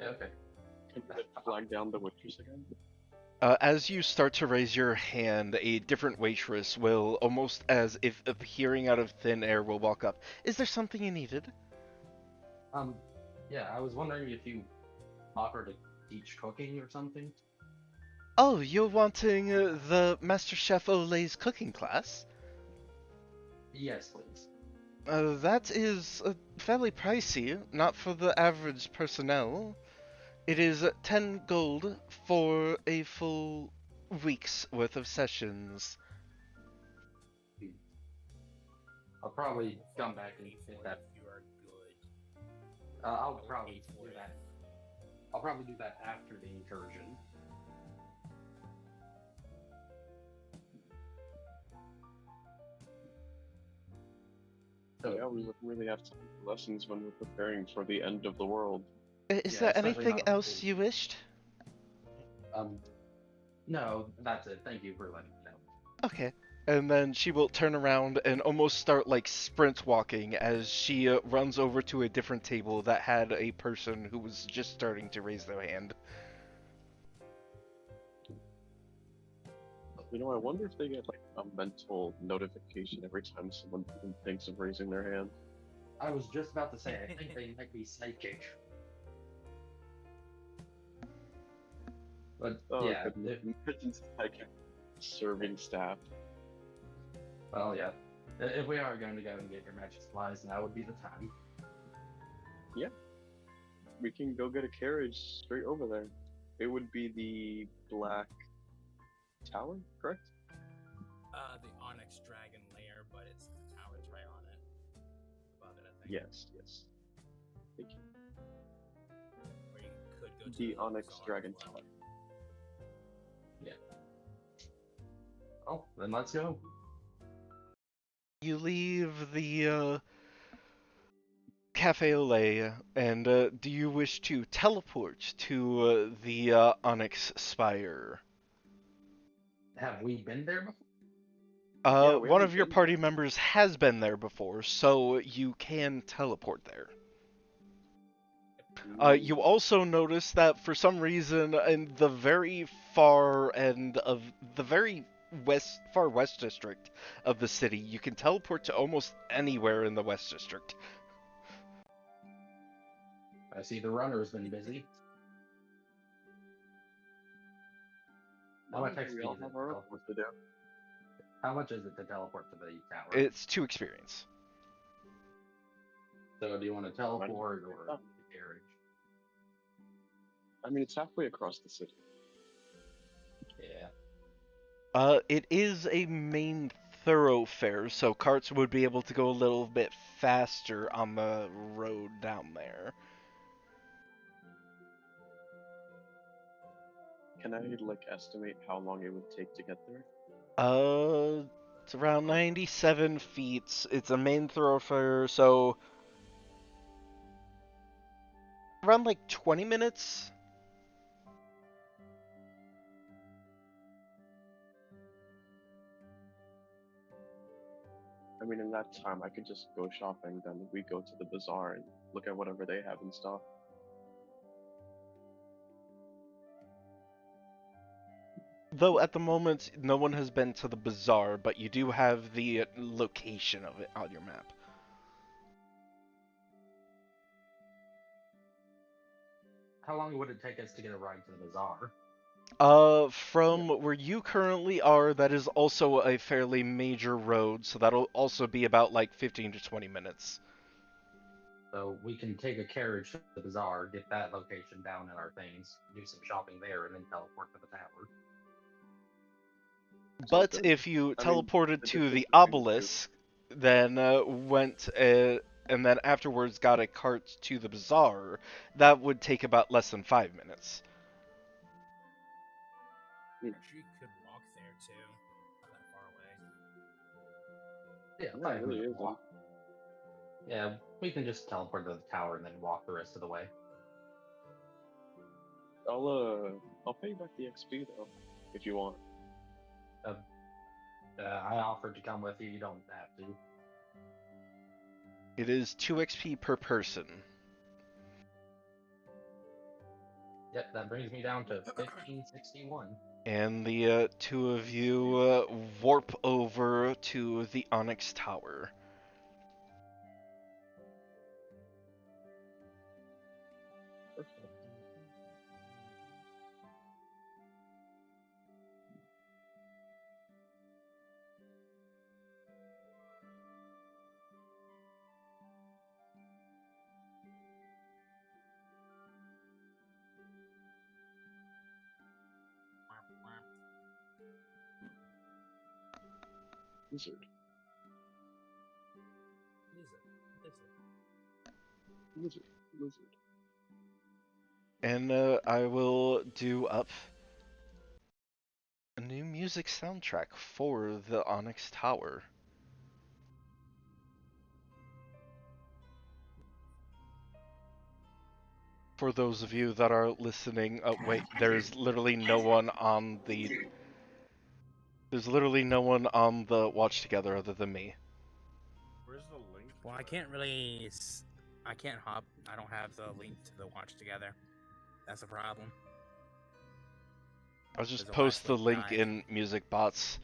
Yeah, okay. Can you flag down the waitress again? As you start to raise your hand, a different waitress will, almost as if appearing out of thin air, will walk up. Is there something you needed? Yeah, I was wondering if you offer to teach cooking or something. Oh, you're wanting the Master Chef Olay's cooking class? Yes, please. That is fairly pricey, not for the average personnel. It is 10 gold for a full week's worth of sessions. I'll probably come back and get that. You are good. I'll probably do that. I'll probably do that after the incursion. So yeah, we really have to take lessons when we're preparing for the end of the world. Is Yeah, there especially anything not else the- you wished? No, that's it. Thank you for letting me know. Okay. And then she will turn around and almost start like sprint walking as she runs over to a different table that had a person who was just starting to raise their hand. You know, I wonder if they get like a mental notification every time someone even thinks of raising their hand. I was just about to say, I think they might be psychic. But Oh, yeah, goodness. Imagine like serving staff. well, yeah. If we are going to go and get your magic supplies, now would be the time. We can go get a carriage straight over there. It would be the Black Tower, correct? The Onyx Dragon lair, but it's the tower's right on it. Above it, I think. Yes, yes. Thank you. Or you could go to The Onyx Bazaar Dragon as well. Tower. Oh, then let's go. You leave the Cafe Olay, and do you wish to teleport to the Onyx Spire? Have we been there before? Yeah, we One haven't of your been party members has been there before, so you can teleport there. You also notice that for some reason, in the very far end of the very far west district of the city, you can teleport to almost anywhere in the west district. I see the runner's been busy. How much XP We all is it have to our own teleport? work to do. How much is it to teleport to the tower? It's 2 experience. So do you want to teleport or the carriage? I mean, it's halfway across the city. Yeah. It is a main thoroughfare, so carts would be able to go a little bit faster on the road down there. Can I like estimate how long it would take to get there? It's around 97 feet. It's a main thoroughfare, so around like 20 minutes. I mean, in that time, I could just go shopping. Then we go to the bazaar and look at whatever they have in stock. Though at the moment, no one has been to the bazaar, but you do have the location of it on your map. How long would it take us to get a ride to the bazaar? From where you currently are, that is also a fairly major road, so that'll also be about like 15 to 20 minutes. So we can take a carriage to the bazaar, get that location down in our things, do some shopping there, and then teleport to the tower. But good. if you I mean, teleported the to the distance between the two. obelisk, then went and then afterwards got a cart to the bazaar, that would take about less than 5 minutes. Actually, you could walk there too. Not that far away. Yeah, Yeah, it really 5 minute isn't. walk. Yeah, we can just teleport to the tower and then walk the rest of the way. I'll pay you back the XP though, if you want. I offered to come with you. You don't have to. It is 2 XP per person. Yep, that brings me down to 1561. And the two of you warp over to the Onyx Tower. Perfect. Lizard. Lizard. Lizard. And I will do up a new music soundtrack for the Onyx Tower. For those of you that are listening, wait, there's literally no one on the watch together other than me. Where's the link? Well, I can't really. I can't hop. I don't have the link to the watch together. That's a problem. I'll just The post last the link link died. in Music Bots.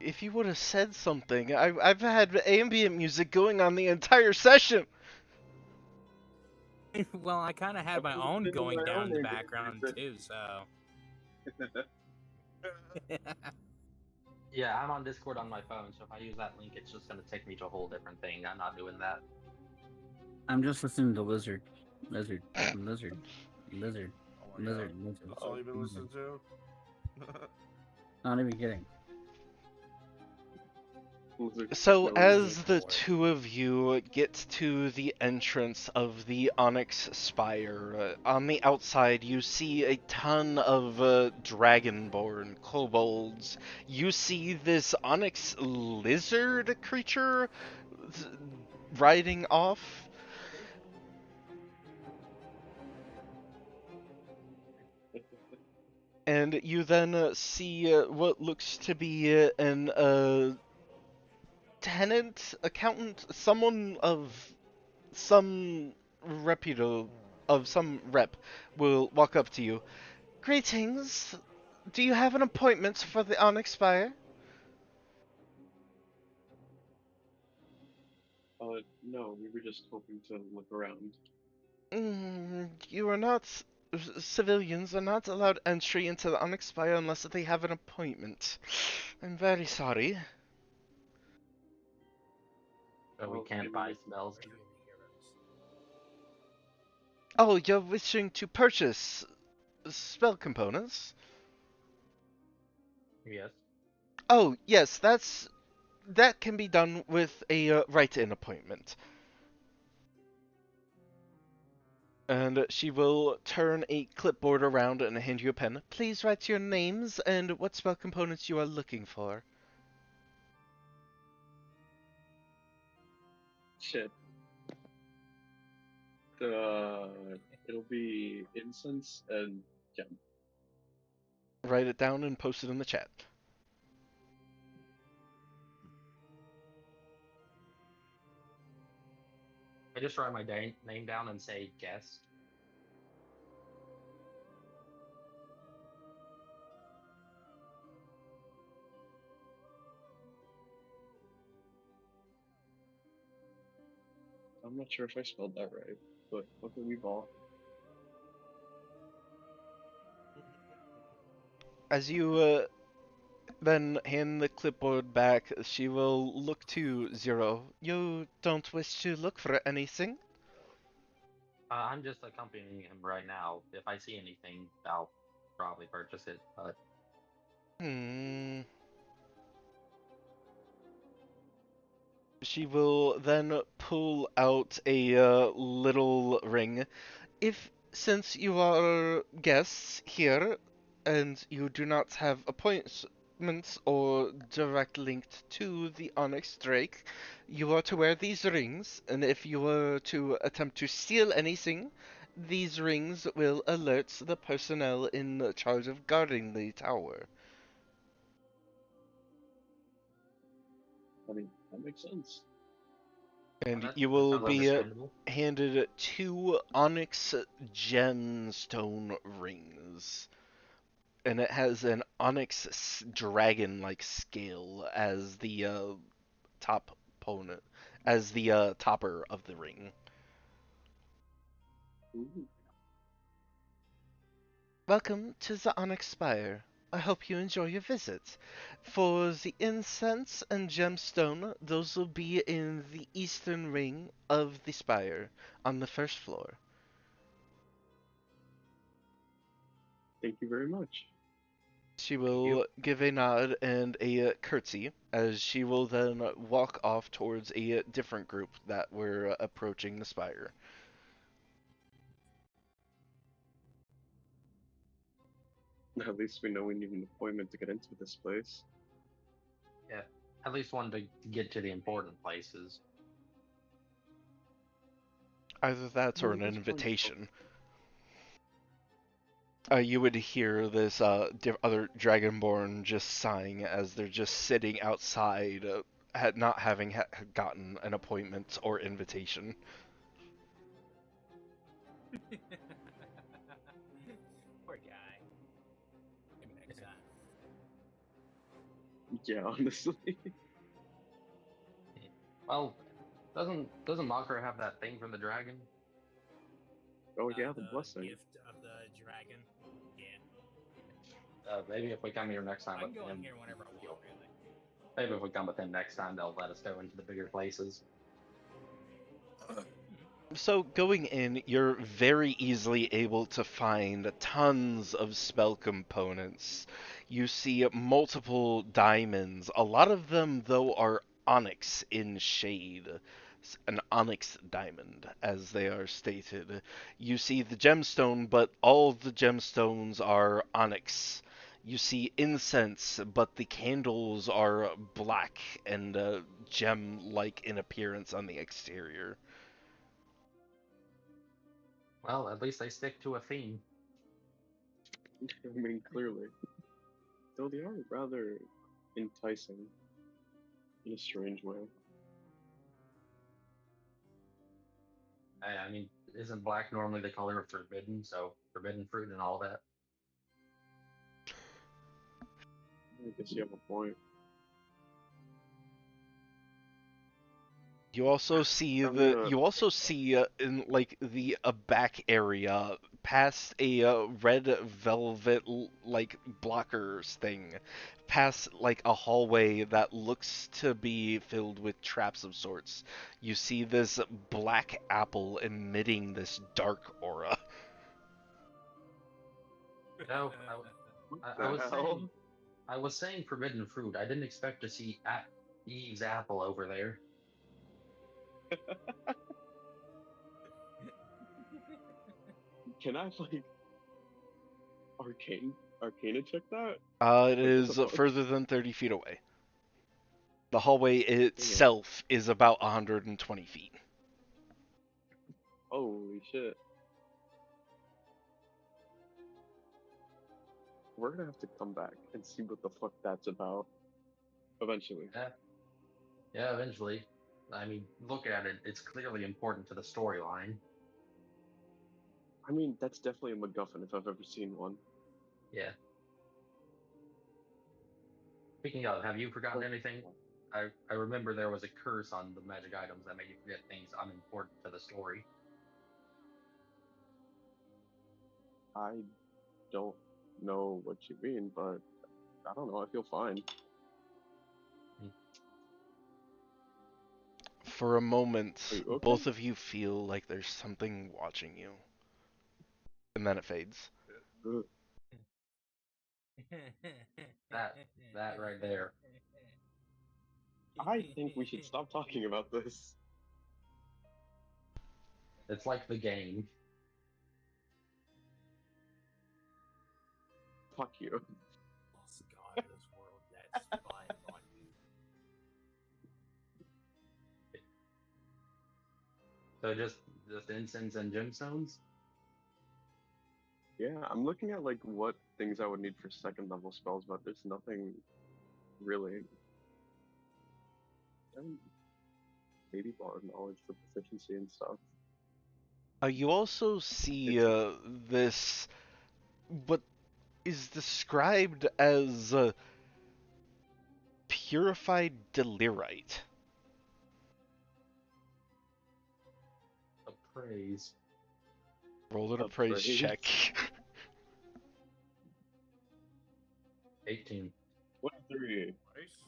If you would have said something, I've had ambient music going on the entire session. Well, I kind of had I've my been own listening to going my down own in the ambient background music. too. So. Yeah, I'm on Discord on my phone, so if I use that link, it's just going to take me to a whole different thing. I'm not doing that. I'm just listening to Lizard. Lizard. Lizard. Lizard. Oh my Lizard. god. Lizard. That's all you've been Lizard. listening to? Not even kidding. Lizard. So, No, as the boy. two of you get to the entrance of the Onyx Spire, on the outside you see a ton of dragonborn kobolds. You see this Onyx lizard creature riding off. And you then see what looks to be an tenant, accountant, someone of some some rep will walk up to you. Greetings. Do you have an appointment for the Onyx Spire? no, we were just hoping to look around. You are not. Civilians are not allowed entry into the Onyx Spire unless they have an appointment. I'm very sorry. So we Well, can't maybe buy we can- spells. Are you in the heroes? Oh, you're wishing to purchase spell components? Yes. Oh, yes, that can be done with a write-in appointment. And she will turn a clipboard around and hand you a pen. Please write your names and what spell components you are looking for. Shit. It'll be incense and gem. Write it down and post it in the chat. I just write my name down and say guest. I'm not sure if I spelled that right, but look what we bought. As you Then hand the clipboard back. She will look to Zero. You don't wish to look for anything? I'm just accompanying him right now. If I see anything, I'll probably purchase it. But Hmm. She will then pull out a little ring. If, since you are guests here and you do not have appointments or direct linked to the Onyx Drake, you are to wear these rings, and if you were to attempt to steal anything, these rings will alert the personnel in charge of guarding the tower. I mean, that makes sense. And that, you that will sounds be understandable. handed 2 onyx gemstone rings. And it has an onyx dragon-like scale as the top opponent, as the topper of the ring. Ooh. Welcome to the Onyx Spire. I hope you enjoy your visit. For the incense and gemstone, those will be in the eastern ring of the spire on the first floor. Thank you very much. She Thank you. will give a nod and a curtsy as she will then walk off towards a different group that were approaching the spire. At least we know we need an appointment to get into this place. Yeah, at least one to get to the important places. Either that or Oh, an that's fine. invitation. You would hear this other dragonborn just sighing as they're just sitting outside, not having gotten an appointment or invitation. Poor guy. Maybe next time. Yeah, honestly. Well, doesn't Makra have that thing from the dragon? Oh yeah, the The blessing. gift of the dragon. Yeah. Maybe if we come here next time I can with go in him, here whenever I want, really. maybe if we come with him next time, they'll let us go into the bigger places. So going in, you're very easily able to find tons of spell components. You see multiple diamonds. A lot of them, though, are onyx in shade. An onyx diamond, as they are stated. You see the gemstone, but all the gemstones are onyx. You see incense, but the candles are black and gem-like in appearance on the exterior. Well, at least they stick to a theme. I mean, clearly. Though they are rather enticing in a strange way. I mean, isn't black normally the color of forbidden? So forbidden fruit and all that. I guess you have a point. I'm gonna. You also see in like the back area past a red velvet like blockers thing, past like a hallway that looks to be filled with traps of sorts. You see this black apple emitting this dark aura. No, What I the was saying hell? I was saying forbidden fruit. I didn't expect to see Eve's apple over there. Can I like arcana check that? It Like what the is fuck? further than 30 feet away. The hallway Dang it. itself is about 120 feet. Holy shit. We're gonna have to come back and see what the fuck that's about. Eventually. Yeah, yeah. Eventually, I mean, look at it. It's clearly important to the storyline. I mean, that's definitely a MacGuffin if I've ever seen one. Yeah. Speaking of, have you forgotten But anything? I remember there was a curse on the magic items that made you forget things unimportant to the story. I don't know what you mean, but I don't know. I feel fine. For a moment, Are you okay? both of you feel like there's something watching you. And then it fades. Ugh. That right there. I think we should stop talking about this. It's like the game. Fuck you. Oh, God, this world that's spying on me. So just incense and gemstones. Yeah, I'm looking at like what things I would need for second level spells, but there's nothing really. Maybe bar knowledge for proficiency and stuff. You also see It's this, what is described as purified delirite. Appraise. Roll an a appraise praise. check. 18. 23. Nice.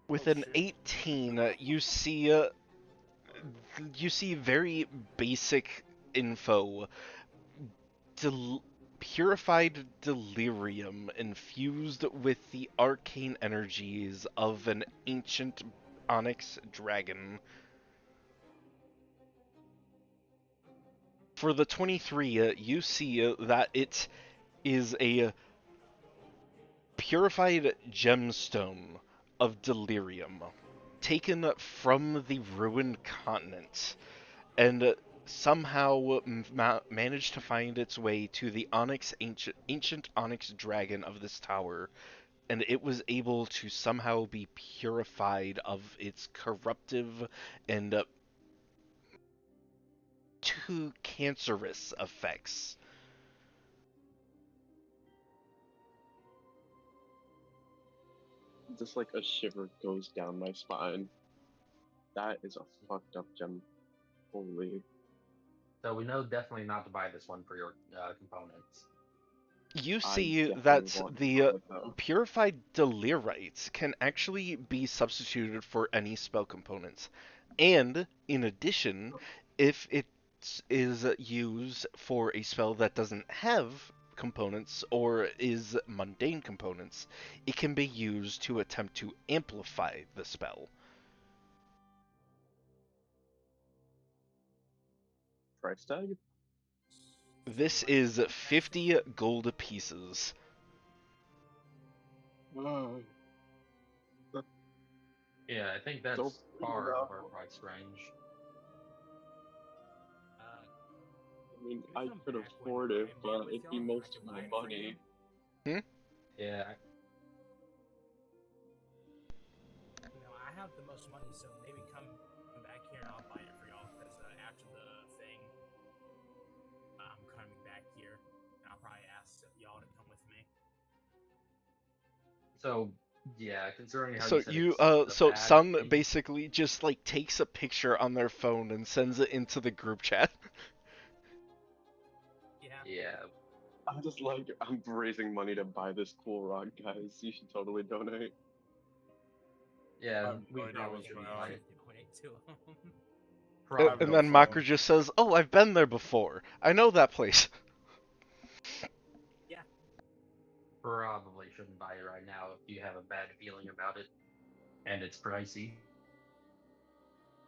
With Oh, an shit. 18, you see very basic info. Purified delirium infused with the arcane energies of an ancient onyx dragon. For the 23, you see that it is a purified gemstone of delirium taken from the ruined continent and somehow managed to find its way to the ancient onyx dragon of this tower, and it was able to somehow be purified of its corruptive and too cancerous effects. Just like a shiver goes down my spine. That is a fucked up gem. Holy. So we know definitely not to buy this one for your components. You I see definitely that want to the buy it though. purified delirites can actually be substituted for any spell components. And in addition, if it is used for a spell that doesn't have components or is mundane components, it can be used to attempt to amplify the spell. Price tag? This is 50 gold pieces. Oh, Yeah, I think so that's far out of our price range. I mean, Can I we come could back when afford it, I'm done but with it'd be y'all? I most can of buy my it for money. you. Yeah. No, I have the most money, so maybe come back here and I'll buy it for y'all. Because after the thing, I'm coming back here, and I'll probably ask y'all to come with me. So yeah, considering how So you said you it's the so bad Sun thing. basically just like takes a picture on their phone and sends it into the group chat. Yeah. Yeah. I'm just like, I'm raising money to buy this cool rock, guys. You should totally donate. Yeah, I have we no idea probably what's shouldn't going buy on. it. Donate to 'em. I have And no Probably. then clue. Makr just says, "Oh, I've been there before. I know that place." Yeah. Probably shouldn't buy it right now if you have a bad feeling about it, and it's pricey.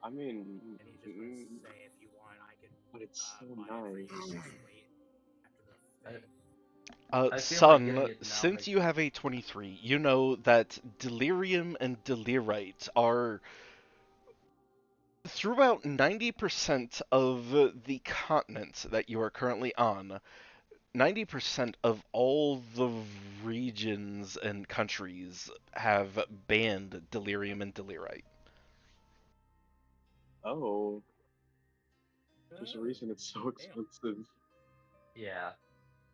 I mean, And he's just gonna say, if you want, I could but it's so buy it for you. nice. Just wait after the I, thing. I feel like getting Sun, it now since makes you have a 23, you know that delirium and delirite are throughout 90% of the continent that you are currently on. 90% of all the regions and countries have banned delirium and delirite. Oh, there's a Oh, reason it's so damn. expensive. yeah.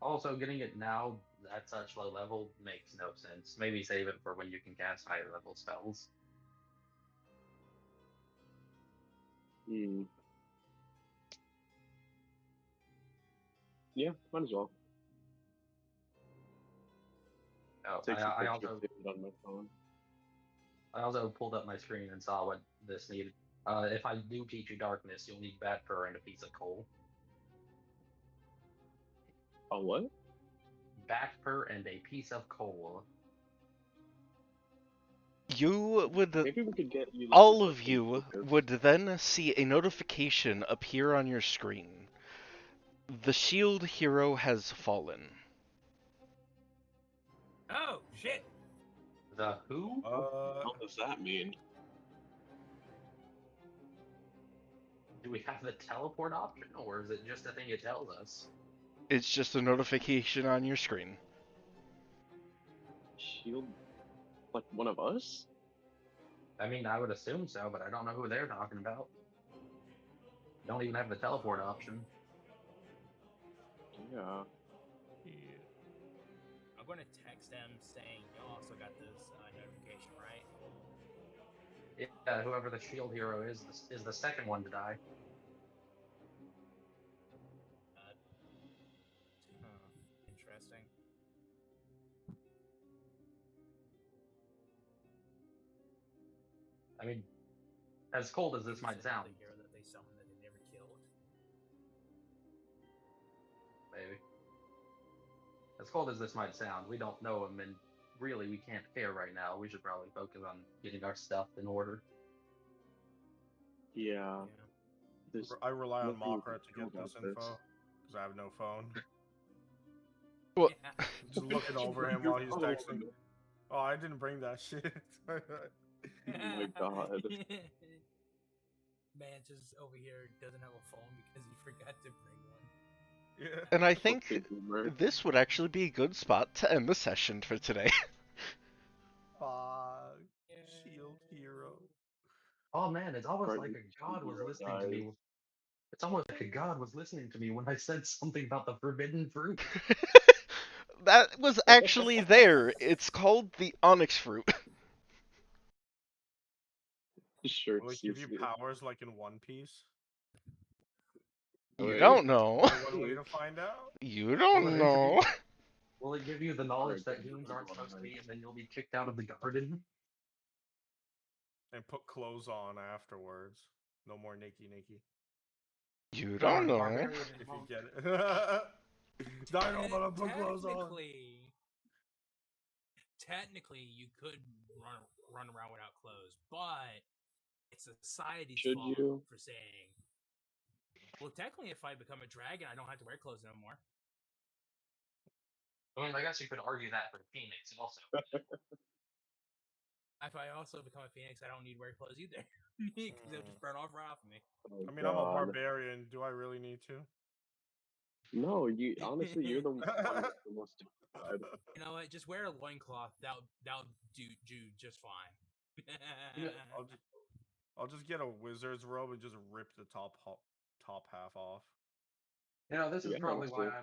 Also, getting it now at such low level makes no sense. Maybe save it for when you can cast higher level spells. Hmm. Yeah, might as well. Oh, Takes a I picture also of it on my phone. I also pulled up my screen and saw what this needed. If I do teach you darkness, you'll need bat fur and a piece of coal. A what? Bat fur and a piece of coal. You would, Maybe we could get you like all a of you focus. would then see a notification appear on your screen. The shield hero has fallen. Oh shit! The who? What does that mean? Do we have the teleport option, or is it just a thing it tells us? It's just a notification on your screen. Shield, like one of us? I mean, I would assume so, but I don't know who they're talking about. Don't even have the teleport option. Yeah. Yeah. I'm gonna text them saying you also got this notification, right? Yeah, whoever the shield hero is the second one to die. Interesting. I mean, as cold as this Maybe might it's another sound, hero that they summoned that they never killed. maybe. As cold as this might sound, we don't know him, and really we can't care right now. We should probably focus on getting our stuff in order. Yeah. There's I rely on nothing we can Makra to do get about this info because I have no phone. Well, Yeah. Just looking over him while he's texting. Oh, I didn't bring that shit. Oh my god. Man just over here doesn't have a phone because he forgot to bring one. Yeah. and I Fucking think boomer. this would actually be a good spot to end the session for today. Fuck. Shield hero. Oh man, it's almost Right, like a god was hero listening to dies. me. It's almost like a god was listening to me when I said something about the forbidden fruit. That was actually there. It's called the onyx fruit. Sure, Will it give you powers like in One Piece? You Wait. don't know. Only one way to find out. You don't know. Will it give you the knowledge that Alright, humans aren't supposed to alright. be, and then you'll be kicked out of the garden? And put clothes on afterwards. No more naked. You No, don't the know. barbarian and If you monk. get it. I know, but I put clothes on. Technically, you could run around without clothes, but it's society's Should fault you? for saying. Well, technically, if I become a dragon, I don't have to wear clothes no more. I mean, I guess you could argue that for Phoenix also. If I also become a phoenix, I don't need to wear clothes either because they'll just burn off right off of me. Oh, I mean, I'm a God. barbarian. Do I really need to? No, you honestly, you're the one with the most justified. You know what? Just wear a loincloth. That'll do just fine. I'll just get a wizard's robe and just rip the top half off. You know, this is Yeah, probably why honestly.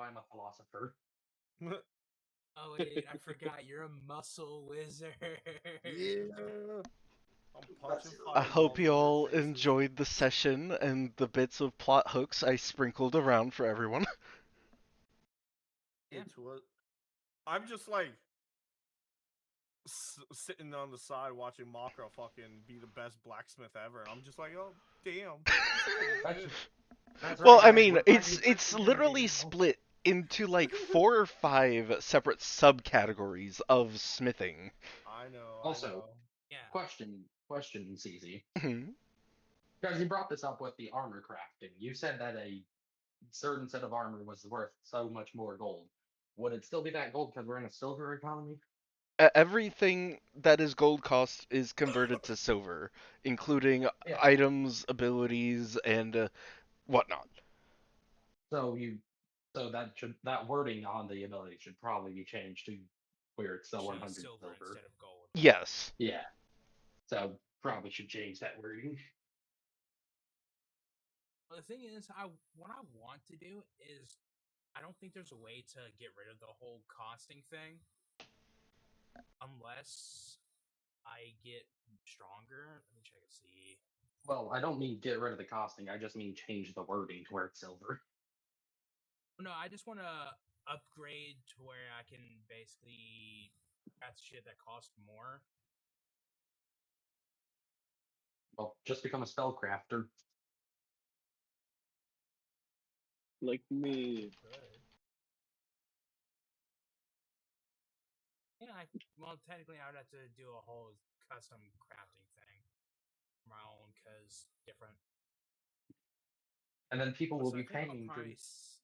I'm a philosopher. Oh wait, I forgot. You're a muscle wizard. Yeah. I'm punching I fireballs hope you in their all faces. enjoyed the session and the bits of plot hooks I sprinkled around for everyone. Yeah. I'm just like sitting on the side watching Makra fucking be the best blacksmith ever, and I'm just like, oh damn. That's Well, right, I guys, mean, we're it's fighting it's for humanity literally now. split into like 4 or 5 separate subcategories of smithing. I know. Also, Yeah. question, CZ. Mhm. Because you brought this up with the armor crafting. You said that a certain set of armor was worth so much more gold. Would it still be that gold because we're in a silver economy? Everything that is gold cost is converted to silver, including Yeah. items, abilities, and whatnot. So that wording on the ability should probably be changed to where it's still 100 silver silver. instead of gold. Yes. Yeah. So probably should change that wording. Well, the thing is, what I want to do is, I don't think there's a way to get rid of the whole costing thing, unless I get stronger. Let me check and see. Well, I don't mean get rid of the costing. I just mean change the wording to where it's silver. No, I just want to. upgrade to where I can basically craft shit that costs more. Well, just become a spellcrafter. Like me. Good. Yeah, well, technically, I would have to do a whole custom crafting thing, my own, because different. And then people will Also, be think about paying to. price.